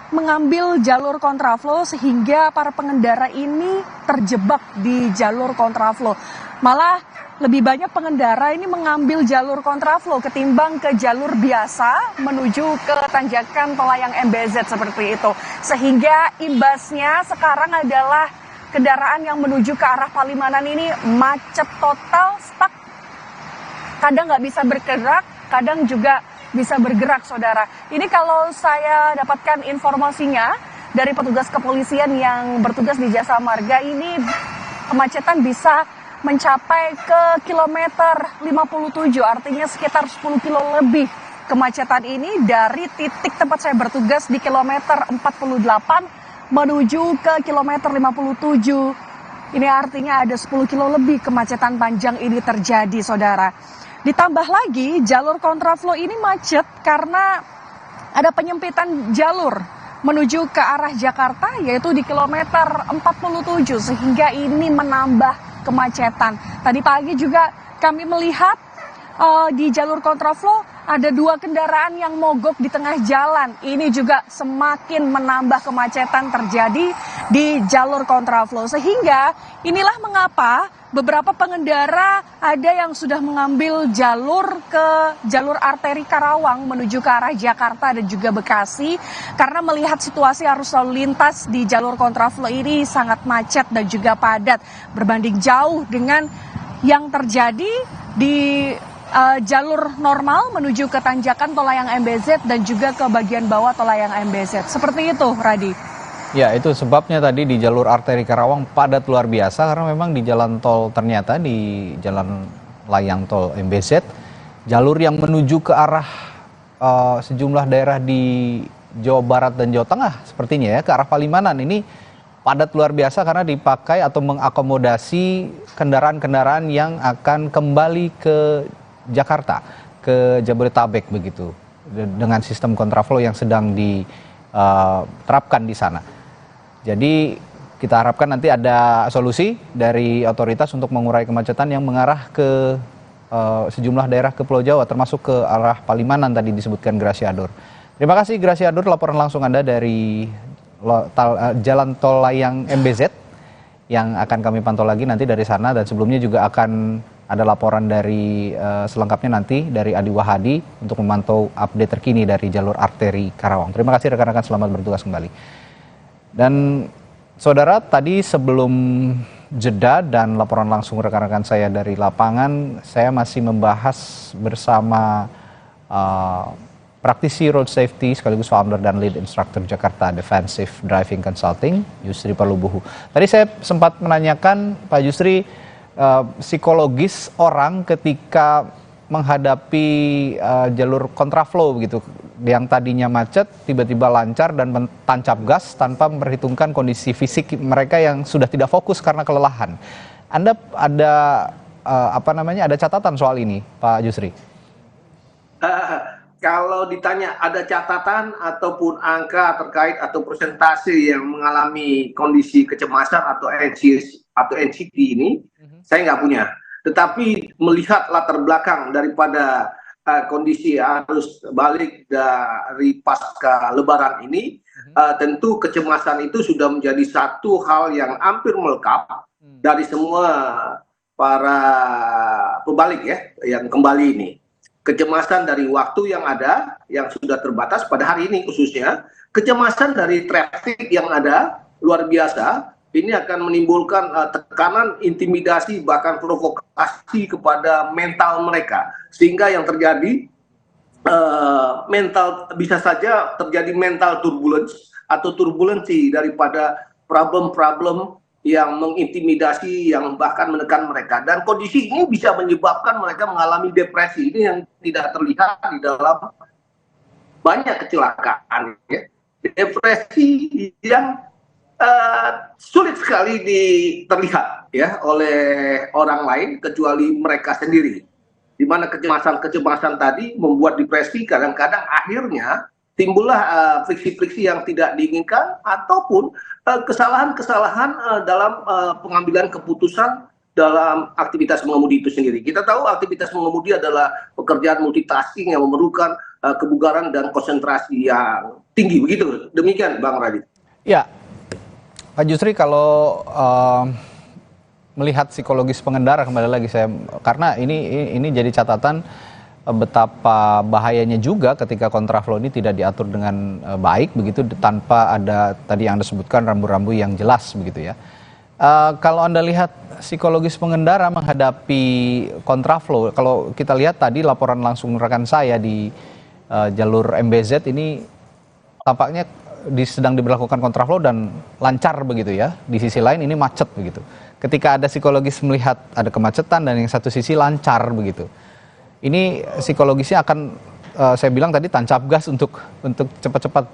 Speaker 3: mengambil jalur kontraflow, sehingga para pengendara ini terjebak di jalur kontraflow. Malah lebih banyak pengendara ini mengambil jalur kontraflow ketimbang ke jalur biasa menuju ke tanjakan tol layang MBZ seperti itu. Sehingga imbasnya sekarang adalah kendaraan yang menuju ke arah Palimanan ini macet total, stuck. Kadang nggak bisa bergerak, kadang juga bisa bergerak, saudara. Ini kalau saya dapatkan informasinya dari petugas kepolisian yang bertugas di Jasa Marga, ini kemacetan bisa mencapai ke kilometer 57, artinya sekitar 10 kilo lebih kemacetan ini dari titik tempat saya bertugas di kilometer 48 menuju ke kilometer 57. Ini artinya ada 10 kilo lebih kemacetan panjang ini terjadi, saudara. Ditambah lagi jalur kontraflow ini macet karena ada penyempitan jalur menuju ke arah Jakarta, yaitu di kilometer 47, sehingga ini menambah kemacetan. Tadi pagi juga kami melihat di jalur kontraflow ada 2 kendaraan yang mogok di tengah jalan. Ini juga semakin menambah kemacetan terjadi di jalur kontraflow. Sehingga inilah mengapa beberapa pengendara ada yang sudah mengambil jalur arteri Karawang menuju ke arah Jakarta dan juga Bekasi, karena melihat situasi arus lalu lintas di jalur kontraflow ini sangat macet dan juga padat berbanding jauh dengan yang terjadi di jalur normal menuju ke tanjakan tol layang MBZ dan juga ke bagian bawah tol layang MBZ. Seperti itu, Radi.
Speaker 10: Ya, itu sebabnya tadi di jalur arteri Karawang padat luar biasa, karena memang di jalan tol, ternyata di jalan layang tol MBZ, jalur yang menuju ke arah sejumlah daerah di Jawa Barat dan Jawa Tengah sepertinya ya, ke arah Palimanan ini padat luar biasa karena dipakai atau mengakomodasi kendaraan-kendaraan yang akan kembali ke Jakarta, ke Jabodetabek begitu, dengan sistem kontraflow yang sedang diterapkan di sana. Jadi kita harapkan nanti ada solusi dari otoritas untuk mengurai kemacetan yang mengarah ke sejumlah daerah ke Pulau Jawa, termasuk ke arah Palimanan tadi disebutkan Gracia Adur. Terima kasih Gracia Adur, laporan langsung Anda dari jalan tol layang MBZ yang akan kami pantau lagi nanti dari sana, dan sebelumnya juga akan ada laporan dari selengkapnya nanti dari Adi Wahadi untuk memantau update terkini dari jalur arteri Karawang. Terima kasih rekan-rekan, selamat bertugas kembali. Dan saudara, tadi sebelum jeda dan laporan langsung rekan-rekan saya dari lapangan, saya masih membahas bersama praktisi road safety sekaligus founder dan lead instructor Jakarta Defensive Driving Consulting, Yusri Parlubuhu. Tadi saya sempat menanyakan Pak Yusri, psikologis orang ketika menghadapi jalur kontraflow begitu, yang tadinya macet tiba-tiba lancar dan tancap gas tanpa memperhitungkan kondisi fisik mereka yang sudah tidak fokus karena kelelahan. Anda ada ada catatan soal ini, Pak Yusri?
Speaker 6: Kalau ditanya ada catatan ataupun angka terkait atau persentase yang mengalami kondisi kecemasan atau anxiety ini, saya nggak punya. Tetapi melihat latar belakang daripada kondisi arus balik dari pasca Lebaran ini, tentu kecemasan itu sudah menjadi satu hal yang hampir melekat dari semua para pebalik ya, yang kembali ini. Kecemasan dari waktu yang ada, yang sudah terbatas pada hari ini khususnya, kecemasan dari traffic yang ada, luar biasa, ini akan menimbulkan tekanan, intimidasi, bahkan provokasi kepada mental mereka. Sehingga yang terjadi, bisa saja terjadi mental turbulence atau turbulensi daripada problem-problem yang mengintimidasi, yang bahkan menekan mereka. Dan kondisi ini bisa menyebabkan mereka mengalami depresi. Ini yang tidak terlihat di dalam banyak kecelakaan. Ya. Depresi yang sulit sekali terlihat ya oleh orang lain kecuali mereka sendiri. Di mana kecemasan tadi membuat depresi, kadang-kadang akhirnya timbullah friksi-friksi yang tidak diinginkan ataupun kesalahan-kesalahan dalam pengambilan keputusan dalam aktivitas mengemudi itu sendiri. Kita tahu aktivitas mengemudi adalah pekerjaan multitasking yang memerlukan kebugaran dan konsentrasi yang tinggi, begitu. Demikian Bang Radit.
Speaker 10: Ya, Pak Yusri, kalau melihat psikologis pengendara kembali lagi karena ini jadi catatan betapa bahayanya juga ketika kontraflow ini tidak diatur dengan baik begitu, tanpa ada tadi yang Anda sebutkan rambu-rambu yang jelas begitu ya. Kalau Anda lihat psikologis pengendara menghadapi kontraflow, kalau kita lihat tadi laporan langsung rekan saya di jalur MBZ ini tampaknya sedang diberlakukan kontraflow dan lancar begitu ya. Di sisi lain ini macet begitu. Ketika ada psikologis melihat ada kemacetan dan yang satu sisi lancar begitu, ini psikologisnya akan saya bilang tadi tancap gas untuk cepat-cepat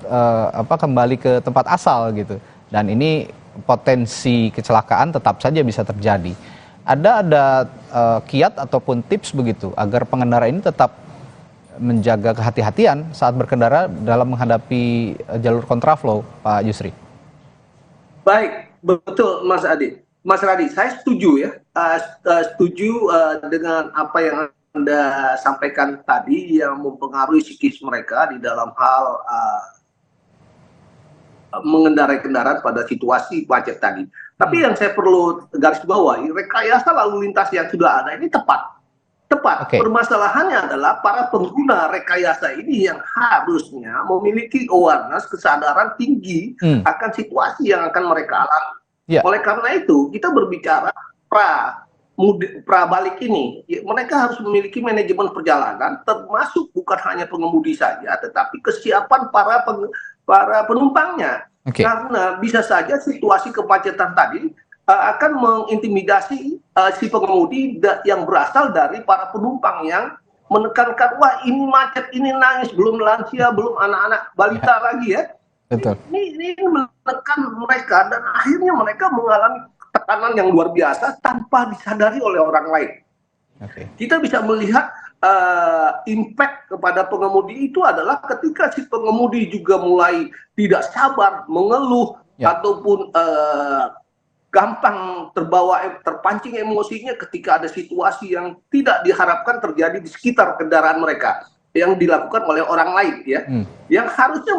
Speaker 10: kembali ke tempat asal gitu. Dan ini potensi kecelakaan tetap saja bisa terjadi. Ada kiat ataupun tips begitu agar pengendara ini tetap menjaga kehati-hatian saat berkendara dalam menghadapi jalur kontraflow, Pak Yusri?
Speaker 6: Baik, betul Mas Adi. Mas Radi, saya setuju ya, setuju dengan apa yang Anda sampaikan tadi yang mempengaruhi psikis mereka di dalam hal mengendarai kendaraan pada situasi macet tadi. Tapi yang saya perlu garis bawahi, rekayasa lalu lintas yang sudah ada ini tepat. Okay. Permasalahannya adalah para pengguna rekayasa ini yang harusnya memiliki awareness, kesadaran tinggi akan situasi yang akan mereka alami. Yeah. Oleh karena itu, kita berbicara pra balik ini, mereka harus memiliki manajemen perjalanan, termasuk bukan hanya pengemudi saja, tetapi kesiapan para penumpangnya. Okay. Karena bisa saja situasi kemacetan tadi akan mengintimidasi si pengemudi yang berasal dari para penumpang yang menekankan, wah ini macet, ini nangis, belum lansia, belum anak-anak balita lagi ya. Betul. Ini menekan mereka dan akhirnya mereka mengalami tekanan yang luar biasa tanpa disadari oleh orang lain. Okay. Kita bisa melihat impact kepada pengemudi itu adalah ketika si pengemudi juga mulai tidak sabar, mengeluh, ataupun gampang terpancing emosinya ketika ada situasi yang tidak diharapkan terjadi di sekitar kendaraan mereka yang dilakukan oleh orang lain ya. Yang harusnya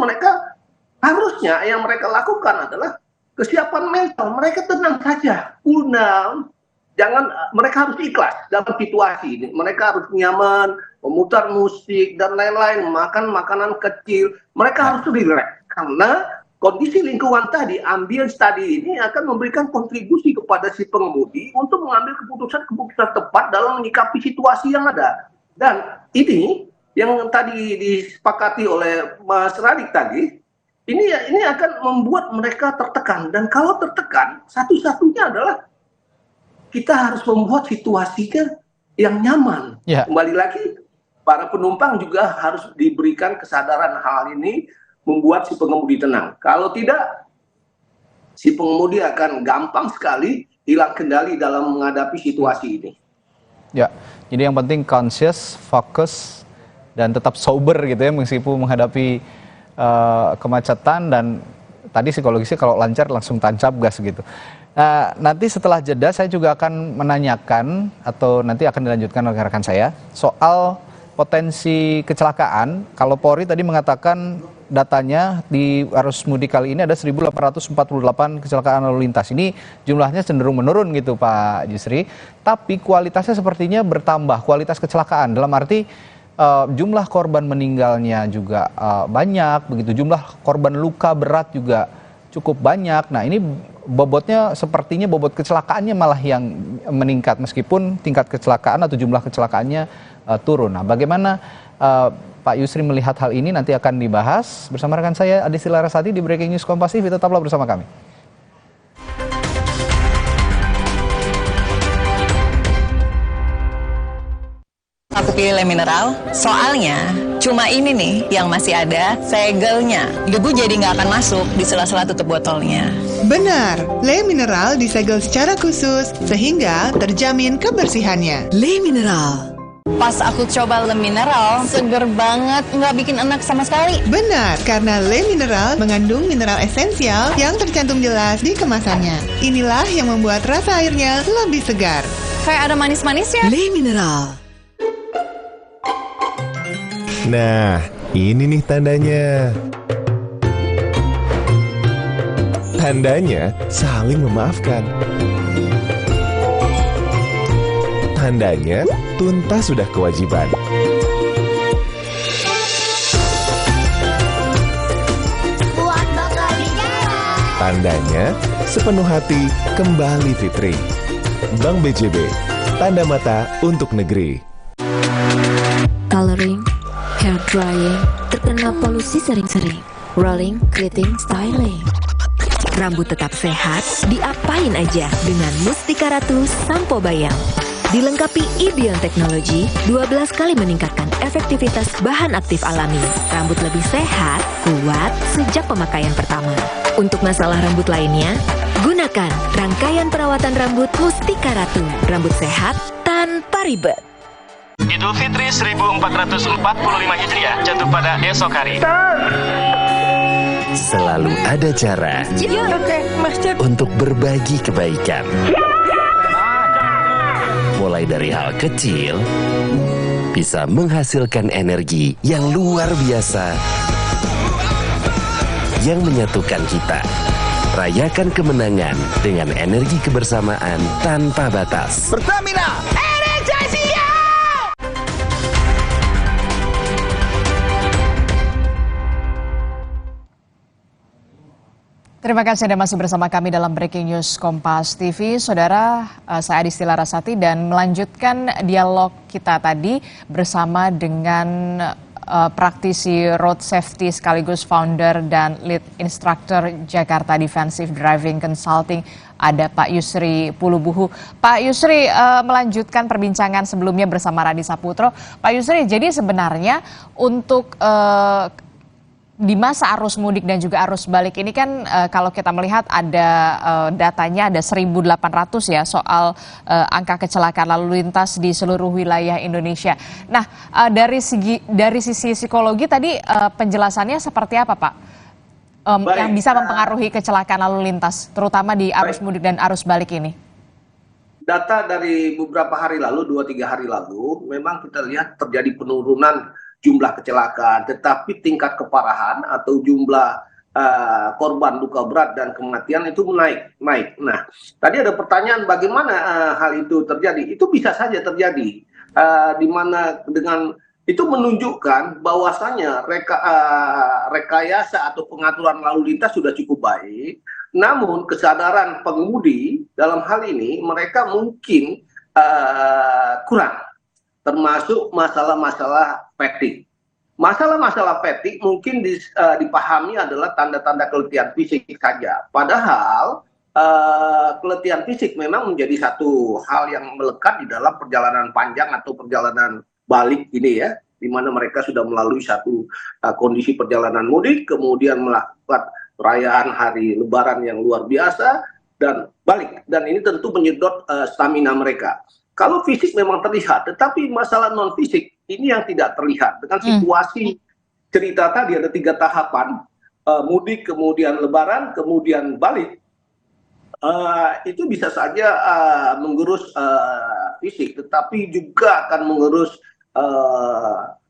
Speaker 6: yang mereka lakukan adalah kesiapan mental. Mereka tenang saja, cool down. Mereka harus ikhlas dalam situasi ini. Mereka harus nyaman, memutar musik dan lain-lain, makan makanan kecil. Mereka harus relax karena kondisi lingkungan tadi, ambience tadi ini akan memberikan kontribusi kepada si pengemudi untuk mengambil keputusan-keputusan tepat dalam menyikapi situasi yang ada. Dan ini
Speaker 1: yang tadi disepakati oleh Mas Radik tadi, ini akan membuat mereka tertekan. Dan kalau tertekan, satu-satunya adalah kita harus membuat situasinya yang nyaman. Kembali lagi, para penumpang juga harus diberikan kesadaran hal ini, membuat si pengemudi tenang. Kalau tidak, si pengemudi akan gampang sekali hilang kendali dalam menghadapi situasi ini.
Speaker 10: Ya, jadi yang penting conscious, fokus, dan tetap sober gitu ya, meskipun menghadapi kemacetan, dan tadi psikologisnya kalau lancar langsung tancap gas gitu. Nanti setelah jeda saya juga akan menanyakan, atau nanti akan dilanjutkan oleh rekan saya, soal potensi kecelakaan. Kalau Polri tadi mengatakan datanya di arus mudik kali ini ada 1.848 kecelakaan lalu lintas. Ini jumlahnya cenderung menurun gitu Pak Yusri, tapi kualitasnya sepertinya bertambah, kualitas kecelakaan. Dalam arti jumlah korban meninggalnya juga banyak, begitu, jumlah korban luka berat juga cukup banyak. Nah ini bobotnya sepertinya bobot kecelakaannya malah yang meningkat, meskipun tingkat kecelakaan atau jumlah kecelakaannya turun. Nah bagaimana Pak Yusri melihat hal ini, nanti akan dibahas bersama rekan saya Adisti Larasati di Breaking News Kompas TV. Tetaplah bersama kami.
Speaker 9: Aku pilih Le Mineral, soalnya cuma ini nih yang masih ada segelnya. Debu jadi nggak akan masuk di sela-sela tutup botolnya.
Speaker 12: Benar, Le Mineral disegel secara khusus sehingga terjamin kebersihannya.
Speaker 22: Le Mineral.
Speaker 9: Pas aku coba Le Mineral, seger banget, nggak bikin enak sama sekali.
Speaker 12: Benar, karena Le Mineral mengandung mineral esensial yang tercantum jelas di kemasannya. Inilah yang membuat rasa airnya lebih segar.
Speaker 9: Kayak ada manis-manisnya.
Speaker 22: Le Mineral.
Speaker 8: Nah, ini nih tandanya. Tandanya saling memaafkan. Tandanya tuntas sudah kewajiban. Tandanya sepenuh hati kembali fitri. Bank BJB, tanda mata untuk negeri.
Speaker 21: Coloring, hair drying, terkena polusi sering-sering. Rolling, creating, styling.
Speaker 22: Rambut tetap sehat, diapain aja dengan Mustika Ratu Sampo Bayam. Dilengkapi e-Bion Technology, 12 kali meningkatkan efektivitas bahan aktif alami. Rambut lebih sehat, kuat sejak pemakaian pertama. Untuk masalah rambut lainnya, gunakan rangkaian perawatan rambut Mustika Ratu. Rambut sehat tanpa ribet.
Speaker 4: Idul Fitri 1445 Hijriah jatuh pada esok hari.
Speaker 5: Selalu ada cara untuk berbagi kebaikan. Mulai dari hal kecil, bisa menghasilkan energi yang luar biasa yang menyatukan kita. Rayakan kemenangan dengan energi kebersamaan tanpa batas.
Speaker 13: Pertamina, Energisia!
Speaker 3: Terima kasih Anda masih bersama kami dalam Breaking News Kompas TV. Saudara, saya Adisti Larasati dan melanjutkan dialog kita tadi bersama dengan praktisi road safety sekaligus founder dan lead instructor Jakarta Defensive Driving Consulting, ada Pak Yusri Pulubuhu. Pak Yusri, melanjutkan perbincangan sebelumnya bersama Radi Saputro. Pak Yusri, jadi sebenarnya untuk di masa arus mudik dan juga arus balik ini kan kalau kita melihat ada datanya ada 1.800 ya soal angka kecelakaan lalu lintas di seluruh wilayah Indonesia. Nah, dari sisi psikologi tadi penjelasannya seperti apa, Pak? Yang bisa mempengaruhi kecelakaan lalu lintas terutama di arus mudik dan arus balik ini?
Speaker 1: Data dari beberapa hari lalu, 2-3 hari lalu, memang kita lihat terjadi penurunan jumlah kecelakaan, tetapi tingkat keparahan atau jumlah korban luka berat dan kematian itu naik. Nah, tadi ada pertanyaan bagaimana hal itu terjadi? Itu bisa saja terjadi, di mana dengan itu menunjukkan bahwasanya rekayasa atau pengaturan lalu lintas sudah cukup baik. Namun kesadaran pengemudi dalam hal ini mereka mungkin kurang, termasuk masalah-masalah
Speaker 6: fatigue. Masalah-masalah fatigue mungkin dipahami adalah tanda-tanda keletihan fisik saja. Padahal keletihan fisik memang menjadi satu hal yang melekat di dalam perjalanan panjang atau perjalanan balik ini ya, di mana mereka sudah melalui satu kondisi perjalanan mudik, kemudian melakukan perayaan hari Lebaran yang luar biasa, dan balik. Dan ini tentu menyedot stamina mereka. Kalau fisik memang terlihat, tetapi masalah non-fisik ini yang tidak terlihat. Dengan situasi cerita tadi ada 3 tahapan, mudik, kemudian Lebaran, kemudian balik. Itu bisa saja mengurus fisik, tetapi juga akan mengurus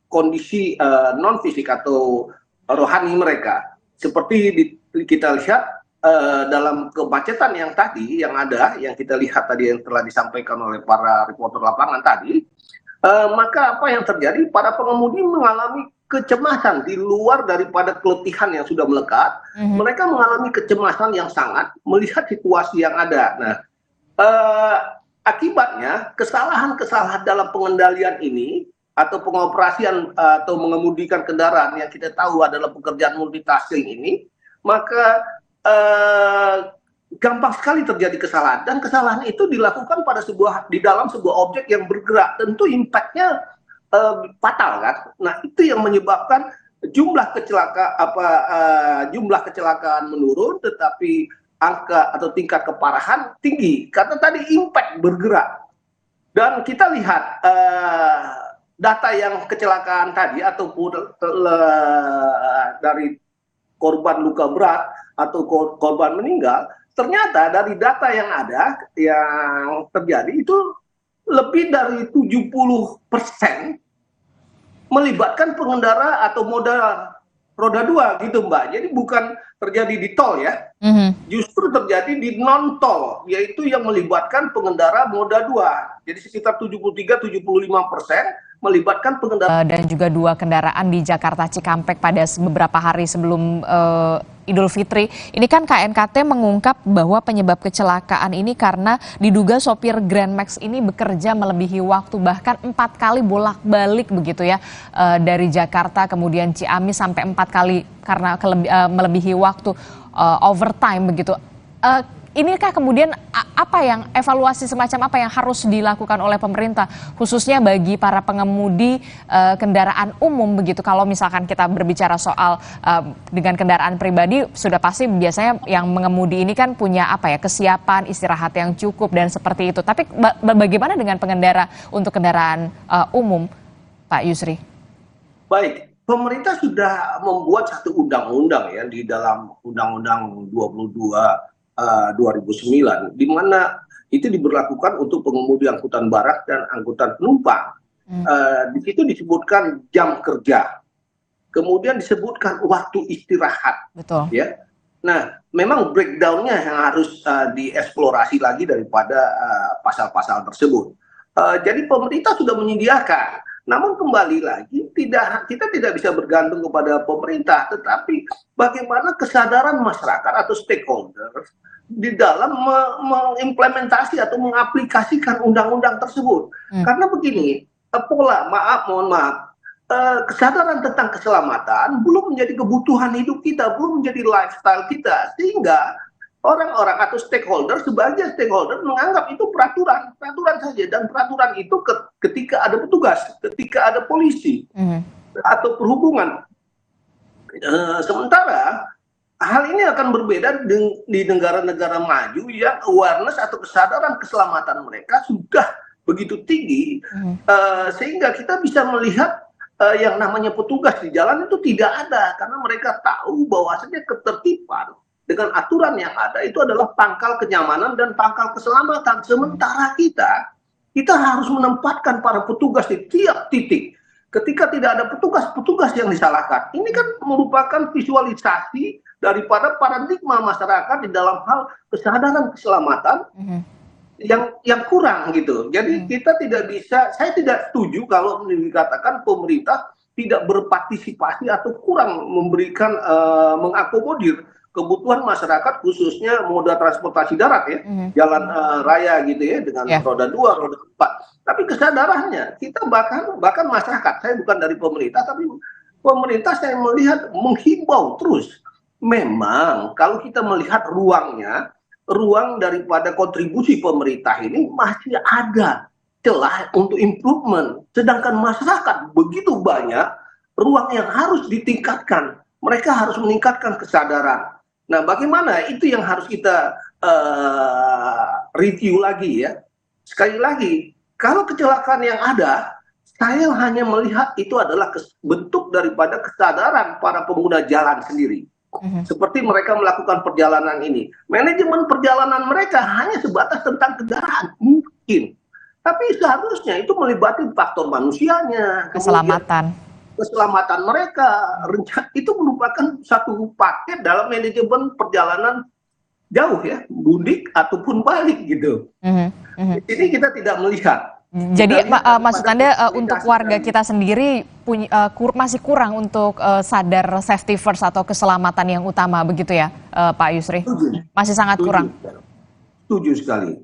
Speaker 6: kondisi non-fisik atau rohani mereka. Seperti kita lihat dalam kemacetan yang tadi yang kita lihat tadi yang telah disampaikan oleh para reporter lapangan tadi, maka apa yang terjadi? Para pengemudi mengalami kecemasan di luar daripada keletihan yang sudah melekat. Mereka mengalami kecemasan yang sangat melihat situasi yang ada. Nah, akibatnya kesalahan-kesalahan dalam pengendalian ini atau pengoperasian atau mengemudikan kendaraan yang kita tahu adalah pekerjaan multitasking ini, maka gampang sekali terjadi kesalahan, dan kesalahan itu dilakukan di dalam sebuah objek yang bergerak. Tentu impact-nya fatal kan. Nah, itu yang menyebabkan jumlah kecelakaan menurun, tetapi angka atau tingkat keparahan tinggi karena tadi impact bergerak. Dan kita lihat data yang kecelakaan tadi ataupun dari korban luka berat atau korban meninggal, ternyata dari data yang ada yang terjadi itu lebih dari 70% melibatkan pengendara atau moda roda 2 gitu Mbak. Jadi bukan terjadi di tol ya, justru terjadi di non tol, yaitu yang melibatkan pengendara moda 2. Jadi sekitar 73-75% melibatkan pengendara.
Speaker 3: Dan juga 2 kendaraan di Jakarta Cikampek pada beberapa hari sebelum Idul Fitri. Ini kan KNKT mengungkap bahwa penyebab kecelakaan ini karena diduga sopir Grand Max ini bekerja melebihi waktu, bahkan 4 kali bolak-balik begitu ya, dari Jakarta kemudian Ciamis sampai 4 kali karena melebihi waktu, overtime begitu. Inikah kemudian apa yang evaluasi semacam apa yang harus dilakukan oleh pemerintah khususnya bagi para pengemudi kendaraan umum begitu? Kalau misalkan kita berbicara soal dengan kendaraan pribadi, sudah pasti biasanya yang mengemudi ini kan punya kesiapan istirahat yang cukup dan seperti itu. Tapi bagaimana dengan pengendara untuk kendaraan umum, Pak Yusri?
Speaker 6: Baik, pemerintah sudah membuat satu undang-undang ya di dalam Undang-Undang 2009, di mana itu diberlakukan untuk pengemudi angkutan barang dan angkutan penumpang. Di situ disebutkan jam kerja, kemudian disebutkan waktu istirahat.
Speaker 3: Betul.
Speaker 6: Ya, nah memang breakdownnya yang harus dieksplorasi lagi daripada pasal-pasal tersebut. Jadi pemerintah sudah menyediakan. Namun kembali lagi kita tidak bisa bergantung kepada pemerintah, tetapi bagaimana kesadaran masyarakat atau stakeholders di dalam mengimplementasi atau mengaplikasikan undang-undang tersebut. Karena begini, mohon maaf, kesadaran tentang keselamatan belum menjadi kebutuhan hidup kita, belum menjadi lifestyle kita, sehingga orang-orang atau stakeholder sebagai stakeholder menganggap itu peraturan saja, dan peraturan itu ketika ada petugas, ketika ada polisi atau perhubungan. Sementara hal ini akan berbeda di negara-negara maju yang awareness atau kesadaran keselamatan mereka sudah begitu tinggi, sehingga kita bisa melihat yang namanya petugas di jalan itu tidak ada, karena mereka tahu bahwasanya ketertiban dengan aturan yang ada itu adalah pangkal kenyamanan dan pangkal keselamatan. Sementara kita harus menempatkan para petugas di tiap titik. Ketika tidak ada petugas yang disalahkan. Ini kan merupakan visualisasi daripada paradigma masyarakat di dalam hal kesadaran keselamatan yang kurang gitu. Jadi saya tidak setuju kalau dikatakan pemerintah tidak berpartisipasi atau kurang memberikan mengakomodir
Speaker 1: kebutuhan masyarakat khususnya moda transportasi darat ya, jalan raya gitu ya dengan roda 2, roda 4. Tapi kesadarannya kita bahkan masyarakat, saya bukan dari pemerintah tapi pemerintah saya melihat menghimbau terus. Memang kalau kita melihat ruang daripada kontribusi pemerintah ini masih ada celah untuk improvement. Sedangkan masyarakat begitu banyak ruang yang harus ditingkatkan. Mereka harus meningkatkan kesadaran. Nah, bagaimana itu yang harus kita review lagi ya. Sekali lagi, kalau kecelakaan yang ada, saya hanya melihat itu adalah bentuk daripada kesadaran para pengguna jalan sendiri. Seperti mereka melakukan perjalanan ini. Manajemen perjalanan mereka hanya sebatas tentang kendaraan. Mungkin. Tapi seharusnya itu melibatkan faktor manusianya. Keselamatan mereka. Itu merupakan satu paket dalam manajemen perjalanan jauh ya. Mudik ataupun balik gitu. Ini kita tidak melihat.
Speaker 3: Jadi maksud Anda untuk warga kita sendiri masih kurang untuk sadar safety first atau keselamatan yang utama begitu ya Pak Yusri? Masih sangat kurang.
Speaker 1: Setuju sekali.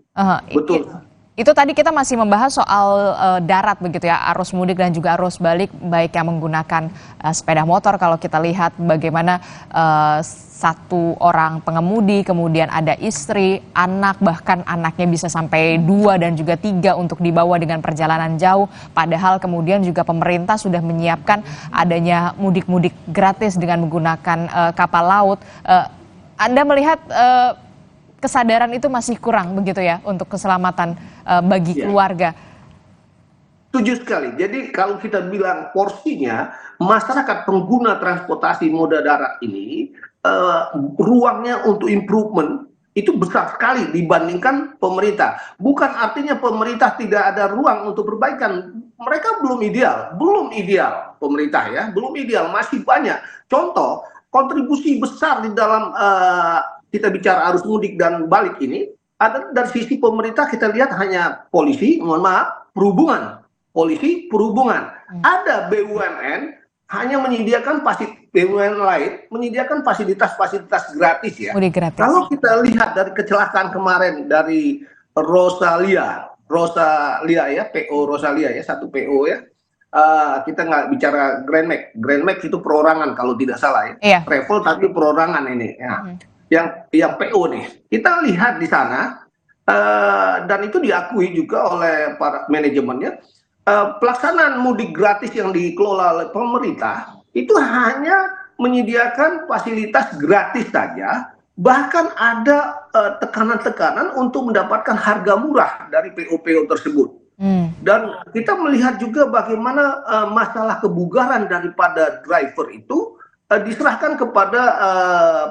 Speaker 1: Betul.
Speaker 3: Itu tadi kita masih membahas soal darat begitu ya, arus mudik dan juga arus balik baik yang menggunakan sepeda motor. Kalau kita lihat bagaimana satu orang pengemudi, kemudian ada istri, anak, bahkan anaknya bisa sampai 2 dan juga 3 untuk dibawa dengan perjalanan jauh. Padahal kemudian juga pemerintah sudah menyiapkan adanya mudik-mudik gratis dengan menggunakan kapal laut. Anda melihat kesadaran itu masih kurang begitu ya untuk keselamatan bagi keluarga.
Speaker 1: Setuju sekali. Jadi kalau kita bilang porsinya masyarakat pengguna transportasi moda darat ini ruangnya untuk improvement itu besar sekali dibandingkan pemerintah. Bukan artinya pemerintah tidak ada ruang untuk perbaikan. Mereka belum ideal pemerintah ya, belum ideal, masih banyak. Contoh kontribusi besar di dalam kita bicara arus mudik dan balik ini, ada dari sisi pemerintah kita lihat hanya perhubungan. Polisi, perhubungan. Ada BUMN hanya menyediakan BUMN lain menyediakan fasilitas-fasilitas gratis ya.
Speaker 3: Gratis.
Speaker 1: Kalau kita lihat dari kecelakaan kemarin dari Rosalia ya, PO Rosalia ya, satu PO ya. Kita nggak bicara Grand Max itu perorangan kalau tidak salah ya. Travel tapi perorangan ini ya. Yang PO nih, kita lihat di sana dan itu diakui juga oleh para manajemennya, pelaksanaan mudik gratis yang dikelola oleh pemerintah itu hanya menyediakan fasilitas gratis saja, bahkan ada tekanan-tekanan untuk mendapatkan harga murah dari PO-PO tersebut. Dan kita melihat juga bagaimana masalah kebugaran daripada driver itu diserahkan kepada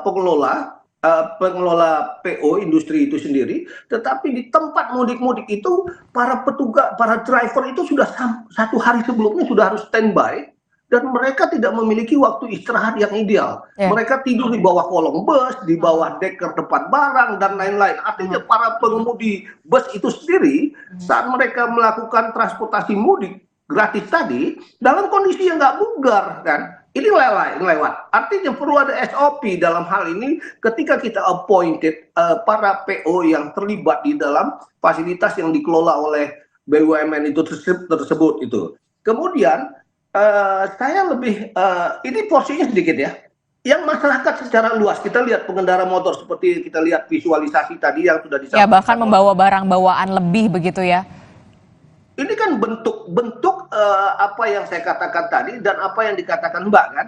Speaker 1: pengelola PO industri itu sendiri, tetapi di tempat mudik-mudik itu para driver itu sudah 1 hari sebelumnya sudah harus standby dan mereka tidak memiliki waktu istirahat yang ideal. Mereka tidur di bawah kolong bus, di bawah deker tempat barang dan lain-lain. Artinya para pengemudi bus itu sendiri saat mereka melakukan transportasi mudik gratis tadi dalam kondisi yang nggak bugar kan. Ini lewat. Artinya perlu ada SOP dalam hal ini ketika kita appointed para PO yang terlibat di dalam fasilitas yang dikelola oleh BUMN itu tersebut itu. Kemudian saya lebih ini porsinya sedikit ya. Yang masyarakat secara luas kita lihat pengendara motor seperti kita lihat visualisasi tadi yang sudah disampaikan.
Speaker 3: Ya bahkan membawa barang bawaan lebih begitu ya.
Speaker 1: Ini kan bentuk apa yang saya katakan tadi dan apa yang dikatakan Mbak kan,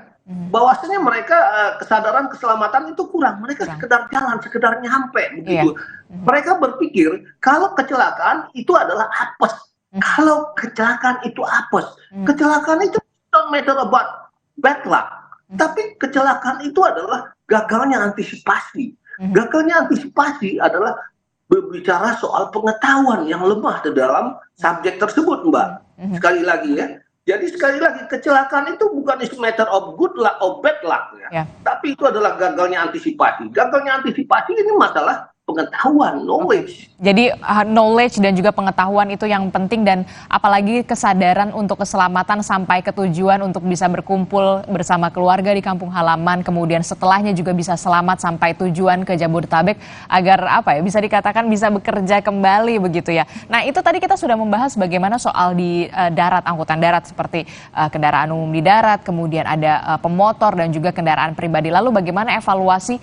Speaker 1: bahwasanya mereka kesadaran keselamatan itu kurang. Mereka sekedar jalan, sekedar nyampe begitu. Mereka berpikir kalau kecelakaan itu adalah apes. Kalau kecelakaan itu apes, kecelakaan itu don't matter about bad luck. Tapi kecelakaan itu adalah gagalnya antisipasi. Gagalnya antisipasi adalah berbicara soal pengetahuan yang lemah di dalam subjek tersebut, Mbak. Sekali lagi ya. Jadi sekali lagi kecelakaan itu bukan is matter of good luck or bad luck ya. Tapi itu adalah gagalnya antisipasi. Gagalnya antisipasi ini masalah
Speaker 7: pengetahuan, knowledge.
Speaker 14: Jadi knowledge dan juga pengetahuan itu yang penting, dan apalagi kesadaran untuk keselamatan sampai ke tujuan untuk bisa berkumpul bersama keluarga di kampung halaman, kemudian setelahnya juga bisa selamat sampai tujuan ke Jabodetabek agar bisa dikatakan bisa bekerja kembali begitu ya. Nah, itu tadi kita sudah membahas bagaimana soal di darat, angkutan darat seperti kendaraan umum di darat, kemudian ada pemotor dan juga kendaraan pribadi. Lalu bagaimana evaluasi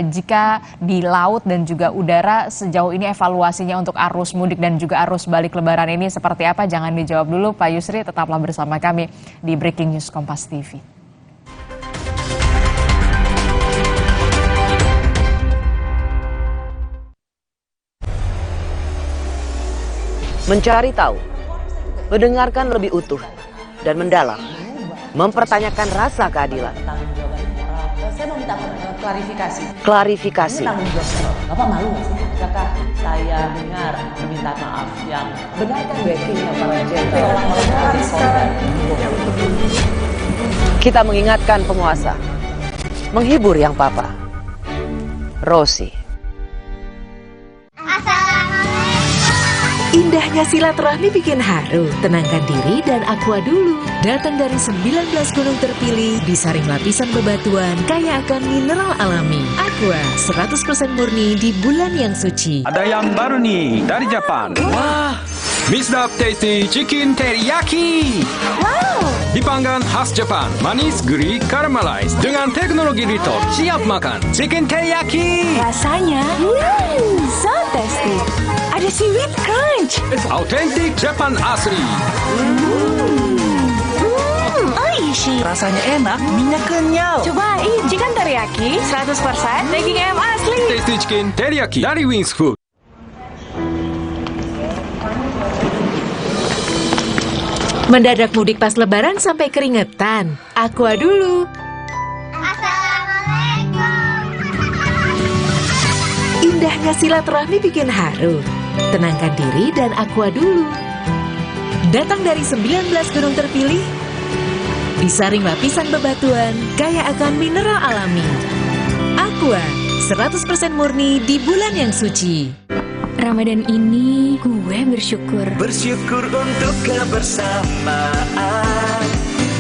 Speaker 14: jika di laut dan juga udara sejauh ini, evaluasinya untuk arus mudik dan juga arus balik lebaran ini seperti apa? Jangan dijawab dulu Pak Yusri, tetaplah bersama kami di Breaking News Kompas TV.
Speaker 11: Mencari tahu, mendengarkan lebih utuh dan mendalam, mempertanyakan rasa keadilan.
Speaker 17: Saya mau minta klarifikasi.
Speaker 11: Klarifikasi.
Speaker 17: Ini tanggung jawab. Bapak malu nggak sih? Apakah saya dengar permintaan maaf yang benarkan backingnya para jenderal orang-orang sekarang?
Speaker 11: Kita mengingatkan penguasa, menghibur yang papa. Rosi.
Speaker 22: Indahnya silaturahmi bikin haru. Tenangkan diri dan aqua dulu. Datang dari 19 gunung terpilih, disaring lapisan bebatuan, kaya akan mineral alami. Aqua, 100% murni di bulan yang suci.
Speaker 18: Ada yang baru nih dari Jepang. Wah, Misdap Tasty Chicken Teriyaki.
Speaker 22: Wow.
Speaker 18: Dipanggang khas Jepang, manis, gurih, caramelized dengan teknologi Rito. Siap makan Chicken Teriyaki.
Speaker 22: Rasanya, so tasty. Ada seaweed crunch.
Speaker 18: Authentic Jepang asli.
Speaker 22: Oishi.
Speaker 18: Rasanya enak, minyak kenyal.
Speaker 22: Cobain chicken teriyaki 100% daging ayam asli.
Speaker 18: Tasty Chicken Teriyaki dari Wings Food.
Speaker 22: Mendadak mudik pas lebaran sampai keringetan. Aqua dulu. Indahnya silaturahmi bikin haru. Tenangkan diri dan aqua dulu. Datang dari 19 gunung terpilih, disaring lapisan bebatuan, kaya akan mineral alami. Aqua, 100% murni di bulan yang suci.
Speaker 24: Ramadan ini gue bersyukur.
Speaker 19: Bersyukur untuk kebersamaan,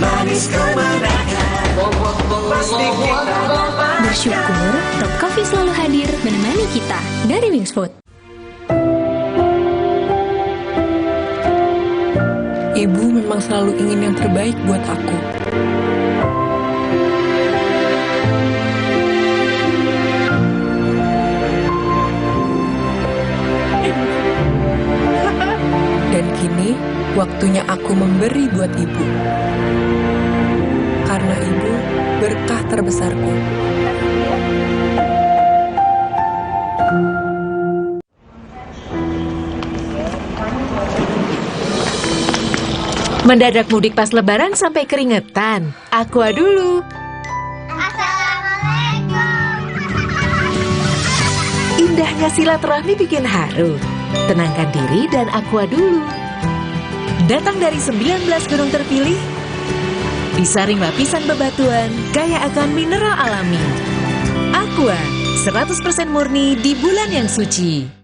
Speaker 19: manis kemenangan. Pasti kita dapat.
Speaker 24: Bersyukur Top Coffee selalu hadir menemani kita dari Wings Food.
Speaker 20: Ibu memang selalu ingin yang terbaik buat aku. Dan kini, waktunya aku memberi buat ibu. Karena ibu berkah terbesarku.
Speaker 22: Mendadak mudik pas lebaran sampai keringetan. Aqua dulu. Indahnya silaturahmi bikin haru. Tenangkan diri dan aqua dulu. Datang dari 19 gunung terpilih, disaring lapisan bebatuan, kaya akan mineral alami. Aqua, 100% murni di bulan yang suci.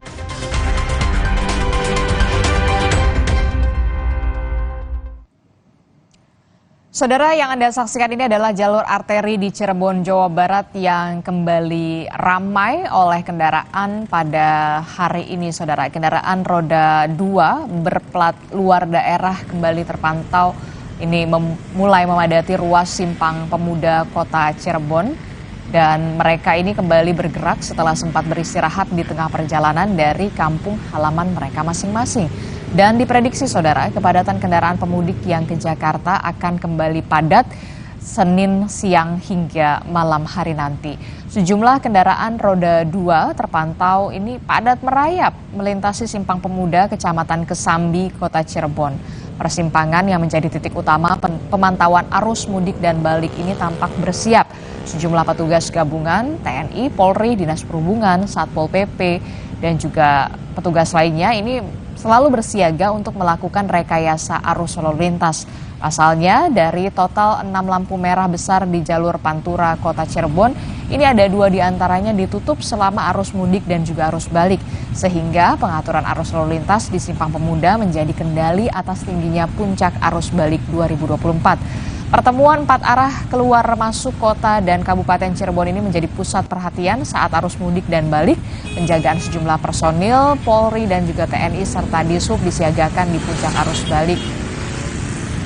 Speaker 14: Saudara, yang Anda saksikan ini adalah jalur arteri di Cirebon, Jawa Barat yang kembali ramai oleh kendaraan pada hari ini, Saudara. Kendaraan roda 2 berplat luar daerah kembali terpantau ini mulai memadati ruas Simpang Pemuda Kota Cirebon. Dan mereka ini kembali bergerak setelah sempat beristirahat di tengah perjalanan dari kampung halaman mereka masing-masing. Dan diprediksi, Saudara, kepadatan kendaraan pemudik yang ke Jakarta akan kembali padat Senin siang hingga malam hari nanti. Sejumlah kendaraan roda 2 terpantau ini padat merayap melintasi Simpang Pemuda, Kecamatan Kesambi, Kota Cirebon. Persimpangan yang menjadi titik utama pemantauan arus mudik dan balik ini tampak bersiap. Sejumlah petugas gabungan, TNI, Polri, Dinas Perhubungan, Satpol PP, dan juga petugas lainnya ini selalu bersiaga untuk melakukan rekayasa arus lalu lintas. Pasalnya, dari total 6 lampu merah besar di jalur Pantura Kota Cirebon, ini ada 2 diantaranya ditutup selama arus mudik dan juga arus balik, sehingga pengaturan arus lalu lintas di Simpang Pemuda menjadi kendali atas tingginya puncak arus balik 2024. Pertemuan 4 arah keluar masuk kota dan Kabupaten Cirebon ini menjadi pusat perhatian saat arus mudik dan balik. Penjagaan sejumlah personil, Polri dan juga TNI serta Dishub disiagakan di puncak arus balik.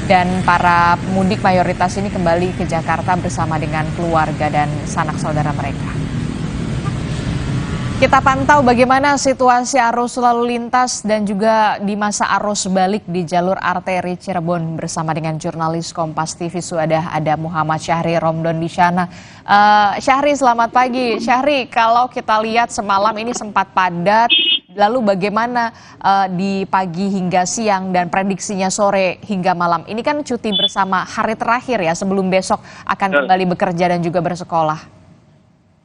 Speaker 14: Dan para pemudik mayoritas ini kembali ke Jakarta bersama dengan keluarga dan sanak saudara mereka. Kita pantau bagaimana situasi arus lalu lintas dan juga di masa arus balik di jalur arteri Cirebon bersama dengan jurnalis Kompas TV sudah ada Muhammad Syahri Romdon di sana. Syahri, selamat pagi. Syahri, kalau kita lihat semalam ini sempat padat, lalu bagaimana di pagi hingga siang dan prediksinya sore hingga malam? Ini kan cuti bersama hari terakhir ya sebelum besok akan kembali bekerja dan juga bersekolah.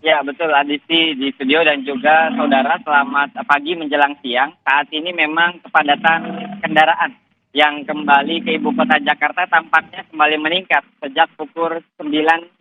Speaker 2: Ya betul, Adisti di studio dan juga saudara, selamat pagi menjelang siang. Saat ini memang kepadatan kendaraan yang kembali ke ibu kota Jakarta tampaknya kembali meningkat sejak pukul 9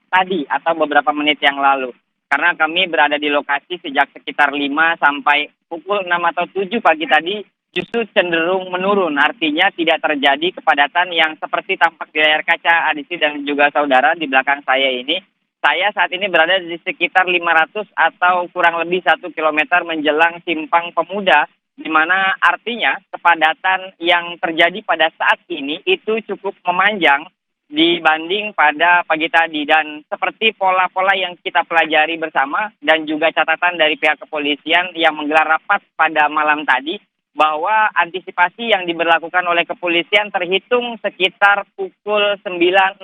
Speaker 2: tadi atau beberapa menit yang lalu. Karena kami berada di lokasi sejak sekitar 5 sampai pukul 6 atau 7 pagi tadi justru cenderung menurun. Artinya tidak terjadi kepadatan yang seperti tampak di layar kaca Adisti dan juga saudara di belakang saya ini. Saya saat ini berada di sekitar 500 atau kurang lebih 1 kilometer menjelang Simpang Pemuda, di mana artinya kepadatan yang terjadi pada saat ini itu cukup memanjang dibanding pada pagi tadi. Dan seperti pola-pola yang kita pelajari bersama dan juga catatan dari pihak kepolisian yang menggelar rapat pada malam tadi, bahwa antisipasi yang diberlakukan oleh kepolisian terhitung sekitar pukul 9.00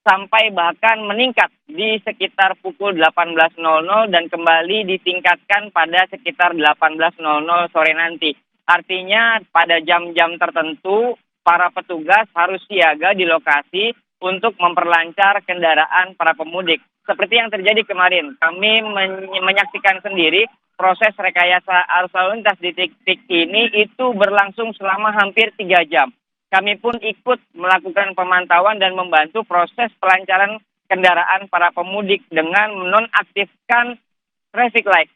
Speaker 2: sampai bahkan meningkat di sekitar pukul 18.00 dan kembali ditingkatkan pada sekitar 18.00 sore nanti. Artinya pada jam-jam tertentu para petugas harus siaga di lokasi untuk memperlancar kendaraan para pemudik. Seperti yang terjadi kemarin, kami menyaksikan sendiri proses rekayasa arus lalu lintas di titik ini itu berlangsung selama hampir 3 jam. Kami pun ikut melakukan pemantauan dan membantu proses pelancaran kendaraan para pemudik dengan menonaktifkan traffic light.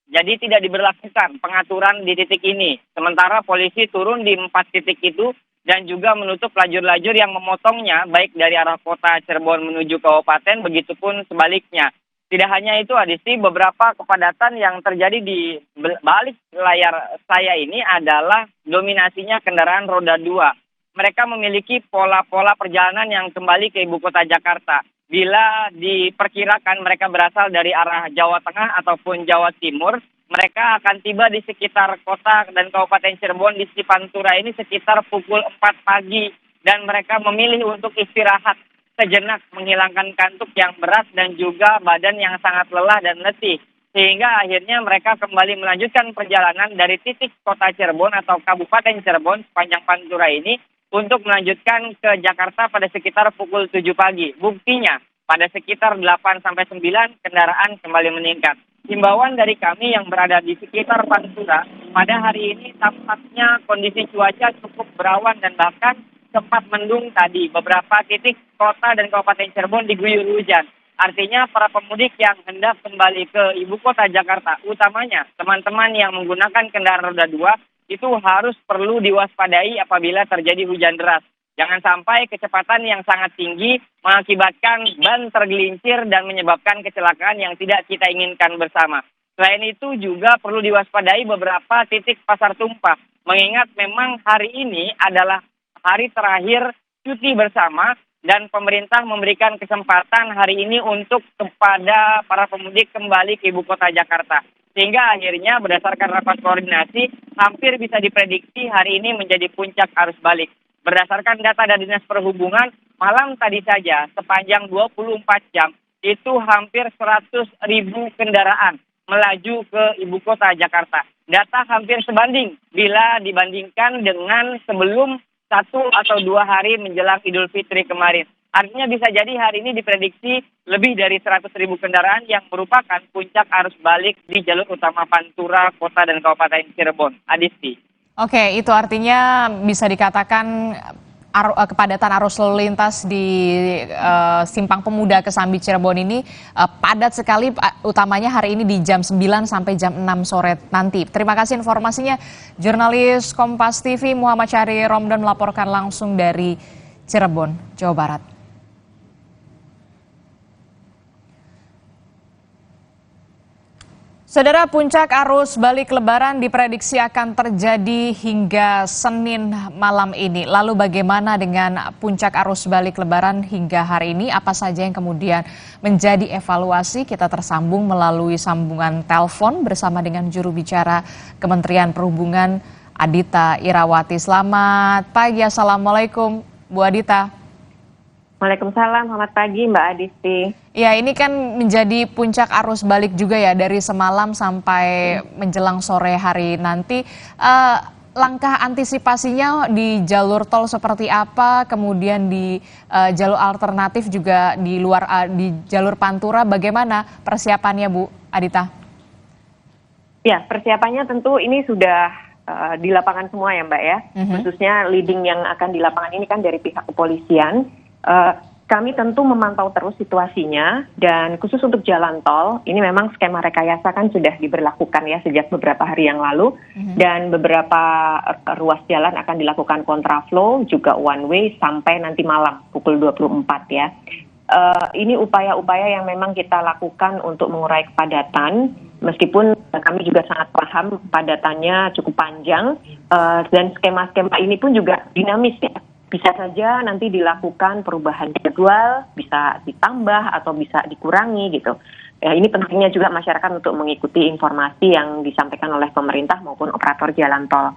Speaker 2: Jadi tidak diberlakukan pengaturan di titik ini. Sementara polisi turun di 4 titik itu dan juga menutup lajur-lajur yang memotongnya baik dari arah kota Cirebon menuju kabupaten, begitupun sebaliknya. Tidak hanya itu, Adisti, beberapa kepadatan yang terjadi di balik layar saya ini adalah dominasinya kendaraan roda 2. Mereka memiliki pola-pola perjalanan yang kembali ke ibu kota Jakarta. Bila diperkirakan mereka berasal dari arah Jawa Tengah ataupun Jawa Timur, mereka akan tiba di sekitar kota dan kabupaten Cirebon di Pantura ini sekitar pukul 4 pagi. Dan mereka memilih untuk istirahat sejenak, menghilangkan kantuk yang berat dan juga badan yang sangat lelah dan letih. Sehingga akhirnya mereka kembali melanjutkan perjalanan dari titik kota Cirebon atau kabupaten Cirebon sepanjang Pantura ini untuk melanjutkan ke Jakarta pada sekitar pukul 7 pagi. Buktinya, pada sekitar 8 sampai 9 kendaraan kembali meningkat. Himbauan dari kami yang berada di sekitar Pantura, pada hari ini tampaknya kondisi cuaca cukup berawan dan bahkan sempat mendung tadi. Beberapa titik kota dan kabupaten Cirebon diguyur hujan. Artinya para pemudik yang hendak kembali ke ibu kota Jakarta, utamanya teman-teman yang menggunakan kendaraan roda 2, itu harus perlu diwaspadai apabila terjadi hujan deras. Jangan sampai kecepatan yang sangat tinggi mengakibatkan ban tergelincir dan menyebabkan kecelakaan yang tidak kita inginkan bersama. Selain itu juga perlu diwaspadai beberapa titik pasar tumpah. Mengingat memang hari ini adalah hari terakhir cuti bersama dan pemerintah memberikan kesempatan hari ini untuk kepada para pemudik kembali ke ibu kota Jakarta. Sehingga akhirnya berdasarkan rapat koordinasi, hampir bisa diprediksi hari ini menjadi puncak arus balik. Berdasarkan data dari Dinas Perhubungan, malam tadi saja sepanjang 24 jam, itu hampir 100.000 kendaraan melaju ke ibu kota Jakarta. Data hampir sebanding bila dibandingkan dengan sebelum 1 atau 2 hari menjelang Idul Fitri kemarin. Artinya bisa jadi hari ini diprediksi lebih dari 100.000 kendaraan yang merupakan puncak arus balik di jalur utama Pantura, Kota dan Kabupaten Cirebon. Adisti.
Speaker 14: Oke, itu artinya bisa dikatakan kepadatan arus lalu lintas di Simpang Pemuda Kesambi Cirebon ini padat sekali, utamanya hari ini di jam 9 sampai jam 6 sore nanti. Terima kasih informasinya, jurnalis Kompas TV Muhammad Syahri Romdon melaporkan langsung dari Cirebon, Jawa Barat. Saudara, puncak arus balik Lebaran diprediksi akan terjadi hingga Senin malam ini. Lalu bagaimana dengan puncak arus balik Lebaran hingga hari ini? Apa saja yang kemudian menjadi evaluasi? Kita tersambung melalui sambungan telepon bersama dengan juru bicara Kementerian Perhubungan, Adita Irawati. Selamat pagi, Assalamualaikum Bu Adita.
Speaker 10: Waalaikumsalam, selamat pagi Mbak Adisti.
Speaker 14: Ya, ini kan menjadi puncak arus balik juga ya dari semalam sampai menjelang sore hari nanti. Langkah antisipasinya di jalur tol seperti apa, kemudian di jalur alternatif juga di luar di jalur Pantura, bagaimana persiapannya Bu Adita?
Speaker 10: Ya, persiapannya tentu ini sudah di lapangan semua ya Mbak ya. Khususnya leading yang akan di lapangan ini kan dari pihak kepolisian. Kami tentu memantau terus situasinya, dan khusus untuk jalan tol ini memang skema rekayasa kan sudah diberlakukan ya sejak beberapa hari yang lalu, dan beberapa ruas jalan akan dilakukan kontraflow juga one way sampai nanti malam pukul 24 ya. Ini upaya-upaya yang memang kita lakukan untuk mengurai kepadatan, meskipun kami juga sangat paham kepadatannya cukup panjang, dan skema-skema ini pun juga dinamis ya. Bisa saja nanti dilakukan perubahan jadwal, bisa ditambah atau bisa dikurangi gitu. Ya, ini pentingnya juga masyarakat untuk mengikuti informasi yang disampaikan oleh pemerintah maupun operator jalan tol.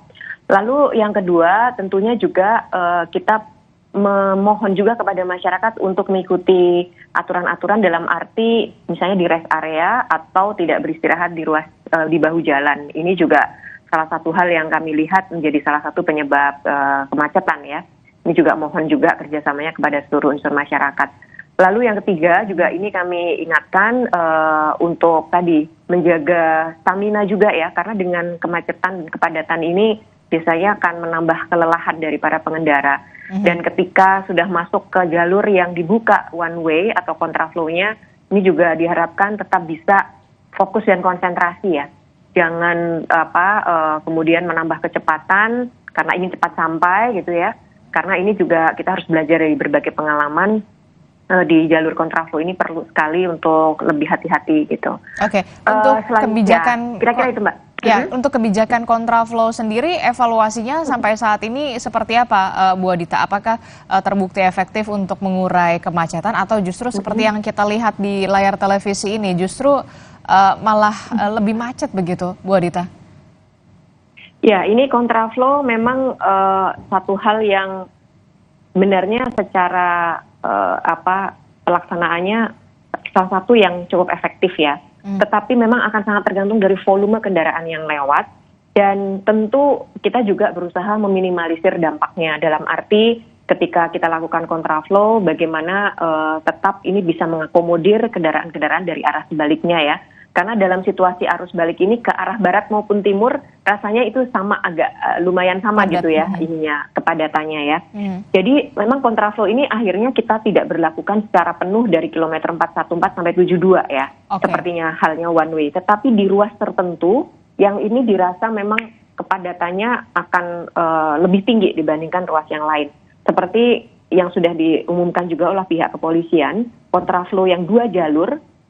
Speaker 10: Lalu yang kedua tentunya juga kita memohon juga kepada masyarakat untuk mengikuti aturan-aturan dalam arti misalnya di rest area atau tidak beristirahat di bahu jalan. Ini juga salah satu hal yang kami lihat menjadi salah satu penyebab kemacetan ya. Ini juga mohon juga kerjasamanya kepada seluruh unsur masyarakat. Lalu yang ketiga juga ini kami ingatkan untuk tadi menjaga stamina juga ya, karena dengan kemacetan dan kepadatan ini biasanya akan menambah kelelahan dari para pengendara. Dan ketika sudah masuk ke jalur yang dibuka one way atau kontraflow-nya, ini juga diharapkan tetap bisa fokus dan konsentrasi ya. Jangan kemudian menambah kecepatan karena ingin cepat sampai gitu ya. Karena ini juga kita harus belajar dari berbagai pengalaman di jalur kontraflow ini perlu sekali untuk lebih hati-hati gitu.
Speaker 14: Oke, untuk kebijakan
Speaker 10: kira-kira itu Mbak.
Speaker 14: Ya, untuk kebijakan kontraflow sendiri evaluasinya sampai saat ini seperti apa Bu Adita? Apakah terbukti efektif untuk mengurai kemacetan atau justru seperti yang kita lihat di layar televisi ini justru malah lebih macet begitu Bu Adita?
Speaker 10: Ya, ini kontraflow memang satu hal yang benarnya secara pelaksanaannya salah satu yang cukup efektif ya. Tetapi memang akan sangat tergantung dari volume kendaraan yang lewat, dan tentu kita juga berusaha meminimalisir dampaknya dalam arti ketika kita lakukan kontraflow bagaimana tetap ini bisa mengakomodir kendaraan-kendaraan dari arah sebaliknya ya. Karena dalam situasi arus balik ini ke arah barat maupun timur rasanya itu sama, agak lumayan sama gitu ya ininya kepadatannya ya. Jadi memang kontraflow ini akhirnya kita tidak berlakukan secara penuh dari kilometer 414 sampai 72 ya. Sepertinya halnya one way. Tetapi di ruas tertentu yang ini dirasa memang kepadatannya akan lebih tinggi dibandingkan ruas yang lain. Seperti yang sudah diumumkan juga oleh pihak kepolisian, kontraflow yang dua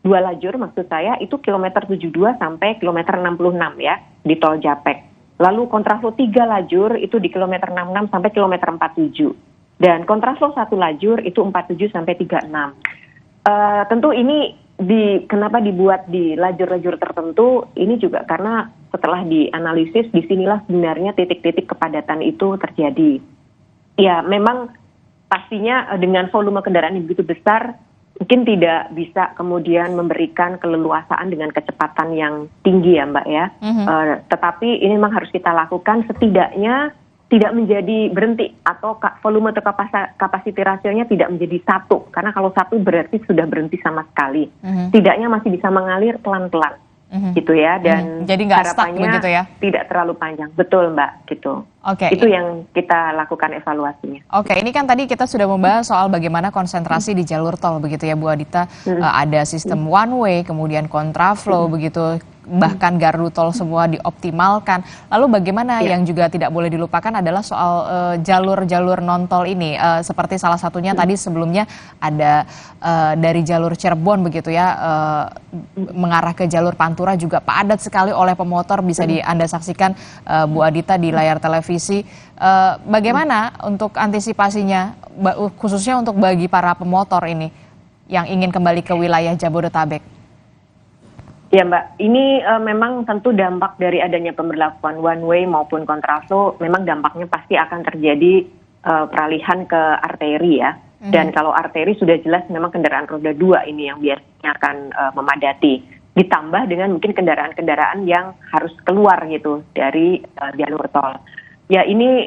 Speaker 10: lajur maksud saya itu kilometer 72 sampai kilometer 66 ya di tol Japek. Lalu kontraflow 3 lajur itu di kilometer 66 sampai kilometer 47. Dan kontraflow 1 lajur itu 47 sampai 36. Tentu ini kenapa dibuat di lajur-lajur tertentu ini juga karena setelah dianalisis disinilah sebenarnya titik-titik kepadatan itu terjadi. Ya memang pastinya dengan volume kendaraan yang begitu besar mungkin tidak bisa kemudian memberikan keleluasaan dengan kecepatan yang tinggi ya Mbak ya. Tetapi ini memang harus kita lakukan setidaknya tidak menjadi berhenti atau volume atau capacity ratio-nya tidak menjadi satu. Karena kalau satu berarti sudah berhenti sama sekali. Setidaknya masih bisa mengalir pelan-pelan. gitu ya, dan
Speaker 14: jadi nggak stuck
Speaker 10: harapannya
Speaker 14: begitu ya?
Speaker 10: tidak terlalu panjang. Betul Mbak, gitu.
Speaker 14: Oke.
Speaker 10: Itu yang kita lakukan evaluasinya.
Speaker 14: Oke, ini kan tadi kita sudah membahas soal bagaimana konsentrasi di jalur tol begitu ya Bu Adita. Ada sistem one way, kemudian kontraflow begitu, bahkan gardu tol semua dioptimalkan. Lalu bagaimana yang juga tidak boleh dilupakan adalah soal jalur-jalur non tol ini. Seperti salah satunya tadi sebelumnya ada dari jalur Cirebon begitu ya, mengarah ke jalur Pantura juga padat sekali oleh pemotor, bisa Anda saksikan Bu Adita di layar televisi. Bagaimana untuk antisipasinya, khususnya untuk bagi para pemotor ini yang ingin kembali ke wilayah Jabodetabek?
Speaker 10: Ya Mbak, ini memang tentu dampak dari adanya pemberlakuan one way maupun kontraflow, memang dampaknya pasti akan terjadi peralihan ke arteri ya. Dan kalau arteri sudah jelas memang kendaraan roda 2 ini yang biasanya akan memadati. Ditambah dengan mungkin kendaraan-kendaraan yang harus keluar gitu dari jalur tol. Ya ini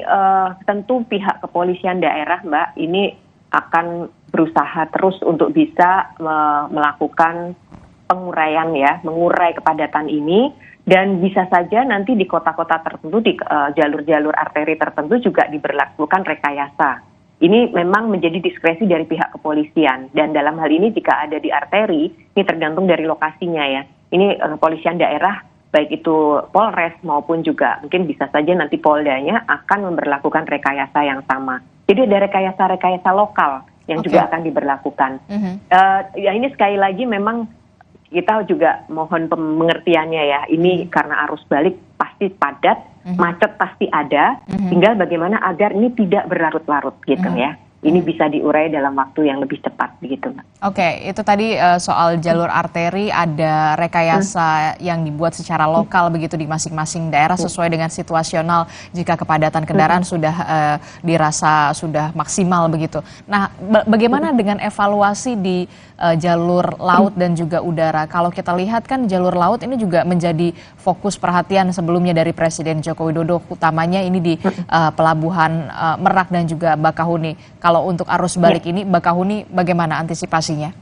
Speaker 10: tentu pihak kepolisian daerah Mbak, ini akan berusaha terus untuk bisa melakukan penguraian ya, mengurai kepadatan ini, dan bisa saja nanti di kota-kota tertentu, di jalur-jalur arteri tertentu juga diberlakukan rekayasa. Ini memang menjadi diskresi dari pihak kepolisian, dan dalam hal ini jika ada di arteri, ini tergantung dari lokasinya ya. Ini kepolisian daerah, baik itu Polres maupun juga mungkin bisa saja nanti Poldanya akan memberlakukan rekayasa yang sama. Jadi ada rekayasa-rekayasa lokal yang juga akan diberlakukan. Ya ini sekali lagi memang kita juga mohon pengertiannya ya, ini karena arus balik pasti padat, macet pasti ada, tinggal bagaimana agar ini tidak berlarut-larut gitu ya. Ini bisa diurai dalam waktu yang lebih cepat begitu Mbak.
Speaker 14: Oke, itu tadi soal jalur arteri, ada rekayasa yang dibuat secara lokal begitu di masing-masing daerah sesuai dengan situasional jika kepadatan kendaraan sudah dirasa sudah maksimal begitu. Nah, bagaimana dengan evaluasi di jalur laut dan juga udara? Kalau kita lihat kan jalur laut ini juga menjadi fokus perhatian sebelumnya dari Presiden Joko Widodo, utamanya ini di pelabuhan Merak dan juga Bakahuni. Kalau untuk arus balik ini, Bakahuni bagaimana antisipasinya?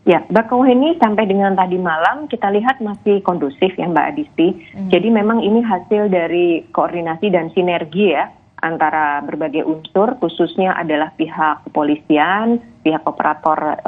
Speaker 10: Ya, Bakauheni sampai dengan tadi malam kita lihat masih kondusif ya Mbak Adisti. Jadi memang ini hasil dari koordinasi dan sinergi ya antara berbagai unsur, khususnya adalah pihak kepolisian, pihak operator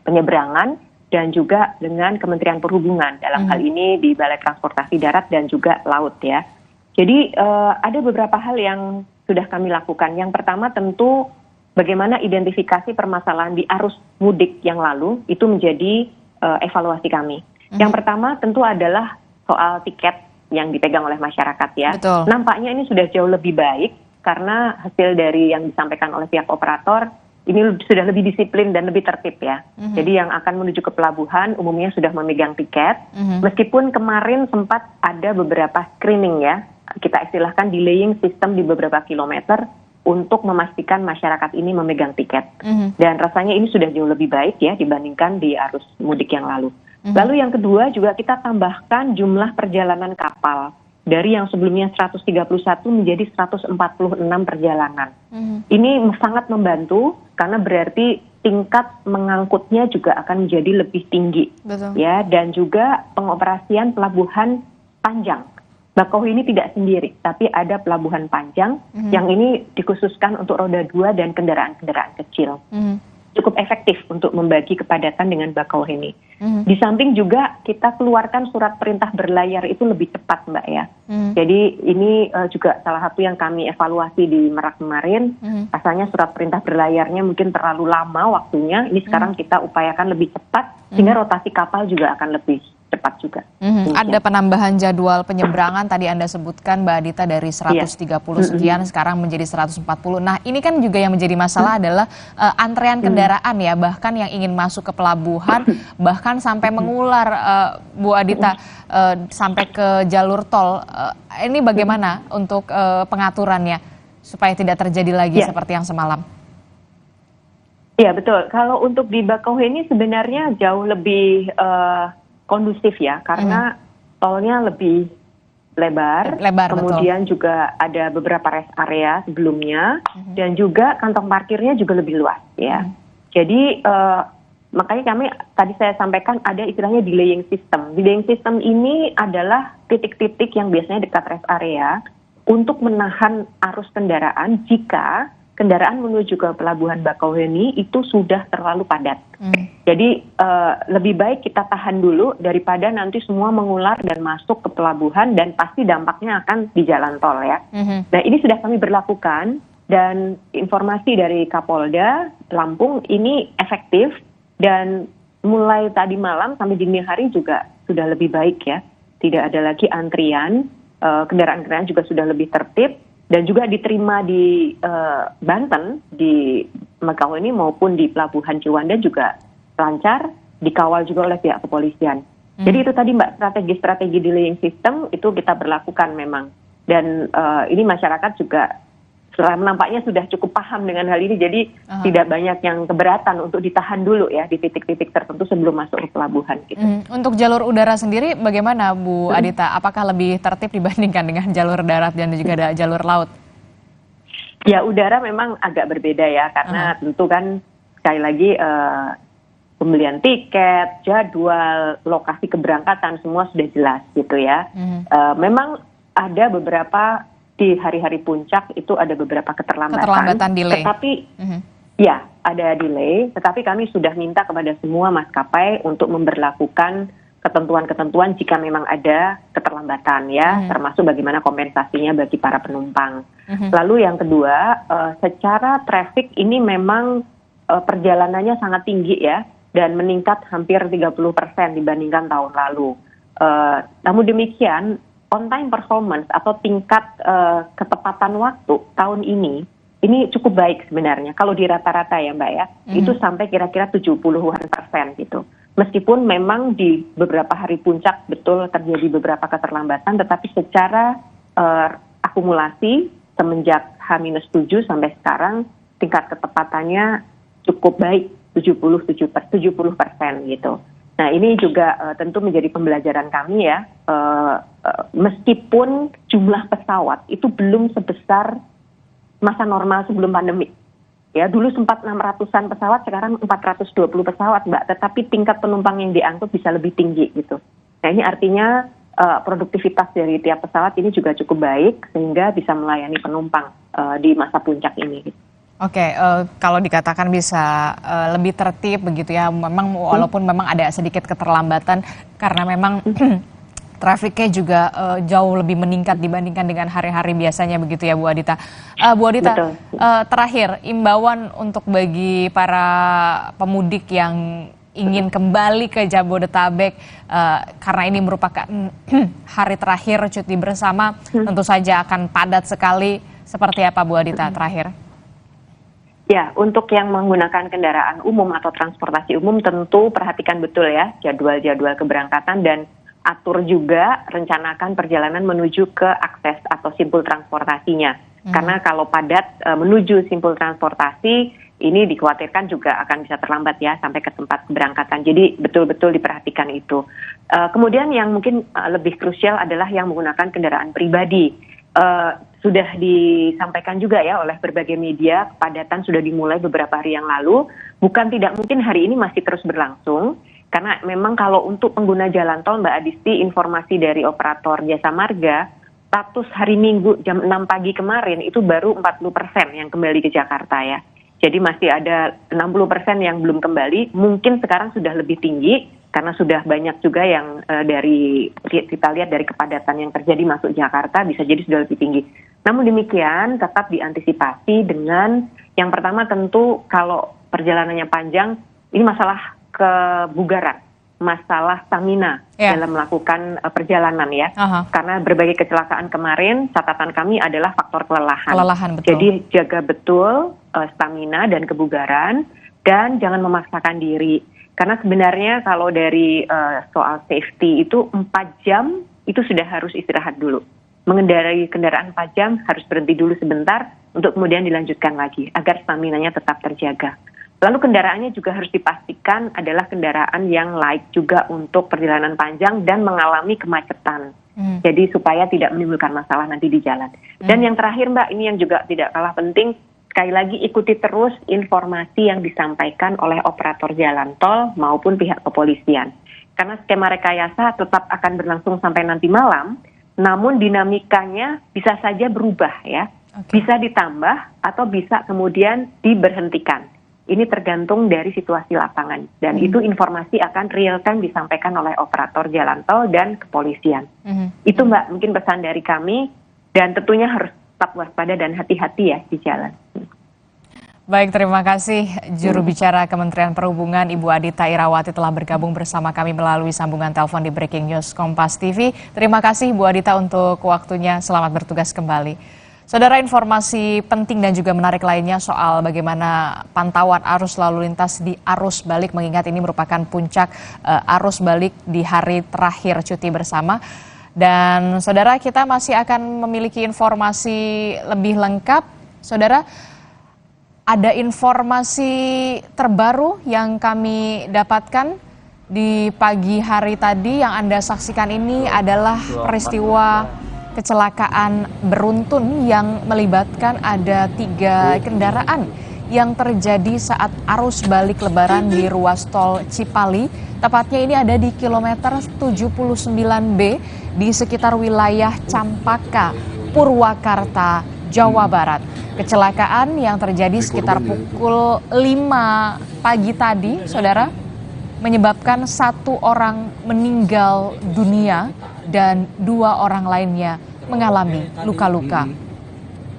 Speaker 10: penyeberangan, dan juga dengan Kementerian Perhubungan. Dalam hal ini di Balai Transportasi Darat dan juga Laut ya. Jadi ada beberapa hal yang sudah kami lakukan. Yang pertama tentu bagaimana identifikasi permasalahan di arus mudik yang lalu itu menjadi evaluasi kami. Yang pertama tentu adalah soal tiket yang dipegang oleh masyarakat ya.
Speaker 14: Betul.
Speaker 10: Nampaknya ini sudah jauh lebih baik karena hasil dari yang disampaikan oleh pihak operator ini sudah lebih disiplin dan lebih tertib ya. Jadi yang akan menuju ke pelabuhan umumnya sudah memegang tiket. Meskipun kemarin sempat ada beberapa screening ya, kita istilahkan delaying system di beberapa kilometer untuk memastikan masyarakat ini memegang tiket. Dan rasanya ini sudah jauh lebih baik ya dibandingkan di arus mudik yang lalu. Lalu yang kedua juga kita tambahkan jumlah perjalanan kapal. Dari yang sebelumnya 131 menjadi 146 perjalanan. Ini sangat membantu karena berarti tingkat mengangkutnya juga akan menjadi lebih tinggi.
Speaker 14: Betul.
Speaker 10: Ya, dan juga pengoperasian pelabuhan panjang. Bakauheni ini tidak sendiri, tapi ada pelabuhan panjang yang ini dikhususkan untuk roda 2 dan kendaraan-kendaraan kecil. Cukup efektif untuk membagi kepadatan dengan Bakauheni. Di samping juga kita keluarkan surat perintah berlayar itu lebih cepat Mbak ya. Jadi ini juga salah satu yang kami evaluasi di Merak kemarin. Rasanya surat perintah berlayarnya mungkin terlalu lama waktunya. Ini sekarang kita upayakan lebih cepat sehingga rotasi kapal juga akan lebih cepat juga.
Speaker 14: Ada penambahan jadwal penyeberangan tadi Anda sebutkan Mbak Adita dari 130 sekian sekarang menjadi 140. Nah ini kan juga yang menjadi masalah adalah antrean kendaraan ya, bahkan yang ingin masuk ke pelabuhan bahkan sampai mengular Bu Adita sampai ke jalur tol. Ini bagaimana untuk pengaturannya supaya tidak terjadi lagi seperti yang semalam?
Speaker 10: Iya betul, kalau untuk di Bakauheni sebenarnya jauh lebih kondusif ya, karena tolnya lebih lebar kemudian betul. Juga ada beberapa rest area sebelumnya, dan juga kantong parkirnya juga lebih luas ya. Jadi makanya kami tadi saya sampaikan ada istilahnya delaying system. Delaying system ini adalah titik-titik yang biasanya dekat rest area untuk menahan arus kendaraan jika kendaraan menuju ke pelabuhan Bakauheni itu sudah terlalu padat. Jadi lebih baik kita tahan dulu daripada nanti semua mengular dan masuk ke pelabuhan dan pasti dampaknya akan di jalan tol ya. Nah ini sudah kami berlakukan dan informasi dari Kapolda Lampung ini efektif dan mulai tadi malam sampai dini hari juga sudah lebih baik ya. Tidak ada lagi antrian, kendaraan-kendaraan juga sudah lebih tertib. Dan juga diterima di Banten, di Bakauheni maupun di Pelabuhan Ciwandan juga lancar, dikawal juga oleh pihak kepolisian. Jadi itu tadi Mbak, strategi delaying system itu kita berlakukan memang. Dan ini masyarakat juga nampaknya sudah cukup paham dengan hal ini, jadi tidak banyak yang keberatan untuk ditahan dulu ya di titik-titik tertentu sebelum masuk ke pelabuhan. Gitu.
Speaker 14: Untuk jalur udara sendiri bagaimana Bu Adita? Apakah lebih tertib dibandingkan dengan jalur darat dan juga ada jalur laut?
Speaker 10: Ya udara memang agak berbeda ya, karena tentu kan sekali lagi pembelian tiket, jadwal, lokasi keberangkatan semua sudah jelas gitu ya. Memang ada beberapa di hari-hari puncak itu ada beberapa keterlambatan delay. Tetapi ya ada delay, tetapi kami sudah minta kepada semua maskapai untuk memberlakukan ketentuan-ketentuan jika memang ada keterlambatan ya, termasuk bagaimana kompensasinya bagi para penumpang. Lalu yang kedua, secara traffic ini memang perjalanannya sangat tinggi ya dan meningkat hampir 30% dibandingkan tahun lalu. Namun demikian on time performance atau tingkat ketepatan waktu tahun ini cukup baik sebenarnya. Kalau di rata-rata ya Mbak ya, itu sampai kira-kira 70% gitu. Meskipun memang di beberapa hari puncak betul terjadi beberapa keterlambatan, tetapi secara akumulasi semenjak H-7 sampai sekarang tingkat ketepatannya cukup baik, 70% gitu. Nah ini juga tentu menjadi pembelajaran kami ya, meskipun jumlah pesawat itu belum sebesar masa normal sebelum pandemi. Ya dulu sempat 600-an pesawat, sekarang 420 pesawat Mbak, tetapi tingkat penumpang yang diangkut bisa lebih tinggi gitu. Nah ini artinya produktivitas dari tiap pesawat ini juga cukup baik sehingga bisa melayani penumpang di masa puncak ini gitu.
Speaker 14: Oke, kalau dikatakan bisa lebih tertib begitu ya, memang walaupun memang ada sedikit keterlambatan karena memang trafiknya juga jauh lebih meningkat dibandingkan dengan hari-hari biasanya begitu ya Bu Adita. Bu Adita, terakhir imbauan untuk bagi para pemudik yang ingin kembali ke Jabodetabek karena ini merupakan hari terakhir cuti bersama, tentu saja akan padat sekali. Seperti apa Bu Adita terakhir?
Speaker 10: Ya, untuk yang menggunakan kendaraan umum atau transportasi umum tentu perhatikan betul ya jadwal-jadwal keberangkatan dan atur juga rencanakan perjalanan menuju ke akses atau simpul transportasinya. Karena kalau padat menuju simpul transportasi ini dikhawatirkan juga akan bisa terlambat ya sampai ke tempat keberangkatan. Jadi betul-betul diperhatikan itu. Kemudian yang mungkin lebih krusial adalah yang menggunakan kendaraan pribadi. Sudah disampaikan juga ya oleh berbagai media, kepadatan sudah dimulai beberapa hari yang lalu. Bukan tidak mungkin hari ini masih terus berlangsung, karena memang kalau untuk pengguna jalan tol Mbak Adisti, informasi dari operator jasa marga, status hari Minggu jam 6 pagi kemarin itu baru 40% yang kembali ke Jakarta ya. Jadi masih ada 60% yang belum kembali, mungkin sekarang sudah lebih tinggi, karena sudah banyak juga yang dari kita lihat dari kepadatan yang terjadi masuk Jakarta bisa jadi sudah lebih tinggi. Namun demikian tetap diantisipasi dengan yang pertama tentu kalau perjalanannya panjang ini masalah kebugaran, masalah stamina dalam melakukan perjalanan ya. Karena berbagai kecelakaan kemarin catatan kami adalah faktor kelelahan.
Speaker 14: Betul.
Speaker 10: Jadi jaga betul stamina dan kebugaran dan jangan memaksakan diri. Karena sebenarnya kalau dari soal safety itu 4 jam itu sudah harus istirahat dulu. Mengendarai kendaraan 4 jam harus berhenti dulu sebentar untuk kemudian dilanjutkan lagi agar staminanya tetap terjaga. Lalu kendaraannya juga harus dipastikan adalah kendaraan yang layak juga untuk perjalanan panjang dan mengalami kemacetan. Jadi supaya tidak menimbulkan masalah nanti di jalan. Dan yang terakhir Mbak, ini yang juga tidak kalah penting, sekali lagi ikuti terus informasi yang disampaikan oleh operator jalan tol maupun pihak kepolisian. Karena skema rekayasa tetap akan berlangsung sampai nanti malam, namun dinamikanya bisa saja berubah ya. Bisa ditambah atau bisa kemudian diberhentikan. Ini tergantung dari situasi lapangan. Dan itu informasi akan real time disampaikan oleh operator jalan tol dan kepolisian. Itu Mbak, mungkin pesan dari kami. Dan tentunya harus tetap waspada dan hati-hati ya di jalan.
Speaker 14: Baik, terima kasih juru bicara Kementerian Perhubungan Ibu Adita Irawati telah bergabung bersama kami melalui sambungan telepon di Breaking News Kompas TV. Terima kasih Bu Adita untuk waktunya, selamat bertugas kembali. Saudara, informasi penting dan juga menarik lainnya soal bagaimana pantauan arus lalu lintas di arus balik, mengingat ini merupakan puncak arus balik di hari terakhir cuti bersama. Dan saudara, kita masih akan memiliki informasi lebih lengkap. Saudara, ada informasi terbaru yang kami dapatkan di pagi hari tadi. Yang Anda saksikan ini adalah peristiwa kecelakaan beruntun yang melibatkan ada 3 kendaraan yang terjadi saat arus balik lebaran di ruas tol Cipali. Tepatnya ini ada di kilometer 79B di sekitar wilayah Campaka, Purwakarta, Jawa Barat. Kecelakaan yang terjadi sekitar pukul 5 pagi tadi, saudara, menyebabkan 1 orang meninggal dunia dan 2 orang lainnya mengalami luka-luka.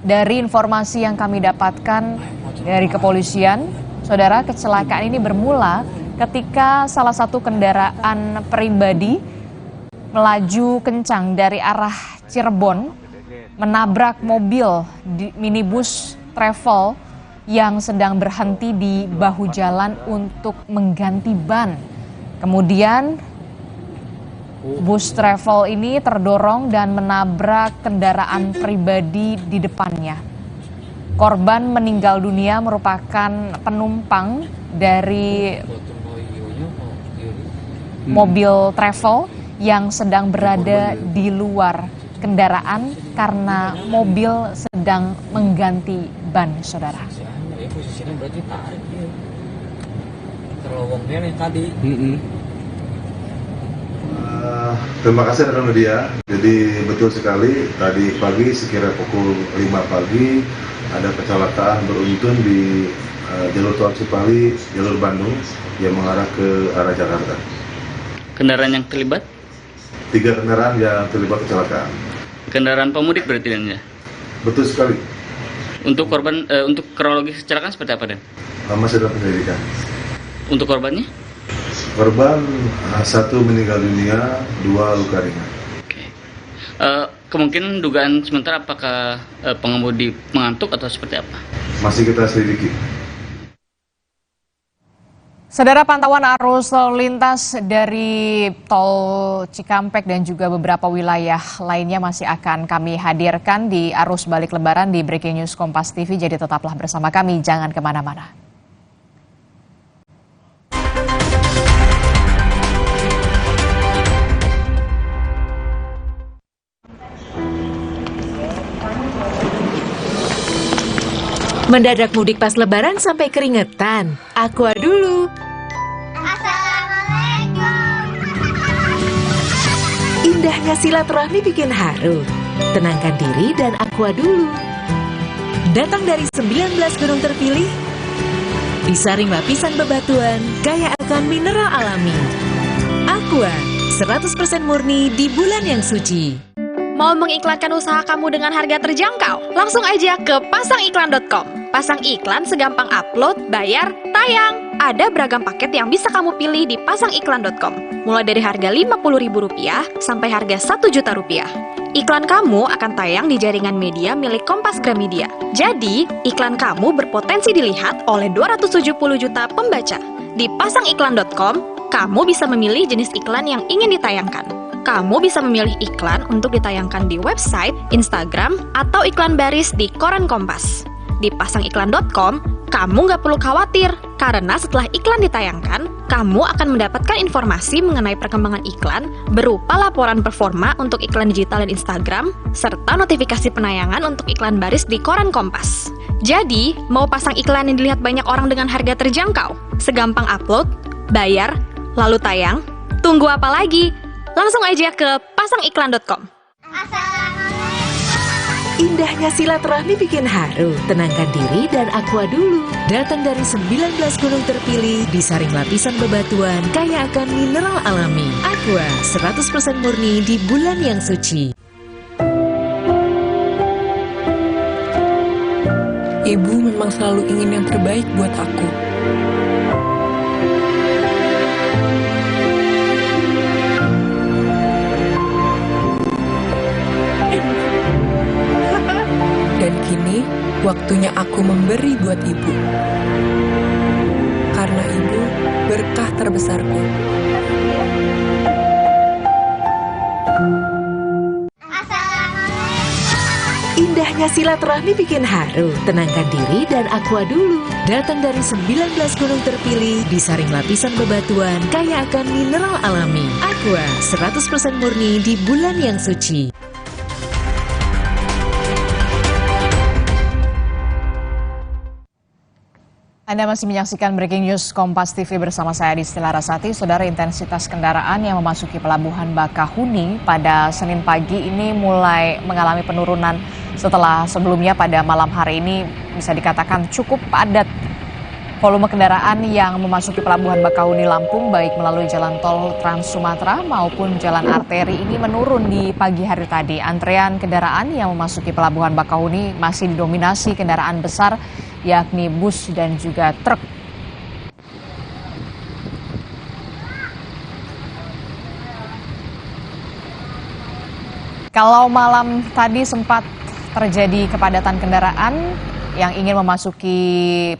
Speaker 14: Dari informasi yang kami dapatkan dari kepolisian, saudara, kecelakaan ini bermula ketika salah satu kendaraan pribadi melaju kencang dari arah Cirebon menabrak mobil minibus travel yang sedang berhenti di bahu jalan untuk mengganti ban. Kemudian bus travel ini terdorong dan menabrak kendaraan pribadi di depannya. Korban meninggal dunia merupakan penumpang dari mobil travel yang sedang berada di luar kendaraan karena mobil sedang mengganti ban, saudara.
Speaker 12: Posisinya berarti tarik dia. Terlowongnya nih tadi.
Speaker 15: Terima kasih rekan media. Jadi betul sekali tadi pagi sekira pukul 5 pagi ada kecelakaan beruntun di jalur tol Cipali, jalur Bandung yang mengarah ke arah Jakarta.
Speaker 12: Kendaraan yang terlibat?
Speaker 15: 3 kendaraan yang terlibat kecelakaan.
Speaker 12: Kendaraan pemudik berarti dan ya?
Speaker 15: Betul sekali.
Speaker 12: Untuk korban, untuk kronologi kecelakaan seperti apa Dan?
Speaker 15: Masih dalam penyelidikan.
Speaker 12: Untuk korbannya?
Speaker 15: Korban 1 meninggal dunia, 2 luka ringan.
Speaker 12: Oke. Kemungkinan dugaan sementara apakah pengemudi mengantuk atau seperti apa?
Speaker 15: Masih kita selidiki.
Speaker 14: Saudara, pantauan arus lalu lintas dari tol Cikampek dan juga beberapa wilayah lainnya masih akan kami hadirkan di arus balik lebaran di Breaking News Kompas TV. Jadi tetaplah bersama kami, jangan kemana-mana.
Speaker 22: Mendadak mudik pas lebaran sampai keringetan. Aqua dulu. Indahnya silaturahmi bikin haru. Tenangkan diri dan aqua dulu. Datang dari 19 gunung terpilih, disaring lapisan bebatuan, kaya akan mineral alami. Aqua, 100% murni di bulan yang suci.
Speaker 16: Mau mengiklankan usaha kamu dengan harga terjangkau? Langsung aja ke pasangiklan.com. Pasang iklan segampang upload, bayar, tayang. Ada beragam paket yang bisa kamu pilih di pasangiklan.com. Mulai dari harga Rp50.000 sampai harga Rp1.000.000. Iklan kamu akan tayang di jaringan media milik Kompas Gramedia. Jadi, iklan kamu berpotensi dilihat oleh 270 juta pembaca. Di pasangiklan.com, kamu bisa memilih jenis iklan yang ingin ditayangkan. Kamu bisa memilih iklan untuk ditayangkan di website, Instagram, atau iklan baris di koran Kompas. Di pasangiklan.com, kamu nggak perlu khawatir, karena setelah iklan ditayangkan, kamu akan mendapatkan informasi mengenai perkembangan iklan berupa laporan performa untuk iklan digital dan Instagram, serta notifikasi penayangan untuk iklan baris di koran Kompas. Jadi, mau pasang iklan yang dilihat banyak orang dengan harga terjangkau? Segampang upload, bayar, lalu tayang? Tunggu apa lagi? Langsung aja ke pasangiklan.com.
Speaker 22: Indahnya silaturahmi bikin haru. Tenangkan diri dan aqua dulu. Datang dari 19 gunung terpilih, disaring lapisan bebatuan, kaya akan mineral alami. Aqua, 100% murni di bulan yang suci.
Speaker 20: Ibu memang selalu ingin yang terbaik buat aku. Dan kini, waktunya aku memberi buat ibu. Karena ibu berkah terbesarku.
Speaker 22: Indahnya silaturahmi bikin haru. Tenangkan diri dan aqua dulu. Datang dari 19 gunung terpilih, disaring lapisan bebatuan, kaya akan mineral alami. Aqua, 100% murni di bulan yang suci.
Speaker 14: Anda masih menyaksikan Breaking News Kompas TV bersama saya Disti Larasati. Saudara, intensitas kendaraan yang memasuki Pelabuhan Bakahuni pada Senin pagi ini mulai mengalami penurunan setelah sebelumnya pada malam hari ini bisa dikatakan cukup padat. Volume kendaraan yang memasuki Pelabuhan Bakahuni Lampung baik melalui jalan tol Trans Sumatera maupun jalan arteri ini menurun di pagi hari tadi. Antrean kendaraan yang memasuki Pelabuhan Bakahuni masih didominasi kendaraan besar yakni bus dan juga truk. Kalau malam tadi sempat terjadi kepadatan kendaraan yang ingin memasuki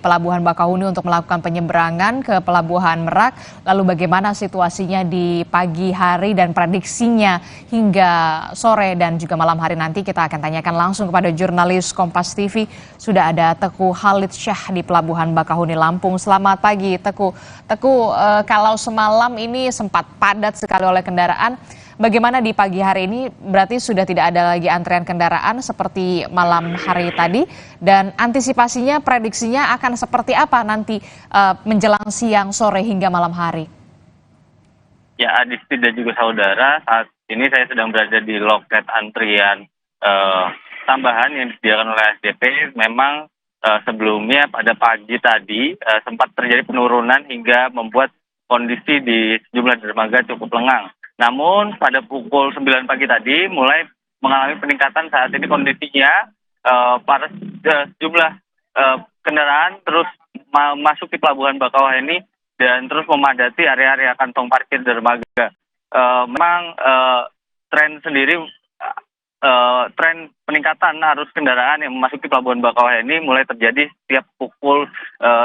Speaker 14: Pelabuhan Bakahuni untuk melakukan penyeberangan ke Pelabuhan Merak. Lalu bagaimana situasinya di pagi hari dan prediksinya hingga sore dan juga malam hari nanti kita akan tanyakan langsung kepada jurnalis Kompas TV. Sudah ada Teguh Khalid Syah di Pelabuhan Bakahuni Lampung. Selamat pagi Teguh. Teguh, kalau semalam ini sempat padat sekali oleh kendaraan. Bagaimana di pagi hari ini? Berarti sudah tidak ada lagi antrean kendaraan seperti malam hari tadi. Dan antisipasinya, prediksinya akan seperti apa nanti menjelang siang, sore hingga malam hari?
Speaker 2: Ya, Adisti dan juga saudara, saat ini saya sedang berada di loket antrian tambahan yang disediakan oleh SDP. Memang sebelumnya pada pagi tadi sempat terjadi penurunan hingga membuat kondisi di sejumlah dermaga cukup lengang. Namun pada pukul 9 pagi tadi mulai mengalami peningkatan. Saat ini kondisinya para sejumlah kendaraan terus masuk di Pelabuhan Bakauheni dan terus memadati area-area kantong parkir dermaga. Memang tren sendiri, tren peningkatan arus kendaraan yang memasuki Pelabuhan Bakauheni mulai terjadi setiap pukul,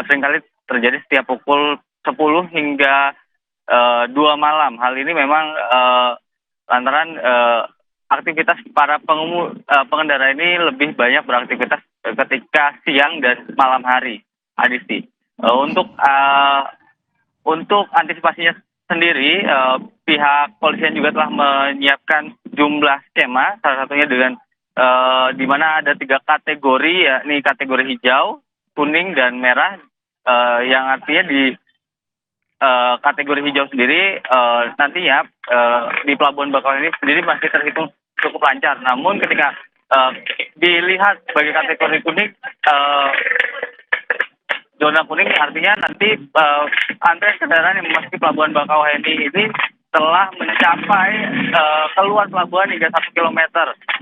Speaker 2: seringkali terjadi setiap pukul 10 hingga 2 malam. Hal ini memang lantaran aktivitas para pengendara ini lebih banyak beraktivitas ketika siang dan malam hari, Adisti. Untuk antisipasinya sendiri, pihak polisian juga telah menyiapkan jumlah skema, salah satunya dengan di mana ada 3 kategori, yakni kategori hijau, kuning, dan merah, yang artinya di kategori hijau sendiri nantinya di Pelabuhan Bakauheni sendiri masih terhitung cukup lancar. Namun ketika dilihat sebagai kategori kuning, zona kuning artinya nanti antrean kendaraan yang memasuki Pelabuhan Bakauheni ini telah mencapai keluar pelabuhan hingga 1 km.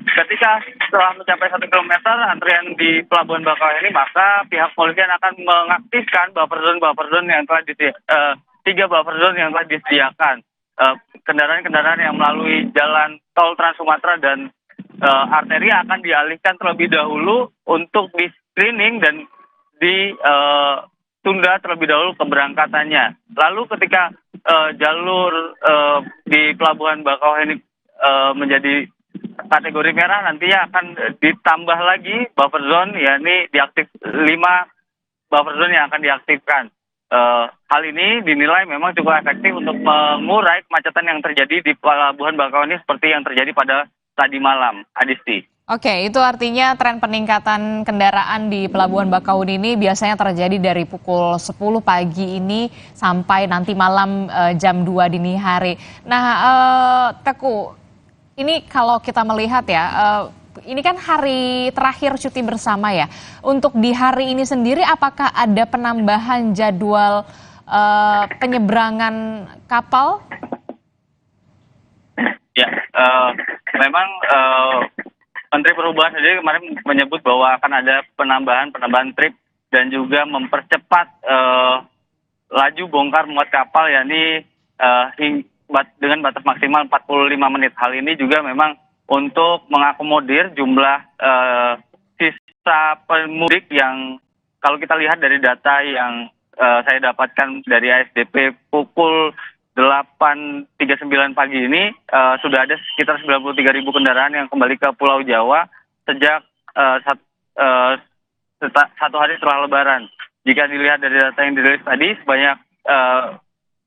Speaker 2: Ketika setelah mencapai 1 km antrian di Pelabuhan Bakauheni, maka pihak polisian akan mengaktifkan buffer zone yang telah 3 buffer zone yang telah disediakan. Kendaraan-kendaraan yang melalui jalan tol Trans Sumatera dan arteri akan dialihkan terlebih dahulu untuk di screening dan ditunda terlebih dahulu keberangkatannya. Lalu ketika jalur di Pelabuhan Bakauheni menjadi kategori merah, nantinya akan ditambah lagi buffer zone, yakni 5 buffer zone yang akan diaktifkan. Hal ini dinilai memang cukup efektif untuk mengurai kemacetan yang terjadi di Pelabuhan Bakauheni seperti yang terjadi pada tadi malam, Adisti.
Speaker 14: Oke, itu artinya tren peningkatan kendaraan di Pelabuhan Bakahuni ini biasanya terjadi dari pukul 10 pagi ini sampai nanti malam jam 2 dini hari. Nah, Teguh, ini kalau kita melihat ya, ini kan hari terakhir cuti bersama ya. Untuk di hari ini sendiri, apakah ada penambahan jadwal penyeberangan kapal?
Speaker 2: Ya, memang Menteri Perhubungan sendiri kemarin menyebut bahwa akan ada penambahan trip dan juga mempercepat laju bongkar muat kapal, yakni dengan batas maksimal 45 menit. Hal ini juga memang untuk mengakomodir jumlah sisa pemudik yang kalau kita lihat dari data yang saya dapatkan dari ASDP pukul 8.39 pagi ini sudah ada sekitar 93.000 kendaraan yang kembali ke Pulau Jawa sejak satu hari setelah Lebaran. Jika dilihat dari data yang dirilis tadi, sebanyak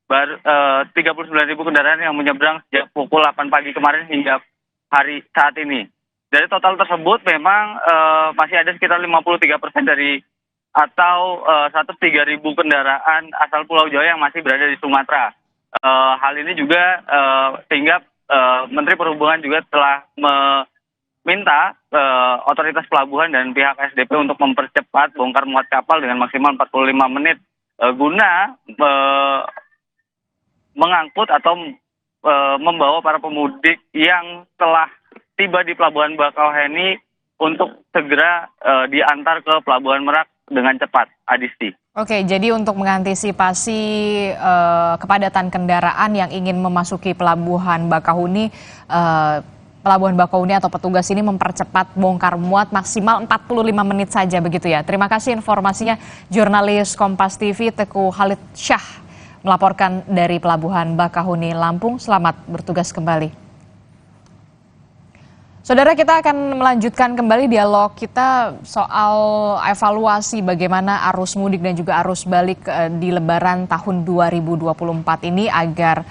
Speaker 2: 39.000 kendaraan yang menyeberang sejak pukul 8 pagi kemarin hingga hari saat ini. Dari total tersebut memang masih ada sekitar 53% dari atau 103.000 kendaraan asal Pulau Jawa yang masih berada di Sumatera. Hal ini juga sehingga Menteri Perhubungan juga telah meminta otoritas pelabuhan dan pihak SDP untuk mempercepat bongkar muat kapal dengan maksimal 45 menit guna mengangkut atau membawa para pemudik yang telah tiba di Pelabuhan Bakauheni untuk segera diantar ke Pelabuhan Merak dengan cepat, Adisti.
Speaker 14: Oke, jadi untuk mengantisipasi kepadatan kendaraan yang ingin memasuki Pelabuhan Bakahuni, Pelabuhan Bakahuni atau petugas ini mempercepat bongkar muat maksimal 45 menit saja begitu ya. Terima kasih informasinya jurnalis Kompas TV Teguh Khalid Syah melaporkan dari Pelabuhan Bakahuni, Lampung. Selamat bertugas kembali. Saudara, kita akan melanjutkan kembali dialog kita soal evaluasi bagaimana arus mudik dan juga arus balik di Lebaran tahun 2024 ini agar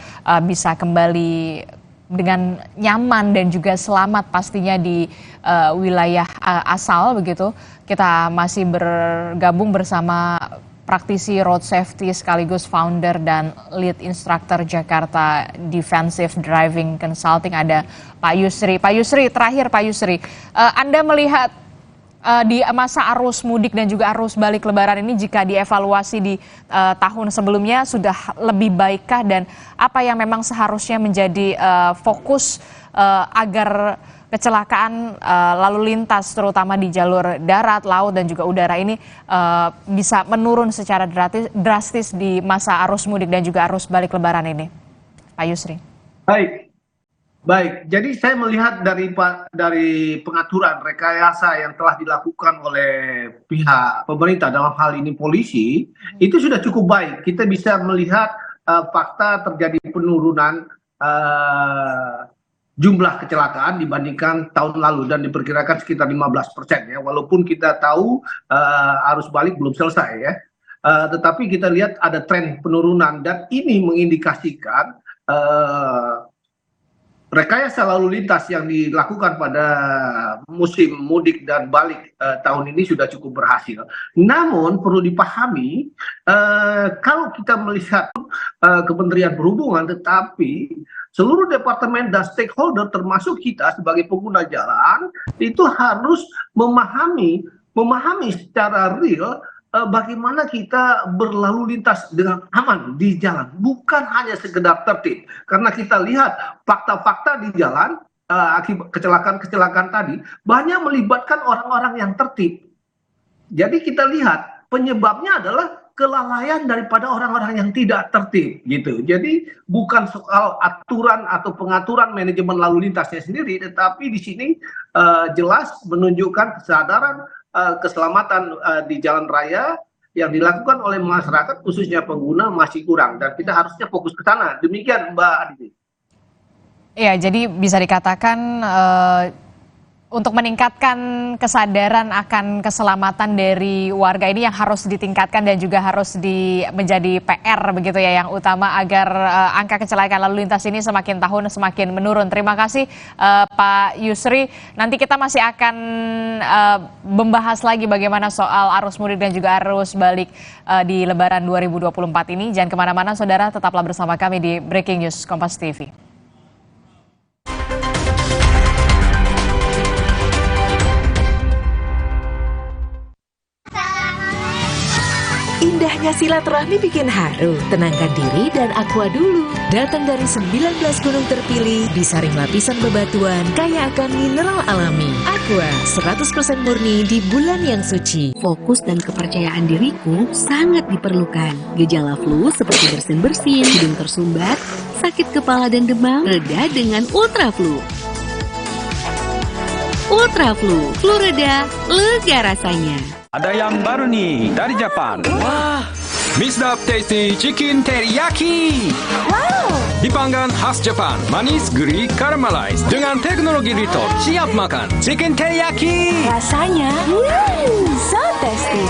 Speaker 14: bisa kembali dengan nyaman dan juga selamat pastinya di wilayah asal begitu. Kita masih bergabung bersama praktisi road safety sekaligus founder dan lead instructor Jakarta Defensive Driving Consulting, ada Pak Yusri. Pak Yusri, terakhir Pak Yusri, Anda melihat di masa arus mudik dan juga arus balik Lebaran ini jika dievaluasi di tahun sebelumnya sudah lebih baikkah, dan apa yang memang seharusnya menjadi fokus agar kecelakaan lalu lintas terutama di jalur darat, laut dan juga udara ini bisa menurun secara drastis di masa arus mudik dan juga arus balik Lebaran ini, Pak Yusri?
Speaker 6: Baik. Jadi saya melihat dari pengaturan rekayasa yang telah dilakukan oleh pihak pemerintah dalam hal ini polisi itu sudah cukup baik. Kita bisa melihat fakta terjadi penurunan jumlah kecelakaan dibandingkan tahun lalu dan diperkirakan sekitar 15% ya, walaupun kita tahu arus balik belum selesai ya, tetapi kita lihat ada tren penurunan dan ini mengindikasikan rekayasa lalu lintas yang dilakukan pada musim mudik dan balik tahun ini sudah cukup berhasil. Namun perlu dipahami kalau kita melihat Kementerian Perhubungan, tetapi seluruh departemen dan stakeholder termasuk kita sebagai pengguna jalan itu harus memahami secara real bagaimana kita berlalu lintas dengan aman di jalan, bukan hanya sekedar tertib. Karena kita lihat fakta-fakta di jalan akibat kecelakaan tadi banyak melibatkan orang-orang yang tertib. Jadi kita lihat penyebabnya adalah kelalaian daripada orang-orang yang tidak tertib gitu. Jadi bukan soal aturan atau pengaturan manajemen lalu lintasnya sendiri, tetapi di sini jelas menunjukkan kesadaran keselamatan di jalan raya yang dilakukan oleh masyarakat khususnya pengguna masih kurang dan kita harusnya fokus ke sana. Demikian Mbak Aditi.
Speaker 14: Iya, jadi bisa dikatakan Untuk meningkatkan kesadaran akan keselamatan dari warga ini yang harus ditingkatkan dan juga harus menjadi PR begitu ya yang utama agar angka kecelakaan lalu lintas ini semakin tahun semakin menurun. Terima kasih Pak Yusri. Nanti kita masih akan membahas lagi bagaimana soal arus mudik dan juga arus balik di Lebaran 2024 ini. Jangan kemana-mana saudara, tetaplah bersama kami di Breaking News Kompas TV.
Speaker 22: Indahnya silaturahmi bikin haru. Tenangkan diri dan aqua dulu. Datang dari 19 gunung terpilih, disaring lapisan bebatuan, kaya akan mineral alami. Aqua, 100% murni di bulan yang suci.
Speaker 24: Fokus dan kepercayaan diriku sangat diperlukan. Gejala flu seperti bersin-bersin, hidung tersumbat, sakit kepala dan demam, reda dengan Ultra Flu. Ultra Flu, flu reda, lega rasanya.
Speaker 18: Ada yang baru nih dari Jepang. Wah, Misdap Tasty Chicken Teriyaki.
Speaker 19: Wow.
Speaker 18: Dipanggang khas Jepang, manis, gurih, caramelized dengan teknologi retort. Siap makan Chicken Teriyaki.
Speaker 19: Rasanya, so tasty.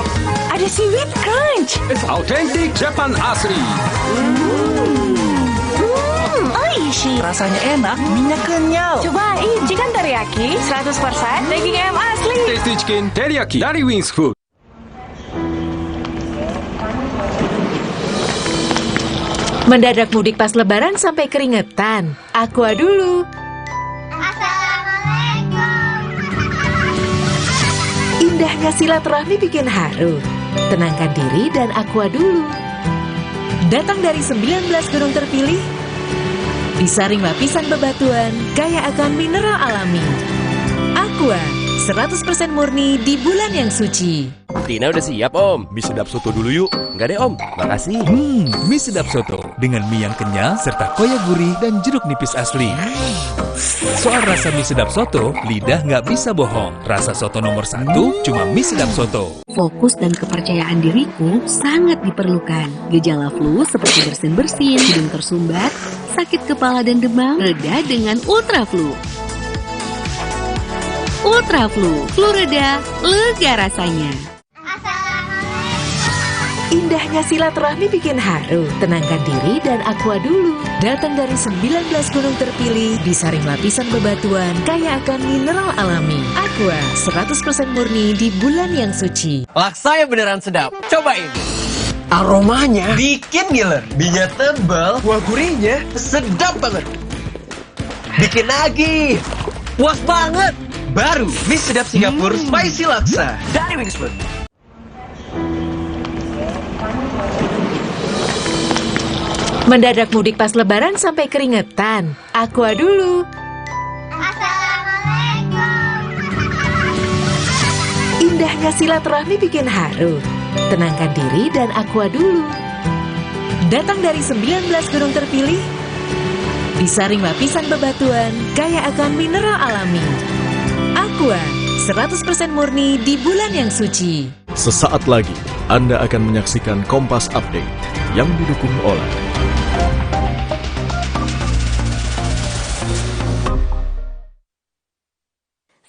Speaker 19: Ada seaweed crunch.
Speaker 18: It's authentic Jepang asli.
Speaker 19: Oishi. Rasanya enak, minyak kenyal. Cobain chicken teriyaki 100% daging ayam asli.
Speaker 18: Tasty Chicken Teriyaki dari Wings Food.
Speaker 22: Mendadak mudik pas lebaran sampai keringetan. Aqua dulu. Indahnya silaturahmi bikin haru. Tenangkan diri dan aqua dulu. Datang dari 19 gunung terpilih, disaring lapisan bebatuan, kaya akan mineral alami. Aqua, 100% murni di bulan yang suci.
Speaker 5: Tina udah siap om. Mie sedap soto dulu yuk. Enggak deh om, makasih.
Speaker 8: Mie sedap soto dengan mie yang kenyal serta koya gurih dan jeruk nipis asli. Soal rasa mie sedap soto, lidah nggak bisa bohong. Rasa soto nomor 1 cuma mie sedap soto.
Speaker 24: Fokus dan kepercayaan diriku sangat diperlukan. Gejala flu seperti bersin-bersin, hidung tersumbat, sakit kepala dan demam, reda dengan Ultra Flu. Ultra Flu, flu reda, lega rasanya.
Speaker 22: Indahnya silaturahmi bikin haru. Tenangkan diri dan aqua dulu. Datang dari 19 gunung terpilih, disaring lapisan bebatuan, kaya akan mineral alami. Aqua, 100% murni di bulan yang suci.
Speaker 9: Laksanya beneran sedap. Cobain. Aromanya bikin ngiler. Minyak tebal, kuah gurihnya sedap banget. Bikin lagi. Puas banget. Baru mie sedap Singapura Spicy Laksa dari Wings Food.
Speaker 22: Mendadak mudik pas lebaran sampai keringetan. Aqua dulu. Indahnya silaturahmi bikin haru. Tenangkan diri dan aqua dulu. Datang dari 19 gunung terpilih, disaring lapisan bebatuan, kaya akan mineral alami. Aqua, 100% murni di bulan yang suci.
Speaker 21: Sesaat lagi, Anda akan menyaksikan Kompas Update yang didukung oleh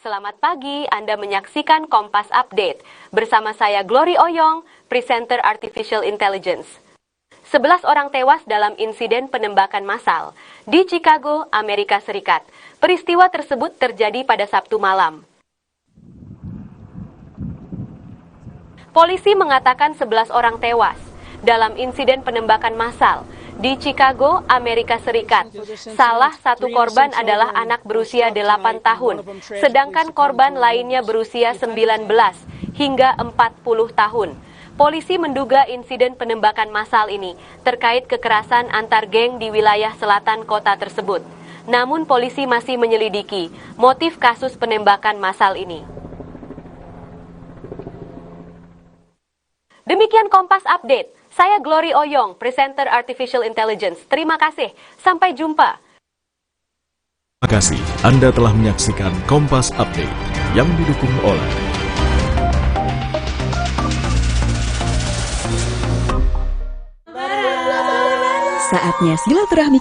Speaker 23: Selamat pagi, Anda menyaksikan Kompas Update. Bersama saya Glory Oyong, presenter Artificial Intelligence. 11 orang tewas dalam insiden penembakan massal di Chicago, Amerika Serikat. Peristiwa tersebut terjadi pada Sabtu malam. Polisi mengatakan 11 orang tewas dalam insiden penembakan massal di Chicago, Amerika Serikat. Salah satu korban adalah anak berusia 8 tahun, sedangkan korban lainnya berusia 19 hingga 40 tahun. Polisi menduga insiden penembakan massal ini terkait kekerasan antar geng di wilayah selatan kota tersebut. Namun polisi masih menyelidiki motif kasus penembakan massal ini. Demikian Kompas Update. Saya Glory Oyong, presenter Artificial Intelligence. Terima kasih. Sampai jumpa.
Speaker 21: Terima kasih. Anda telah menyaksikan Kompas Update yang didukung oleh
Speaker 22: Saatnya silaturahmi